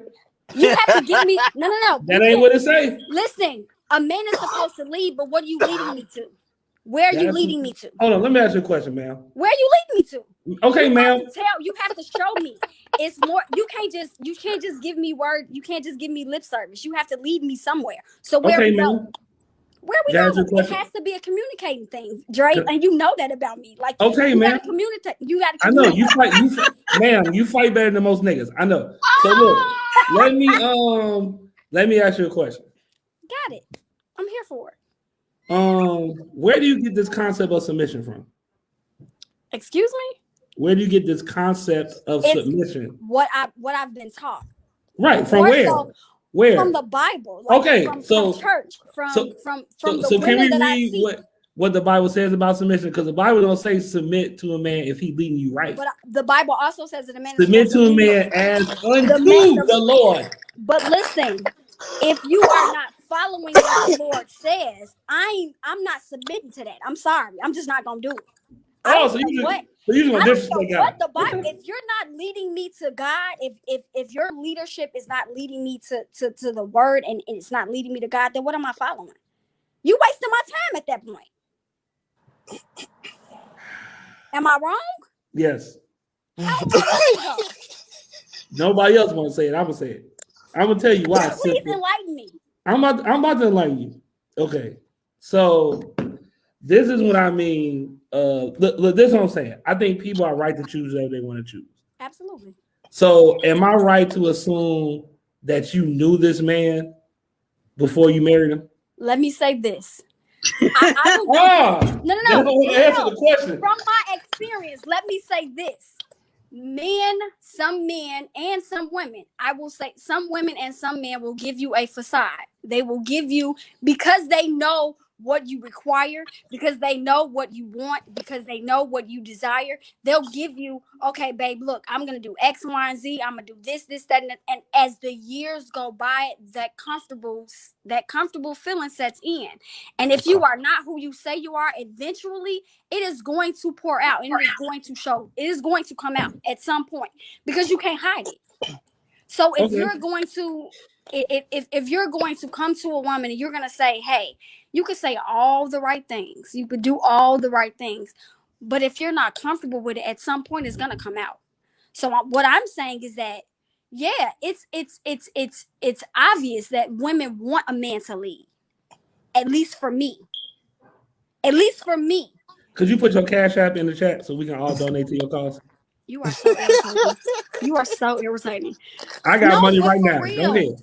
You have to give me no. That ain't what it say. Listen, a man is supposed to lead, but what are you leading me to? Where are you leading me to? Hold on, let me ask you a question, ma'am. Where are you leading me to? Okay, ma'am. You have to show me. It's more. You can't just give me word. You can't just give me lip service. You have to lead me somewhere. So where we go? Where we going? It has to be a communicating thing, Dre, and you know that about me. Like, okay, you ma'am. gotta communicate. You gotta. I know you fight. Ma'am, you fight better than most niggas. I know. So look, let me ask you a question. Got it. I'm here for it. Where do you get this concept of submission from? Excuse me? Where do you get this concept of submission? What I've been taught. Right. From where? Where? From the Bible. Like okay. From church. From the can we that read what the Bible says about submission? Because the Bible don't say submit to a man if he's leading you right. But the Bible also says that a man submit to a man as unto the Lord. But listen, if you are not following what the Lord says, I'm not submitting to that. I'm sorry. I'm just not gonna do it. So you just disrespect God. What the Bible? If you're not leading me to God, if your leadership is not leading me to the Word and it's not leading me to God, then what am I following? You wasting my time at that point. Am I wrong? Yes. Nobody else want to say it. I'm gonna say it. I'm gonna tell you why. Please enlighten me. I'm about to enlighten you. Okay, so this is what I mean. Look, this is what I'm saying. I think people are right to choose whatever they want to choose. Absolutely. So, am I right to assume that you knew this man before you married him? Let me say this. No. Answer the question. From my experience, let me say this. Some men and some women, I will say some women and some men will give you a facade. They will give you, because they know what you require, because they know what you want, because they know what you desire. They'll give you, okay, babe, look, I'm going to do X, Y, and Z. I'm going to do this, that, and as the years go by, that comfortable feeling sets in. And if you are not who you say you are, eventually it is going to pour out and it is going to show. It is going to come out at some point because you can't hide it. So if you're going to, if you're going to come to a woman and you're going to say, hey, you could say all the right things. You could do all the right things. But if you're not comfortable with it, at some point it's going to come out. So what I'm saying is that, yeah, it's obvious that women want a man to lead. At least for me. Could you put your Cash App in the chat so we can all donate to your cause? You are so irritating. You are so irritating. I got money right now. Go ahead.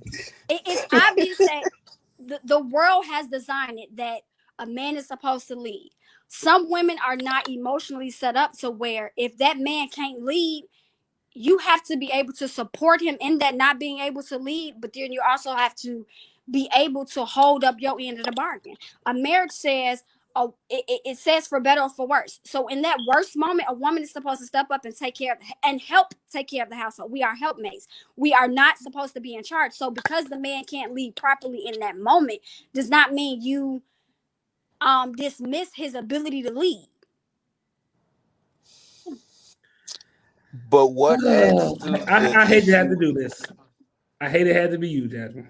It's obvious that the world has designed it that a man is supposed to lead. Some women are not emotionally set up to where if that man can't lead, you have to be able to support him in that not being able to lead, but then you also have to be able to hold up your end of the bargain. A marriage says, it says for better or for worse. So in that worst moment, a woman is supposed to step up and take care of and help take care of the household. We are helpmates. We are not supposed to be in charge. So because the man can't lead properly in that moment, does not mean you dismiss his ability to lead. But what? I hate to have to do this. I hate it had to be you, Jasmine.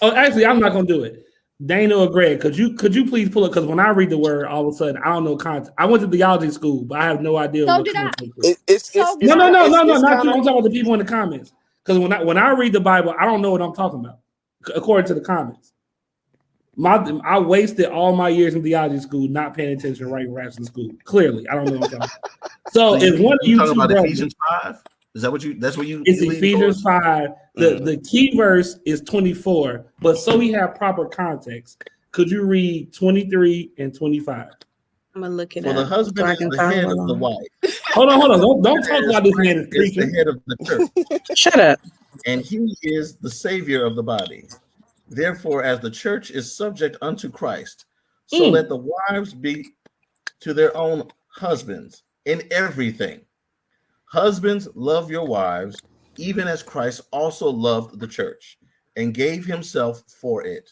Oh, actually, I'm not gonna do it. Dana or Greg, could you please pull it? Because when I read the word, all of a sudden I don't know content. I went to theology school, but I have no idea. So did I. No, not you. I'm talking about the people in the comments. Because when I read the Bible, I don't know what I'm talking about, according to the comments. I wasted all my years in theology school not paying attention to writing raps in school. Clearly, I don't know what I'm talking about. So if one of you talking two about brothers, Ephesians 5? Is that what you? That's what you? it's you lean Ephesians towards? 5. The key verse is 24, but so we have proper context. Could you read 23 and 25? I'm gonna look it For up. the husband so I is can the follow head of the along. wife. Hold on. Don't talk about this man is Is the preaching. head of the church, Shut up. and he is the savior of the body. Therefore, as the church is subject unto Christ, so let the wives be to their own husbands in everything. Husbands, love your wives, even as Christ also loved the church and gave himself for it,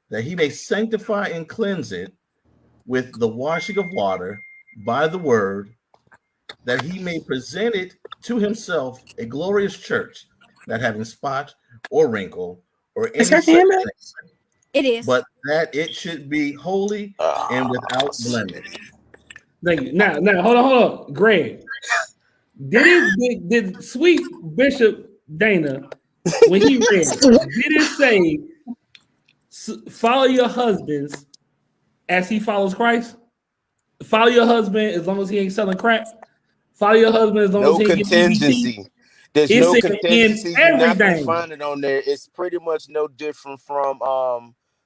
that he may sanctify and cleanse it with the washing of water by the word, that he may present it to himself a glorious church, not having spot or wrinkle or Is any her such hand up? thing, It is. but that it should be holy and without blemish. Thank you. Now, hold on, Greg. Did sweet Bishop Dana, when he read, did it say follow your husbands as he follows Christ? Follow your husband as long as he ain't selling crack. Follow your husband as long as No he ain't getting EBT. contingency. There's It no said in contingency. You're not gonna everything. find it on there. It's pretty much no different from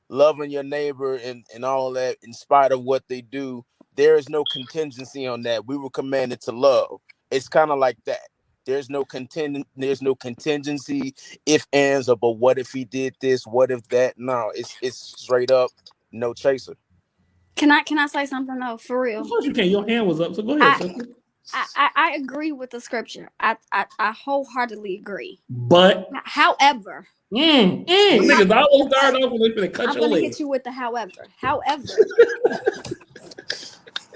loving your neighbor and all that. In spite of what they do, there is no contingency on that. We were commanded to love. It's kind of like that. There's no contingency, if ands, or but what if he did this? What if that? No, it's straight up no chaser. Can I say something though? For real. Of course you can. Your hand was up, so go ahead, sister. I agree with the scripture. I wholeheartedly agree. But However, niggas always start off when they finna cut I'm your gonna leg. hit you with the however.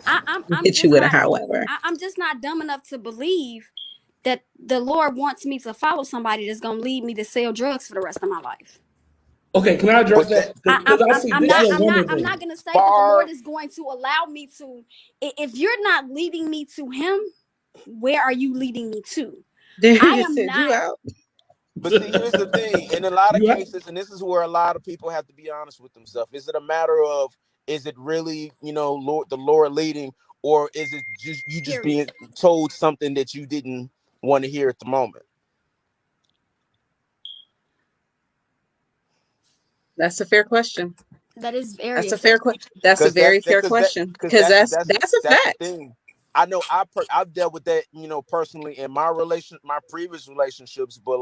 I'm Hit you with a however. I'm just not dumb enough to believe that the Lord wants me to follow somebody that's gonna lead me to sell drugs for the rest of my life. Okay, can I address that? I'm not gonna say that the Lord is going to allow me to. If you're not leading me to Him, where are you leading me to? I am send not. you out. But see, here's the thing. In a lot of You right. cases, and this is where a lot of people have to be honest with themselves, is it a matter of, is it really, Lord, the Lord leading, or is it just you just being told something that you didn't want to hear at the moment? That's a fair question. That is very. That's a fair question. That's a very fair question because that's a fact. The thing. I know I've dealt with that, personally in my previous relationships, but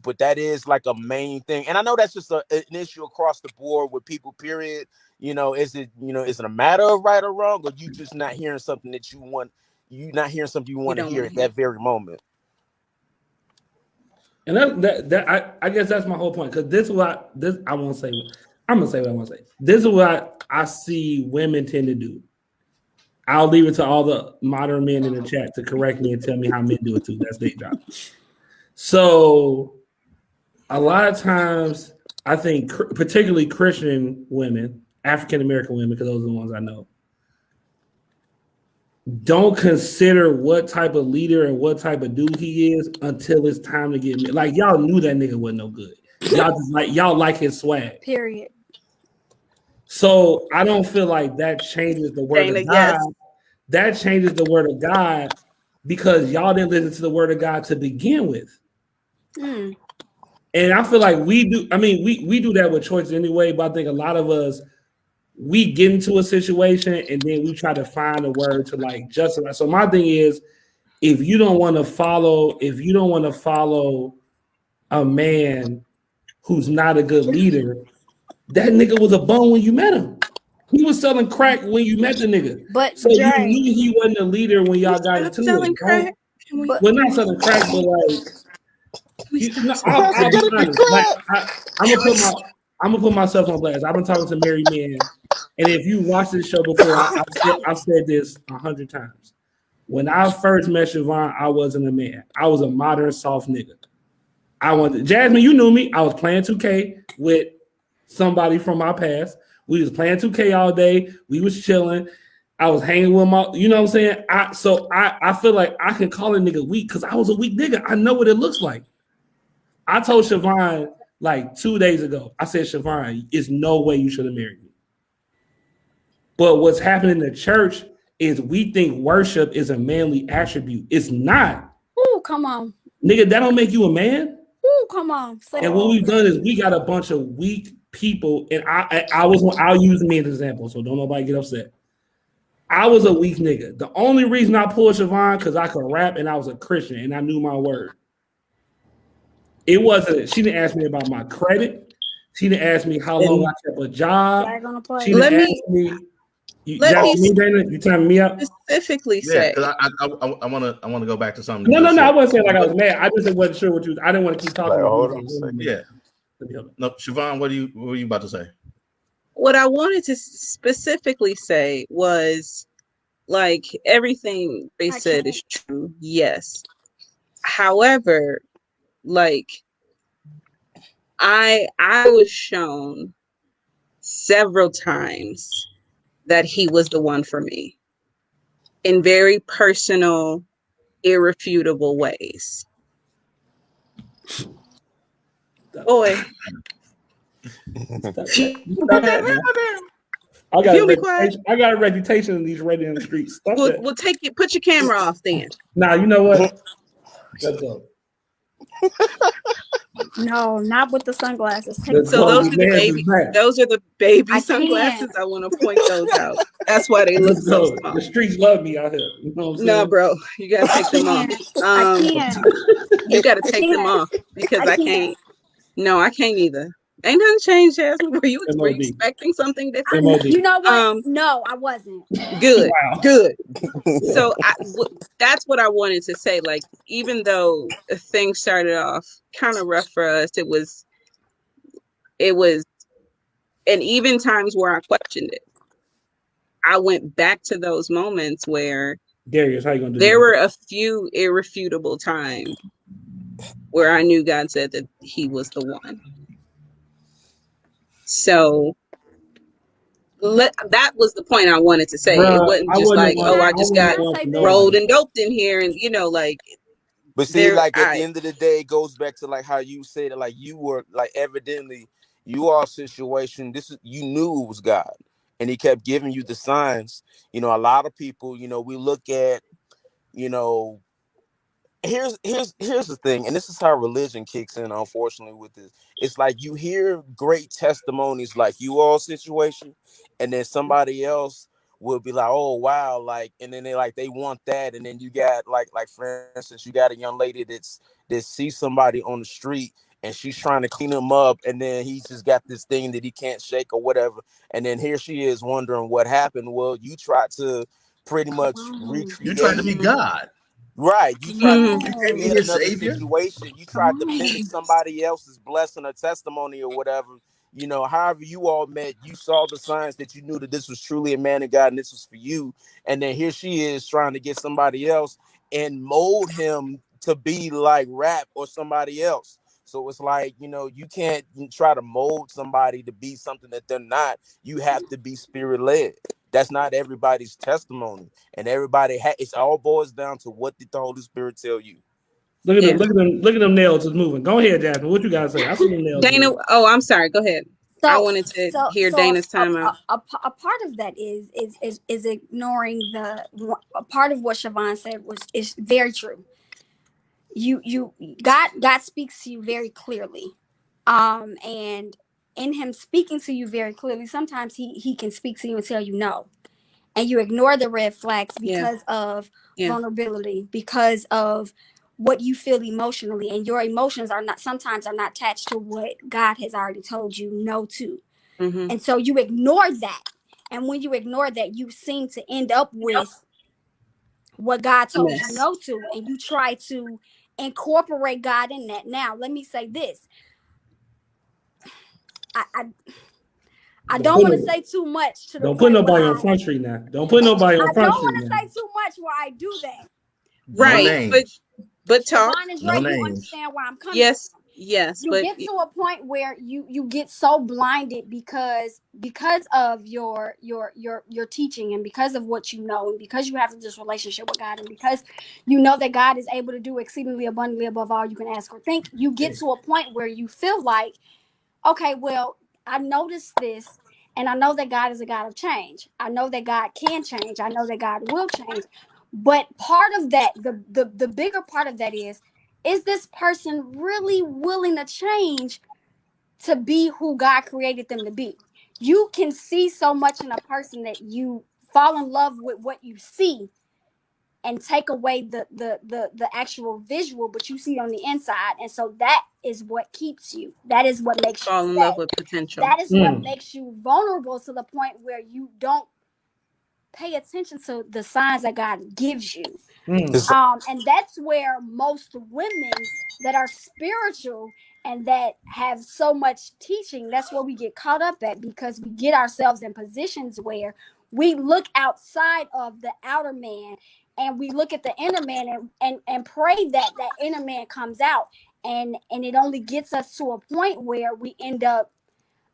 but that is like a main thing, and I know that's just an issue across the board with people. Period. Is it a matter of right or wrong, or you just not hearing something that you want? You not hearing something you want to hear at that very moment. And I guess that's my whole point, because I won't say. I'm gonna say what I want to say. This is what I see women tend to do. I'll leave it to all the modern men in the chat to correct me and tell me how men do it too. That's their job. So a lot of times, I think particularly Christian women, African American women, because those are the ones I know, don't consider what type of leader and what type of dude he is until it's time to get married. Like, y'all knew that nigga wasn't no good. Y'all like his swag. Period. So I don't feel like that changes the word of God. Yes. That changes the word of God because y'all didn't listen to the word of God to begin with. And I feel like we do. I mean, we do that with choices anyway, but I think a lot of us, we get into a situation and then we try to find a word to like justify. So my thing is, if you don't want to follow a man who's not a good leader, that nigga was a bum when you met him. He was selling crack when you met the nigga. But so you knew he wasn't a leader when y'all got into it. Crack. Well, not selling crack, but like, I'll be honest. Like, I'm gonna put myself on blast. I've been talking to married men, and if you watched this show before, I've said this 100 times. When I first met Siobhan, I wasn't a man. I was a modern soft nigga. Jasmine, you knew me. I was playing 2K with somebody from my past. We was playing 2K all day. We was chilling. I was hanging with my, you know what I'm saying? I feel like I can call a nigga weak because I was a weak nigga. I know what it looks like. I told Siobhan, like 2 days ago. I said, Siobhan, it's no way you should have married me. But what's happening in the church is we think worship is a manly attribute. It's not. Ooh, come on. Nigga, that don't make you a man. Ooh, come on. And what we've done is we got a bunch of weak people. And I'll use me as an example, so don't nobody get upset. I was a weak nigga. The only reason I pulled Siobhan because I could rap and I was a Christian and I knew my word. She didn't ask me about my credit. She didn't ask me how long I kept a job. She didn't ask me. You telling me up? Specifically say. I want to go back to something. No. I wasn't saying like I was mad. I just wasn't sure what you. I didn't want to keep talking. Hold on a second. Yeah. No, Siobhan, what were you about to say? What I wanted to specifically say was, like, everything they said is true. Yes. However, like, I was shown several times that he was the one for me in very personal, irrefutable ways. Boy. I got a reputation in these radio in the streets. We'll take it. Put your camera off then. Nah, you know what? Let's go. No, not with the sunglasses. So those are the baby sunglasses. I want to point those out. That's why they look so small. The streets love me out here. You know what I'm saying? No, bro, you gotta take them off. You gotta take them off because I can't. No, I can't either. Ain't nothing changed, Jasmine. Were you expecting something different? You know what? No, I wasn't. Good, good. So that's what I wanted to say. Like, even though things started off kind of rough for us, it was, and even times where I questioned it, I went back to those moments where Darius, how you gonna do there were a few irrefutable times where I knew God said that he was the one. So that was the point I wanted to say. Bruh, it wasn't just like, I just got rolled and doped in here, and like. But see, like at the end of the day, it goes back to like how you said it. Like you were like evidently your situation. You knew it was God, and He kept giving you the signs. A lot of people. We look at. Here's the thing, and this is how religion kicks in, unfortunately, with this. It's like you hear great testimonies like you all situation, and then somebody else will be like, oh wow, like, and then they want that, and then you got like for instance, you got a young lady that sees somebody on the street and she's trying to clean him up, and then he's just got this thing that he can't shake or whatever, and then here she is wondering what happened. Well, you try to pretty much recreate. You trying to be God. Right, you tried to recreate another situation. You tried to mimic somebody else's blessing or testimony or whatever. However you all met, you saw the signs that you knew that this was truly a man of God and this was for you. And then here she is trying to get somebody else and mold him to be like rap or somebody else. So it's like, you can't try to mold somebody to be something that they're not. You have to be spirit led. That's not everybody's testimony, and everybody it all boils down to what did the Holy Spirit tell you. Look at them nails is moving. Go ahead, Jasmine. What you gotta say? I see them nails. Dana, moving. Oh, I'm sorry. Go ahead. I wanted to hear Dana's time out. A part of that is ignoring a part of what Siobhan said is very true. God speaks to you very clearly, and in Him speaking to you very clearly, sometimes he can speak to you and tell you no, and you ignore the red flags because of vulnerability, because of what you feel emotionally, and your emotions sometimes are not attached to what God has already told you no to. Mm-hmm. And so you ignore that, and when you ignore that, you seem to end up with what God told you no to, and you try to incorporate God in that. Now, let me say this. I don't want to say too much to the Don't put nobody on Front Street now. Don't put nobody on Front Street now. I don't want to say too much where I do that. Right, but talk. Siobhan is right. You understand where I'm coming from. Yes, you but get to a point where you get so blinded because of your teaching, and because of what you know, and because you have this relationship with God, and because you know that God is able to do exceedingly abundantly above all you can ask or think, you get to a point where you feel like, okay, well, I noticed this, and I know that God is a God of change. I know that God can change. I know that God will change. But part of that, the bigger part of that is this person really willing to change to be who God created them to be? You can see so much in a person that you fall in love with what you see, and take away the actual visual, but you see it on the inside, and so that is what keeps you. That is what makes you fall in love stay. with potential. That is what makes you vulnerable to the point where you don't pay attention to the signs that God gives you. It's- And that's where most women that are spiritual and that have so much teaching, that's where we get caught up at, because we get ourselves in positions where we look outside of the outer man, and we look at the inner man, and pray that that inner man comes out, and it only gets us to a point where we end up,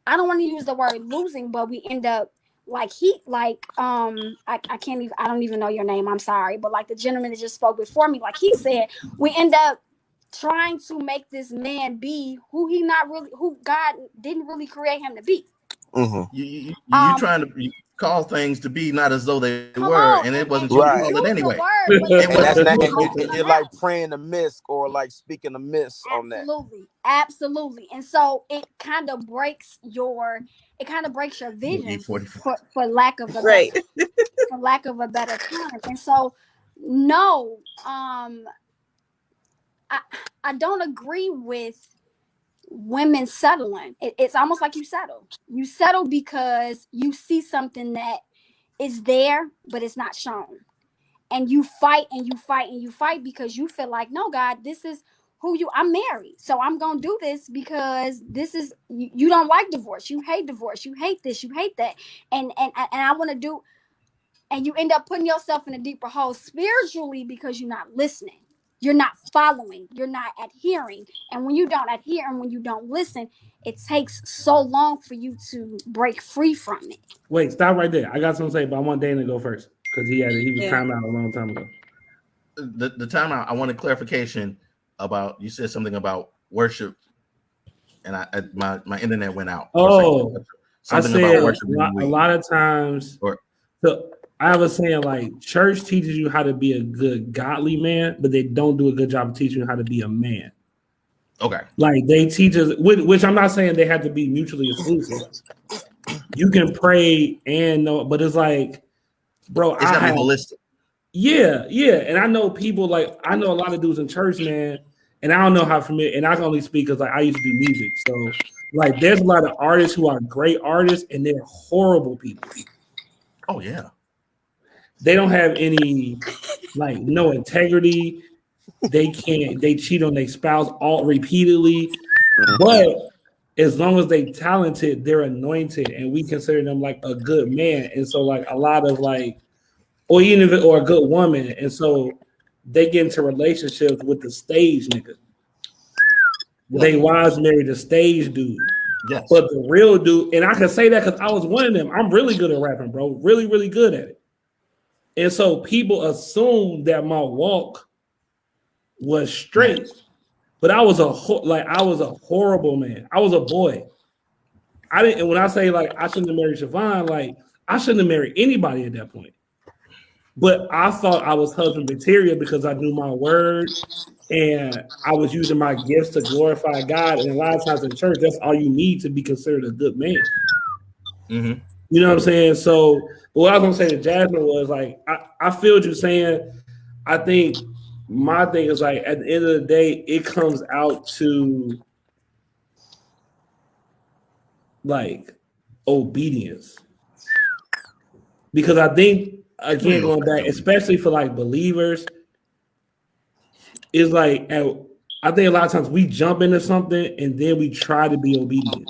I don't want to use the word losing, but we end up like I can't even, I don't even know your name, I'm sorry, but like the gentleman that just spoke before me, like he said, we end up trying to make this man be who God didn't really create him to be. mhm. You trying to call things to be not as though they Come were, on, and it wasn't and you you Right. called it use the anyway. word, but It And that's wasn't not, you don't called and come you're it. like out. praying a miss or like speaking a miss on that. Absolutely. And so it kind of breaks your vision, E44. for lack of a better, Right. for lack of a better term. And so, no, I I don't agree with women settling. It's almost like you settle. You settle because you see something that is there, but it's not shown, and you fight and you fight and you fight because you feel like, no, God, this is who you. I'm married, so I'm gonna do this because this is you don't like divorce. You hate divorce. You hate this. You hate that, and I want to do. And you end up putting yourself in a deeper hole spiritually because you're not listening. You're not following. You're not adhering. And when you don't adhere and when you don't listen, it takes so long for you to break free from it. Wait, stop right there. I got something to say, but I want Dana to go first because he was Yeah. timed out a long time ago. The time I wanted clarification about, you said something about worship, and my internet went out for a second. Oh, I Something said about worship being a weak. lot of times. Or So I was saying like church teaches you how to be a good godly man, but they don't do a good job of teaching you how to be a man. okay, Like they teach us, which I'm not saying they have to be mutually exclusive. You can pray and know, but it's like, bro, it's got to be holistic. yeah, and I know people like I know a lot of dudes in church, man, and I don't know how familiar, and I can only speak because like I used to do music, so like there's a lot of artists who are great artists and they're horrible people. Oh yeah, They don't have any like no integrity. They cheat on their spouse all repeatedly, but as long as they talented, they're anointed, and we consider them like a good man. And so like a lot of like, or even if it, or a good woman, and so they get into relationships with the stage nigga. They wives married the stage dude. yes. But the real dude, and I can say that because I was one of them. I'm really good at rapping, bro. Really, really good at it. And so people assume that my walk was straight, but I was I was a horrible man. I was a boy. I didn't. And when I say like I shouldn't have married Siobhan, like I shouldn't have married anybody at that point. But I thought I was husband material because I knew my word and I was using my gifts to glorify God. And a lot of times in church, that's all you need to be considered a good man. Mm-hmm. You know what I'm saying? So, but what I was gonna say to Jasmine was like, I feel what you're saying. I think my thing is like at the end of the day, it comes out to like obedience. Because I think again, going back, especially for like believers, is like I think a lot of times we jump into something and then we try to be obedient.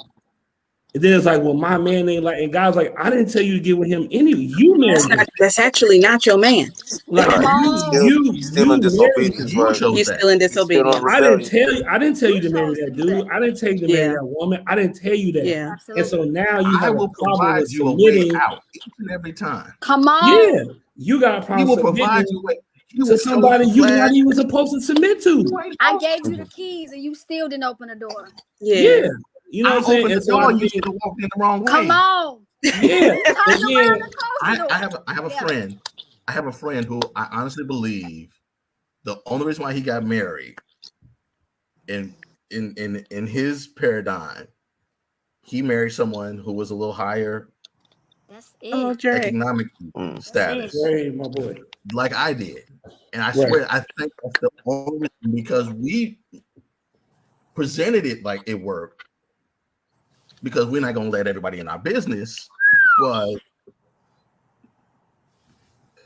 And then it's like, well, my man ain't like, and guys like, I didn't tell you to get with him anyway. You married him. That's actually not your man. Like Right. you Still in married him. disobedience, You right? chose You're that. still in He's still on disobedience. I didn't rebellion. tell you. I didn't tell you You to marry chose that to do dude. that. I didn't tell you to marry Yeah. that woman. I didn't tell you that. Yeah. And so now you I have will a problem provide with you a way submitting. out each and every time. Come on. Yeah, you got a He problem will provide submitting you a way. He will to show somebody you you're not flags. even supposed to submit to. You ain't I supposed gave to. you the keys and you still didn't open the door. Yeah, Yeah. you know I what I'm saying. opened the And so I door. You think, should have walked in the wrong way. Come on. yeah, You turned and then around and closed the door. I have a Yeah. friend. I have a friend who I honestly believe the only reason why he got married in his paradigm, he married someone who was a little higher That's Oh, it. Dre. economic status, Ray, my boy. like I did. And I Right. swear, I think that's the only reason, because we presented it like it worked, because we're not going to let everybody in our business. But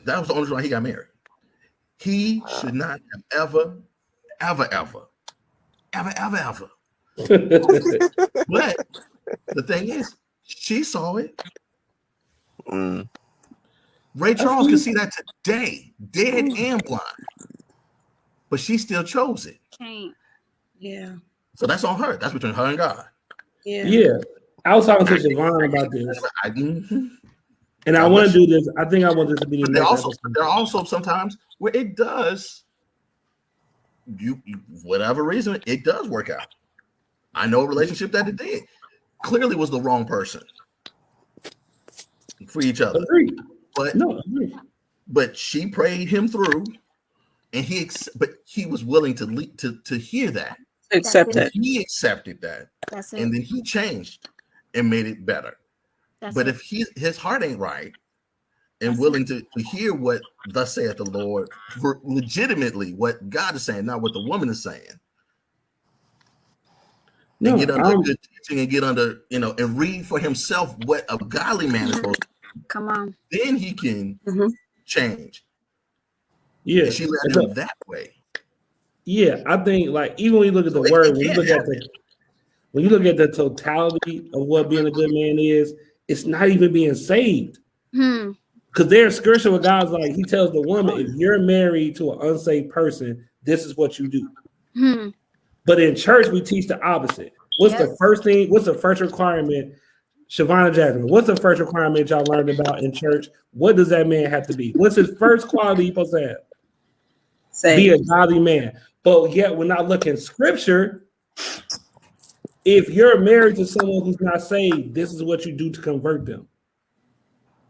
that was the only reason why he got married. He should not have ever. But the thing is, she saw it. Mm. Ray Charles can see that today, dead and blind. But she still chose it. Can't. Yeah. So that's on her. That's between her and God. Yeah. Yeah, I was talking to Siobhan about this, and I God want to bless do this. I think I want this to be the But next there episode. are also sometimes where it does, you whatever reason, it does work out. I know a relationship that it did. Clearly was the wrong person for each other. Agreed. But No, agreed. but she prayed him through, and but he was willing to hear that. Accept That's it. He accepted that, That's it. and then he changed and made it better. That's But it. if his heart ain't right and That's willing to hear what thus saith the Lord, for legitimately what God is saying, not what the woman is saying, No, and get under good teaching and get under, and read for himself what a godly man is supposed to Come on. do, then he can change. yeah. And she led And so- him that way. Yeah, I think like even when you look at the word, when you look at the totality of what being a good man is, it's not even being saved. Because there's scripture where God's like, he tells the woman, if you're married to an unsaved person, this is what you do. But in church, we teach the opposite. What's the first thing? What's the first requirement? Shavonna Jasmine, what's the first requirement y'all learned about in church? What does that man have to be? What's his first quality he's supposed to have? Be a godly man. But yet, when I look in scripture, if you're married to someone who's not saved, this is what you do to convert them.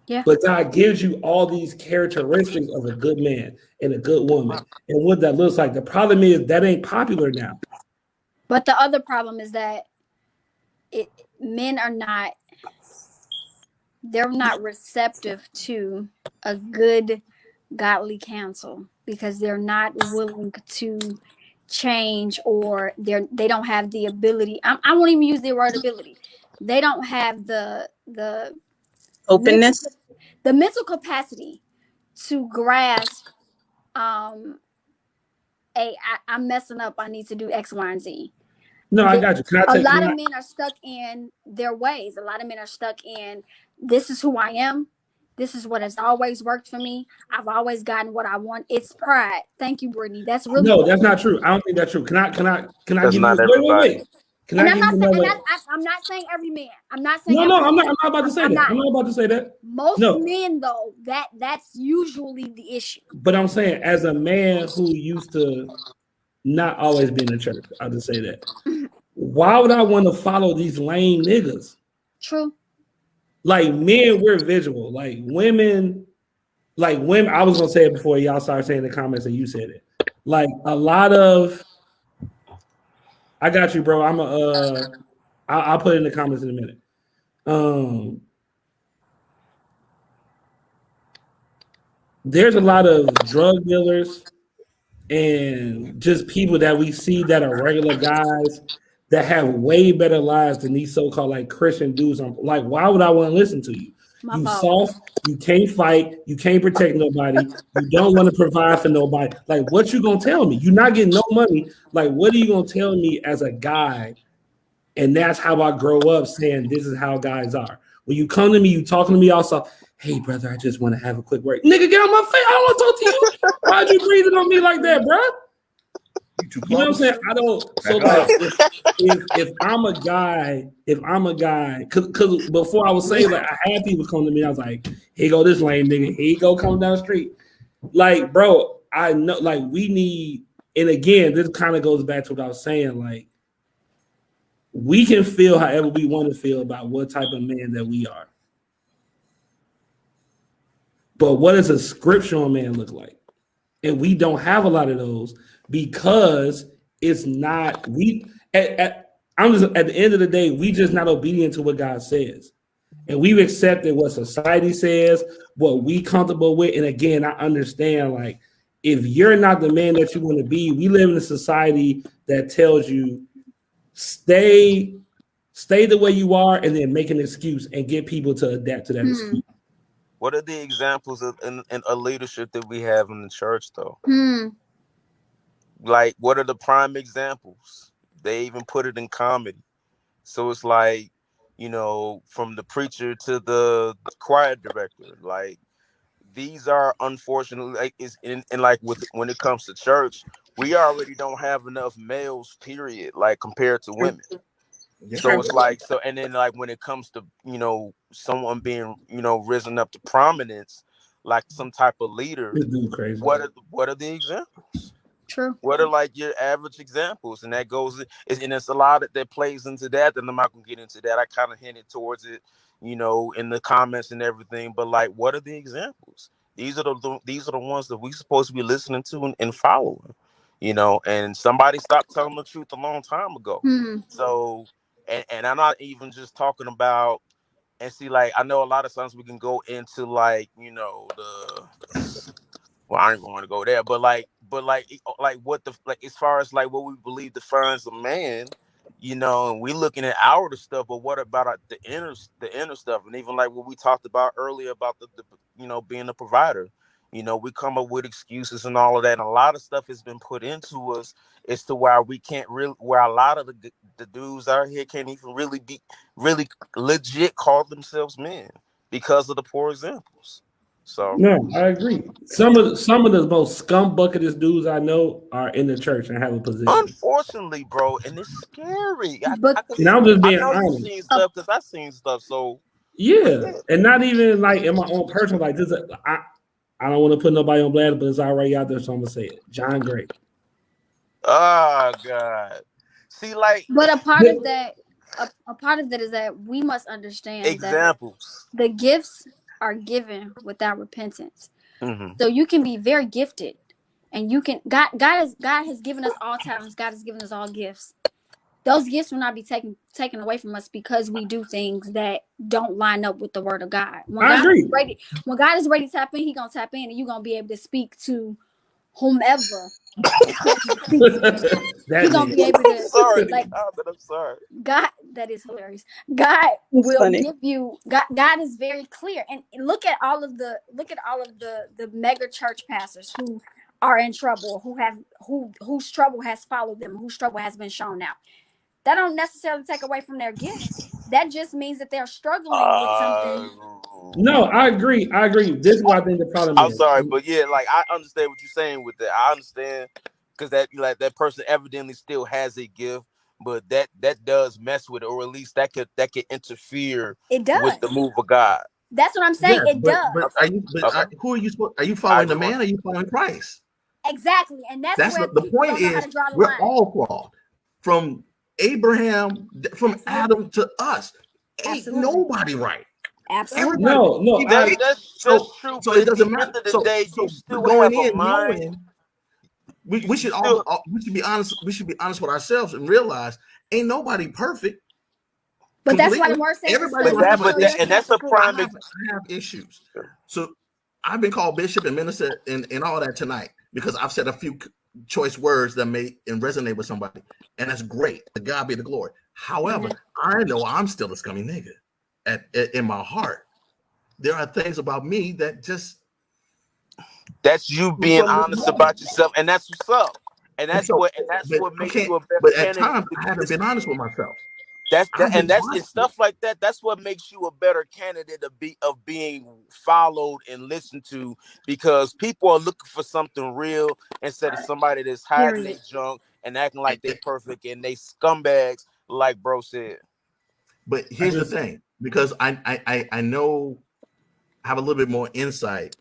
Yeah. But God gives you all these characteristics of a good man and a good woman and what that looks like. The problem is that ain't popular now. But the other problem is that men are not receptive to a good godly counsel because they're not willing to change, or they don't have the ability. I won't even use the word ability. They don't have the openness, the mental capacity to grasp I'm messing up, I need to do X, Y, and Z. No, I got you. A lot of men are stuck in their ways. A lot of men are stuck in, this is who I am. This is what has always worked for me. I've always gotten what I want. It's pride. Thank you, Brittany. That's really no. That's not true. I don't think that's true. Can I That's give not you? everybody. Wait. Can I give you another? I'm not saying every man. I'm not saying. No, I'm not about to say that. not. I'm not about to say that. Most men, though, that's usually the issue. But I'm saying, as a man who used to not always be in the church, I'll just say that. Why would I want to follow these lame niggas? True. Like men, we're visual. Like women, I was gonna say it before y'all started saying in the comments and you said it. Like a lot of, I got you, bro. I'll put it in the comments in a minute. There's a lot of drug dealers and just people that we see that are regular guys that have way better lives than these so-called like Christian dudes. I'm like, why would I want to listen to you? You soft, you can't fight, you can't protect nobody, you don't want to provide for nobody. Like, what you gonna tell me? You're not getting no money. Like, what are you gonna tell me as a guy And that's how I grow up saying this is how guys are. When you come to me, you talking to me also, hey brother, I just want to have a quick word. Nigga, get on my face. I don't want to talk to you. Why'd you breathing on me like that, bro? You too close. You know what I'm saying? I don't. So like, if I'm a guy, because before I was saying like I had people come to me, I was like, here go this lame nigga, here you go coming down the street. Like, bro, I know like we need, and again, this kind of goes back to what I was saying. Like, we can feel however we want to feel about what type of man that we are. But what does a scriptural man look like? And we don't have a lot of those because it's not I'm just at the end of the day, we just not obedient to what God says. And we've accepted what society says, what we comfortable with. And again, I understand like if you're not the man that you want to be, we live in a society that tells you stay the way you are and then make an excuse and get people to adapt to that excuse. What are the examples of in a leadership that we have in the church, though? Like, what are the prime examples? They even put it in comedy. So it's like, you know, from the preacher to the choir director. Like, these are unfortunately like it's and like with when it comes to church, we already don't have enough males, period, like compared to women. Yeah. So it's like so, and then like when it comes to someone being risen up to prominence, like some type of leader, This dude crazy. what are the examples? True. What are like your average examples? And that goes, and it's a lot that plays into that. And I'm not gonna get into that. I kind of hinted towards it, in the comments and everything. But like, what are the examples? These are the ones that we supposed to be listening to and following. And somebody stopped telling the truth a long time ago. So, and I'm not even just talking about. And see, like, I know a lot of times we can go into like, well, I don't even want to go there, but like what as far as like what we believe defines a man, and we looking at outer stuff, but what about the inner stuff, and even like what we talked about earlier about the being a provider. We come up with excuses and all of that, and a lot of stuff has been put into us as to why we can't really, where a lot of the dudes out here can't even really be really legit call themselves men because of the poor examples. So no, I agree. Some of the most scum bucketest dudes I know are in the church and have a position. Unfortunately, bro, and it's scary. But and I'm just being I know honest. you've seen stuff because I've seen stuff. So yeah, and not even like in my own personal like this. I don't want to put nobody on blast, but it's already out there, so I'm gonna say it. John Gray. Oh God. See, like, but a part of that, a part of that is that we must understand examples. that the gifts are given without repentance. Mm-hmm. So you can be very gifted, and you can God has given us all talents. God has given us all gifts. Those gifts will not be taken away from us because we do things that don't line up with the word of God. When I agree. When God is ready to tap in, He gonna tap in, and you gonna be able to speak to whomever. He's gonna be able to. Sorry, like, I'm sorry. God, that is hilarious. God will give you. God is very clear, and look at all of the mega church pastors who are in trouble, whose trouble has followed them, whose trouble has been shown out. That don't necessarily take away from their gift. That just means that they're struggling with something. No, I agree. This is what I think the problem is. I'm sorry, but yeah, like I understand what you're saying with that. I understand because that person evidently still has a gift, but that does mess with it, or at least that could interfere with the move of God. That's what I'm saying. Yes, it does. But who are you? Are you following the man? Or are you following Christ? Exactly, and that's where the point is. We're all flawed, from Abraham, from Adam to us. Ain't nobody right. Absolutely. No. That's true. So but it doesn't at the matter. end of the day, you still going have a in mind. knowing we should be honest. We should be honest with ourselves and realize ain't nobody perfect. But that's why the word says that's a prime. I have issues. So I've been called bishop and minister and all that tonight because I've said a few choice words that may and resonate with somebody, and that's great. To God be the glory. However, I know I'm still a scummy nigga in my heart. There are things about me that just. That's you being honest about yourself, and that's what's up. And that's what makes you a better But at candidate. times, I haven't been honest with myself. It's stuff like that. That's what makes you a better candidate of being followed and listened to, because people are looking for something real instead of somebody that's hiding their junk and acting like they perfect and they scumbags, like bro said. But here's the thing, because I know, I have a little bit more insight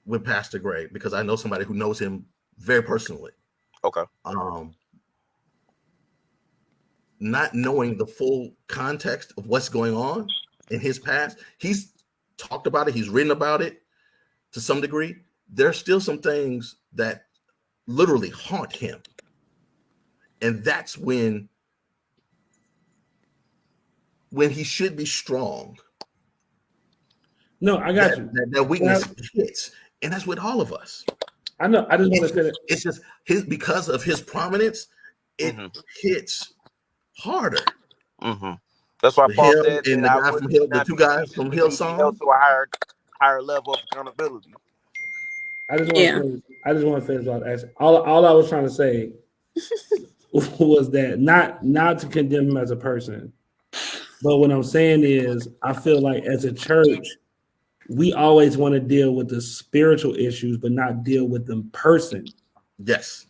with Pastor Gray because I know somebody who knows him very personally. Okay. Not knowing the full context of what's going on in his past, he's talked about it, he's written about it to some degree. There's still some things that literally haunt him. And that's when he should be strong. No, I got you. That weakness hits. And that's with all of us. I know. I just want to say that it's just because of his prominence, it hits harder. That's why Paul said and that the guy from Hill, the two guys from Hillsong, to a higher level of accountability. I just want to finish off. All I was trying to say was that not to condemn him as a person, but what I'm saying is I feel like as a church, we always want to deal with the spiritual issues, but not deal with them person. Yes.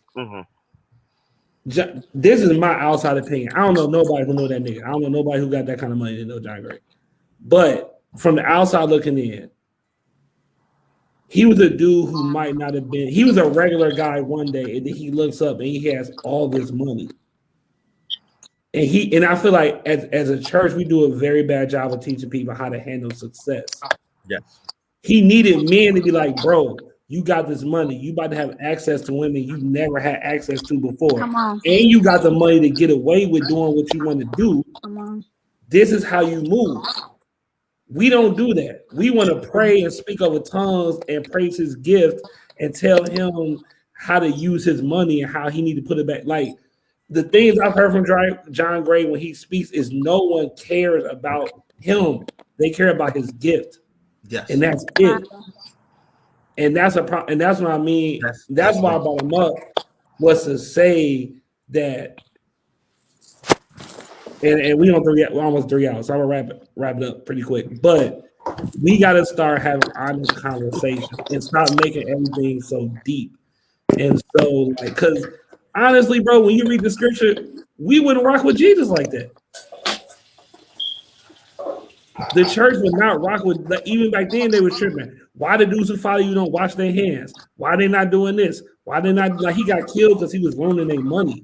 This is my outside opinion. I don't know nobody who know that nigga. I don't know nobody who got that kind of money to know John Gray. But from the outside looking in, he was a dude who might not have been. He was a regular guy one day, and then he looks up and he has all this money. And I feel like as a church, we do a very bad job of teaching people how to handle success. Yes. He needed men to be like, bro, you got this money. You about to have access to women you never had access to before. Come on. And you got the money to get away with doing what you want to do. Come on. This is how you move. We don't do that. We want to pray and speak over tongues and praise his gift and tell him how to use his money and how he need to put it back. Like the things I've heard from John Gray when he speaks is no one cares about him. They care about his gift. Yes. And that's it. And that's a problem. And that's what I mean. That's why I brought him up, was to say that. And we we're almost 3 hours, so I'm gonna wrap it up pretty quick. But we gotta start having honest conversations and stop making everything so deep. And so, like, because honestly, bro, when you read the scripture, we wouldn't rock with Jesus like that. The church would not rock with, even back then they were tripping. Why the dudes who follow you don't wash their hands? Why they not doing this? Why they not, like, he got killed because he was ruining their money.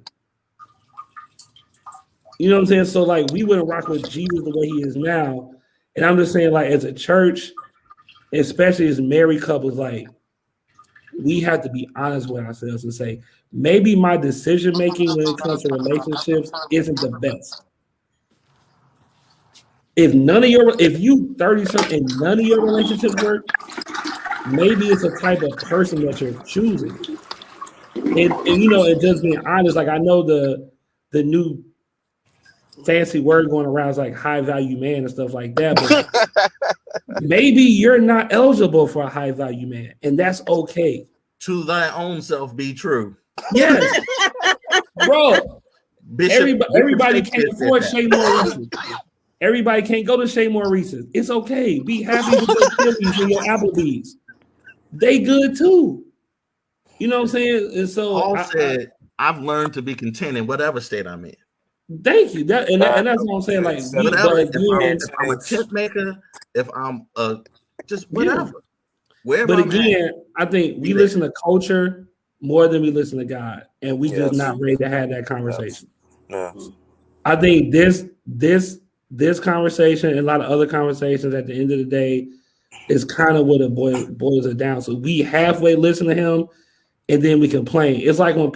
You know what I'm saying? So like we wouldn't rock with Jesus the way he is now. And I'm just saying, like, as a church, especially as married couples, like, we have to be honest with ourselves and say, maybe my decision making when it comes to relationships isn't the best. If you 30-something and none of your relationships work, maybe it's a type of person that you're choosing. And you know, and just being honest, like I know the new fancy word going around is like high value man and stuff like that, but maybe you're not eligible for a high value man, and that's okay. To thy own self be true. Yes, bro. Everybody can't afford Shea Moore. Everybody can't go to Shea Moore Reese's. It's okay. Be happy with your Chili's and your Applebee's. They good too. You know what I'm saying? And so Paul said, I've learned to be content in whatever state I'm in. Thank you. That's what I'm saying. Like, if I'm a tent maker, if I'm just whatever. Yeah. But again, I think we listen to culture more than we listen to God, and we just not ready to have that conversation. Yes. I think this conversation and a lot of other conversations at the end of the day is kind of what it boils it down. So we halfway listen to him, and then we complain. It's like when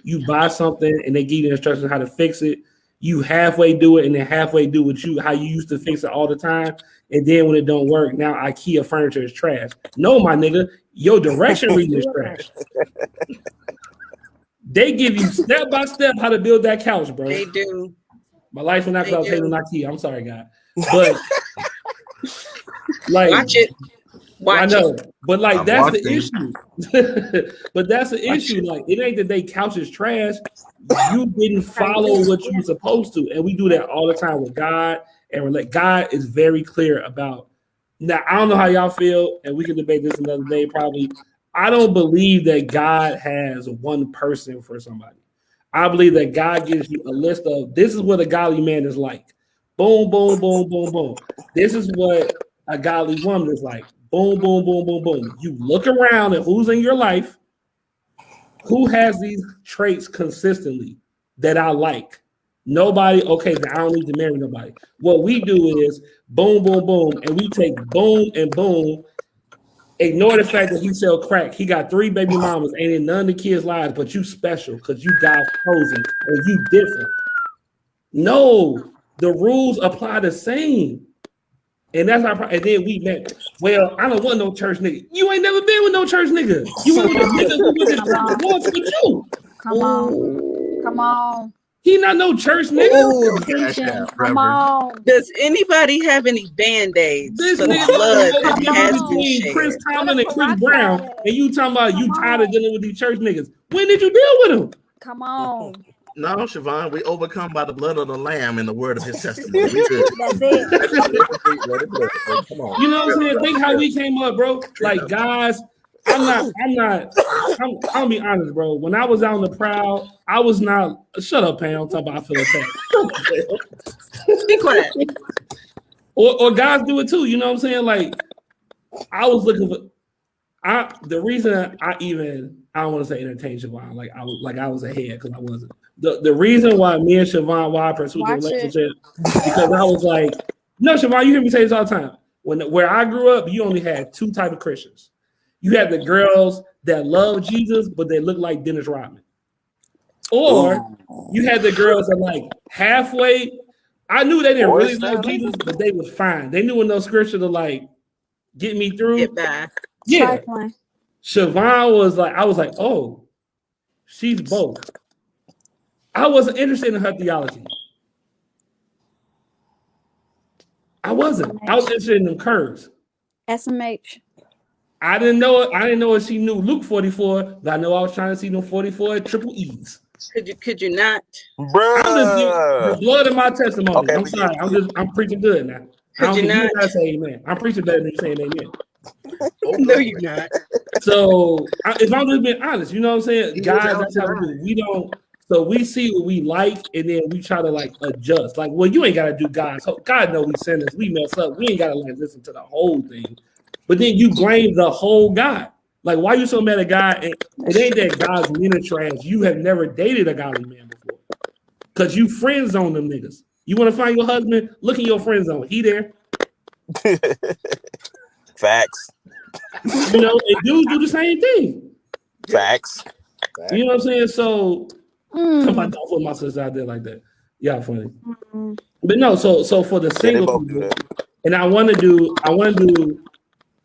you buy something and they give you instructions how to fix it. You halfway do it and then halfway do how you used to fix it all the time. And then when it don't work, now IKEA furniture is trash. No, my nigga, your direction reading is trash. They give you step by step how to build that couch, bro. They do. My life will not table IKEA. I'm sorry, God. But like, watch it. I know, but like I'm that's watching. the issue. But that's the issue. Like it ain't that they couch is trash. You didn't follow what you were supposed to, and we do that all the time with God. And we're like, God is very clear about. Now I don't know how y'all feel, and we can debate this another day probably. I don't believe that God has one person for somebody. I believe that God gives you a list of this is what a godly man is like. Boom, boom, boom, boom, boom. This is what a godly woman is like. Boom, boom, boom, boom, boom. You look around at who's in your life, who has these traits consistently that I like. Nobody, okay, I don't need to marry nobody. What we do is boom, boom, boom, and we take boom and boom. Ignore the fact that he sell crack. He got 3 baby mamas, ain't in none of the kids' lives, but you special because you God's chosen and you different. No, the rules apply the same. And that's our problem. And then we met. Well, I don't want no church nigga. You ain't never been with no church nigga. You went with a nigga who went to church once with you. Come on. Come on. He not no church nigga. Ooh, Come on. does anybody have any band-aids This for the nigga blood that come has on. been between shed? Chris Tomlin Where and the Chris Barack Brown, at? and you talking about you Come tired of on. dealing with these church niggas. When did you deal with them? Come on. No, Siobhan, we overcome by the blood of the Lamb and the word of his testimony. We good. That's it. Come on. You know what I'm saying? Think how we came up, bro. Like guys, I'm I'll be honest, bro. When I was out on the prowl, I was not shut up, Pam. I'm talking about I feel attacked. Be quiet. Or guys do it too, you know what I'm saying? Like I was looking for the reason I don't want to say entertain Siobhan, like I was ahead because I wasn't. The reason why me and Siobhan why pursued the relationship because I was like, no, Siobhan, you hear me say this all the time. Where I grew up, you only had 2 type of Christians. You had the girls that love Jesus, but they look like Dennis Rodman. Or you had the girls that like halfway. I knew they didn't really love Jesus, but they was fine. They knew enough scripture to like get me through. Get back. Yeah. Siobhan was like, I was like, oh, she's both. I wasn't interested in her theology. I wasn't. I was interested in them curves. SMH. I didn't know it. I didn't know if she knew Luke 44, but I know I was trying to see them 44 triple E's. Could you not? I'm just giving the blood of my testimony. Okay, I'm sorry. I'm preaching good now. Could you not? Gotta say amen. I'm preaching better than you saying amen. No, you're not. So if I'm just being honest, you know what I'm saying? Guys, that's how we do. We don't. So we see what we like, and then we try to like adjust. Like, well, you ain't gotta do God. So God know we sinners. We mess up. We ain't gotta like listen to the whole thing. But then you blame the whole God. Like, why you so mad at God? And it ain't that God's men are trash. You have never dated a godly man before. Because you friend zone them niggas. You want to find your husband? Look in your friend zone. He there. Facts. You know, and dudes do the same thing. Facts. You know what I'm saying? So somebody don't put my sister out there like that. Yeah, funny. But no, so for the single people, and I want to do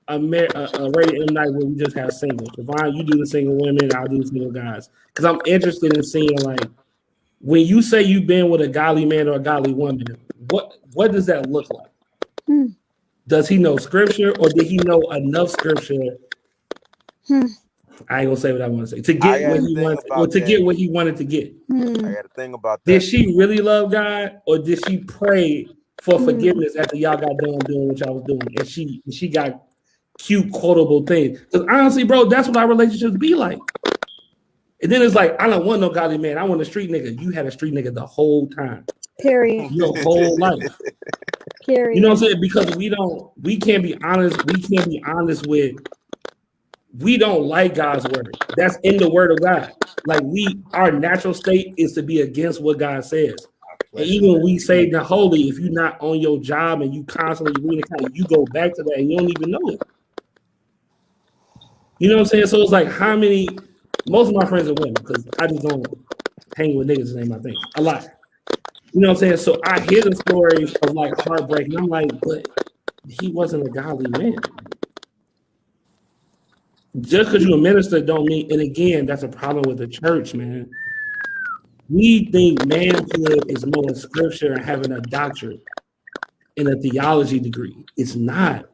a rated M night where we just have singles. Devon, you do the single women, I'll do the single guys. Because I'm interested in seeing like when you say you've been with a godly man or a godly woman, what does that look like? Does he know scripture or did he know enough scripture? I ain't gonna say what I want to say to get what he wanted or to get what he wanted to get. I got a thing about that. Did she really love God or did she pray for forgiveness after y'all got done doing what y'all was doing and she got cute quotable things? Because honestly, bro, that's what our relationships be like. And then it's like, I don't want no godly man. I want a street nigga. You had a street nigga the whole time. Period. Your whole life. Period. You know what I'm saying? Because we can't be honest. We can't be honest with, we don't like God's word. That's in the word of God. Like our natural state is to be against what God says. And even when we say the holy, if you're not on your job and you constantly reading it, you go back to that and you don't even know it. You know what I'm saying? So it's like most of my friends are women because I just don't hang with niggas, ain't my thing. A lot. You know what I'm saying? So I hear the stories of like heartbreak and I'm like, but he wasn't a godly man. Just because you're a minister don't mean, and again, that's a problem with the church, man. We think manhood is knowing scripture and having a doctorate and a theology degree. It's not.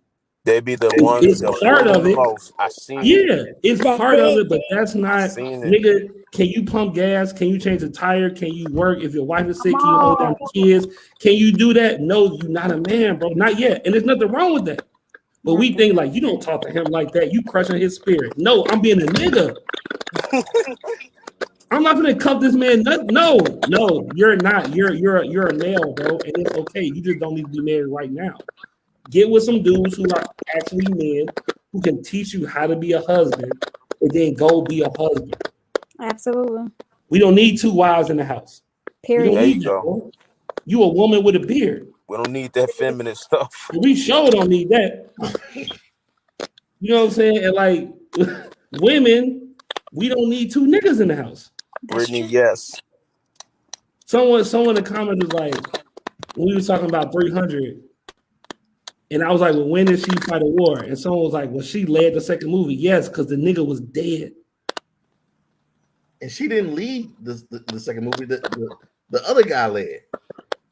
They be the ones It's that part feel of the it. most. I seen it. Yeah, it's part of it, but that's not, Seen it. nigga. Can you pump gas? Can you change a tire? Can you work? If your wife is sick, can you hold down the kids? Can you do that? No, you're not a man, bro. Not yet. And there's nothing wrong with that. But we think like you don't talk to him like that. You crushing his spirit. No, I'm being a nigga. I'm not gonna cuff this man. No, you're not. You're a male, bro, and it's okay. You just don't need to be married right now. Get with some dudes who are actually men who can teach you how to be a husband, and then go be a husband. Absolutely. We don't need 2 wives in the house. Period. We don't There need you that, go. bro. You a woman with a beard. We don't need that feminine stuff. We sure don't need that. You know what I'm saying? And like women, we don't need 2 niggas in the house. Brittany, yes. Someone in the comment was like, when we were talking about 300, and I was like, well, when did she fight a war? And someone was like, well, she led the second movie. Yes, because the nigga was dead. And she didn't lead the second movie. The other guy led.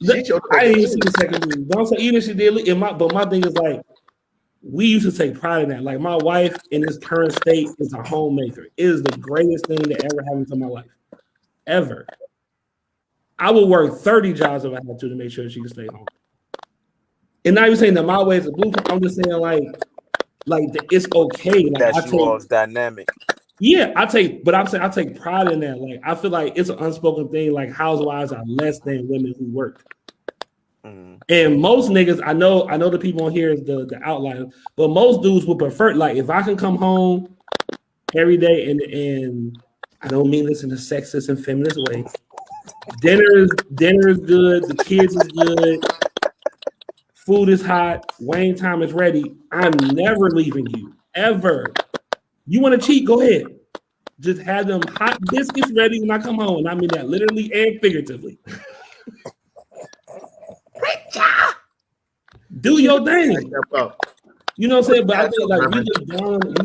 I didn't even see the second movie. Don't say even if she did. But my thing is like, we used to take pride in that. Like my wife in this current state is a homemaker. It is the greatest thing that ever happened to my life, ever. I would work 30 jobs if I had to make sure she could stay home. And not even saying that my way is a blueprint. I'm just saying like it's okay. Like That's you all's dynamic. Yeah, I take pride in that. Like I feel like it's an unspoken thing. Like housewives are less than women who work. Mm-hmm. And most niggas, I know the people on here is the outlier, but most dudes would prefer like if I can come home every day and I don't mean this in a sexist and feminist way. Dinner is good, the kids is good, food is hot, Wayne time is ready. I'm never leaving you ever. You want to cheat? Go ahead. Just have them hot biscuits ready when I come home. And I mean that literally and figuratively. Do your thing. You know what I'm saying? But I think like we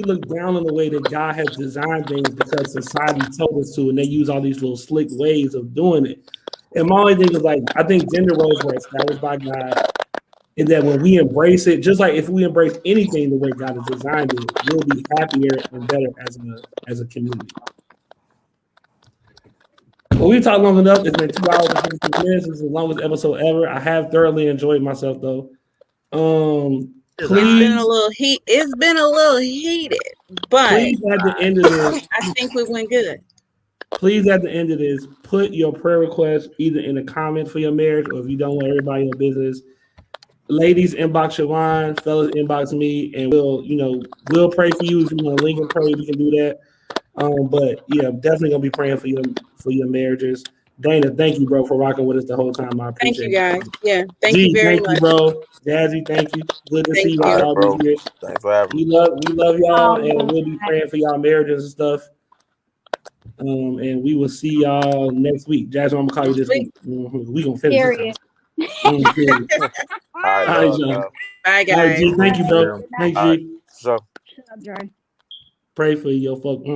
look down on the way that God has designed things because society told us to, and they use all these little slick ways of doing it. And my only thing is like I think gender roles were established by God. And that when we embrace it, just like if we embrace anything the way God has designed it, we'll be happier and better as a community. Well, we talked long enough. It's been 2 hours and 56 minutes. It's the longest episode ever. I have thoroughly enjoyed myself though. It's been a little heated, but please at the end of this, I think we went good. Please at the end of this, put your prayer request either in the comments for your marriage, or if you don't want everybody in your business. Ladies, inbox Siobhan, fellas, inbox me, and we'll pray for you. If you want to link and pray, we can do that. But yeah, definitely gonna be praying for your marriages. Dana, thank you, bro, for rocking with us the whole time. I appreciate it. Thank you, guys. Yeah, thank you very much. Thank you, bro. Jazzy, thank you. Good to see you all bro. these years. Thanks for having me. We love y'all, and we'll be praying for y'all marriages and stuff. And we will see y'all next week. Jazzy, I'm gonna call you this week. We gonna finish Period. All right, y'all. Bye, guys. All right, G, thank you, bro. Thank you. So Dre. Pray for your folks.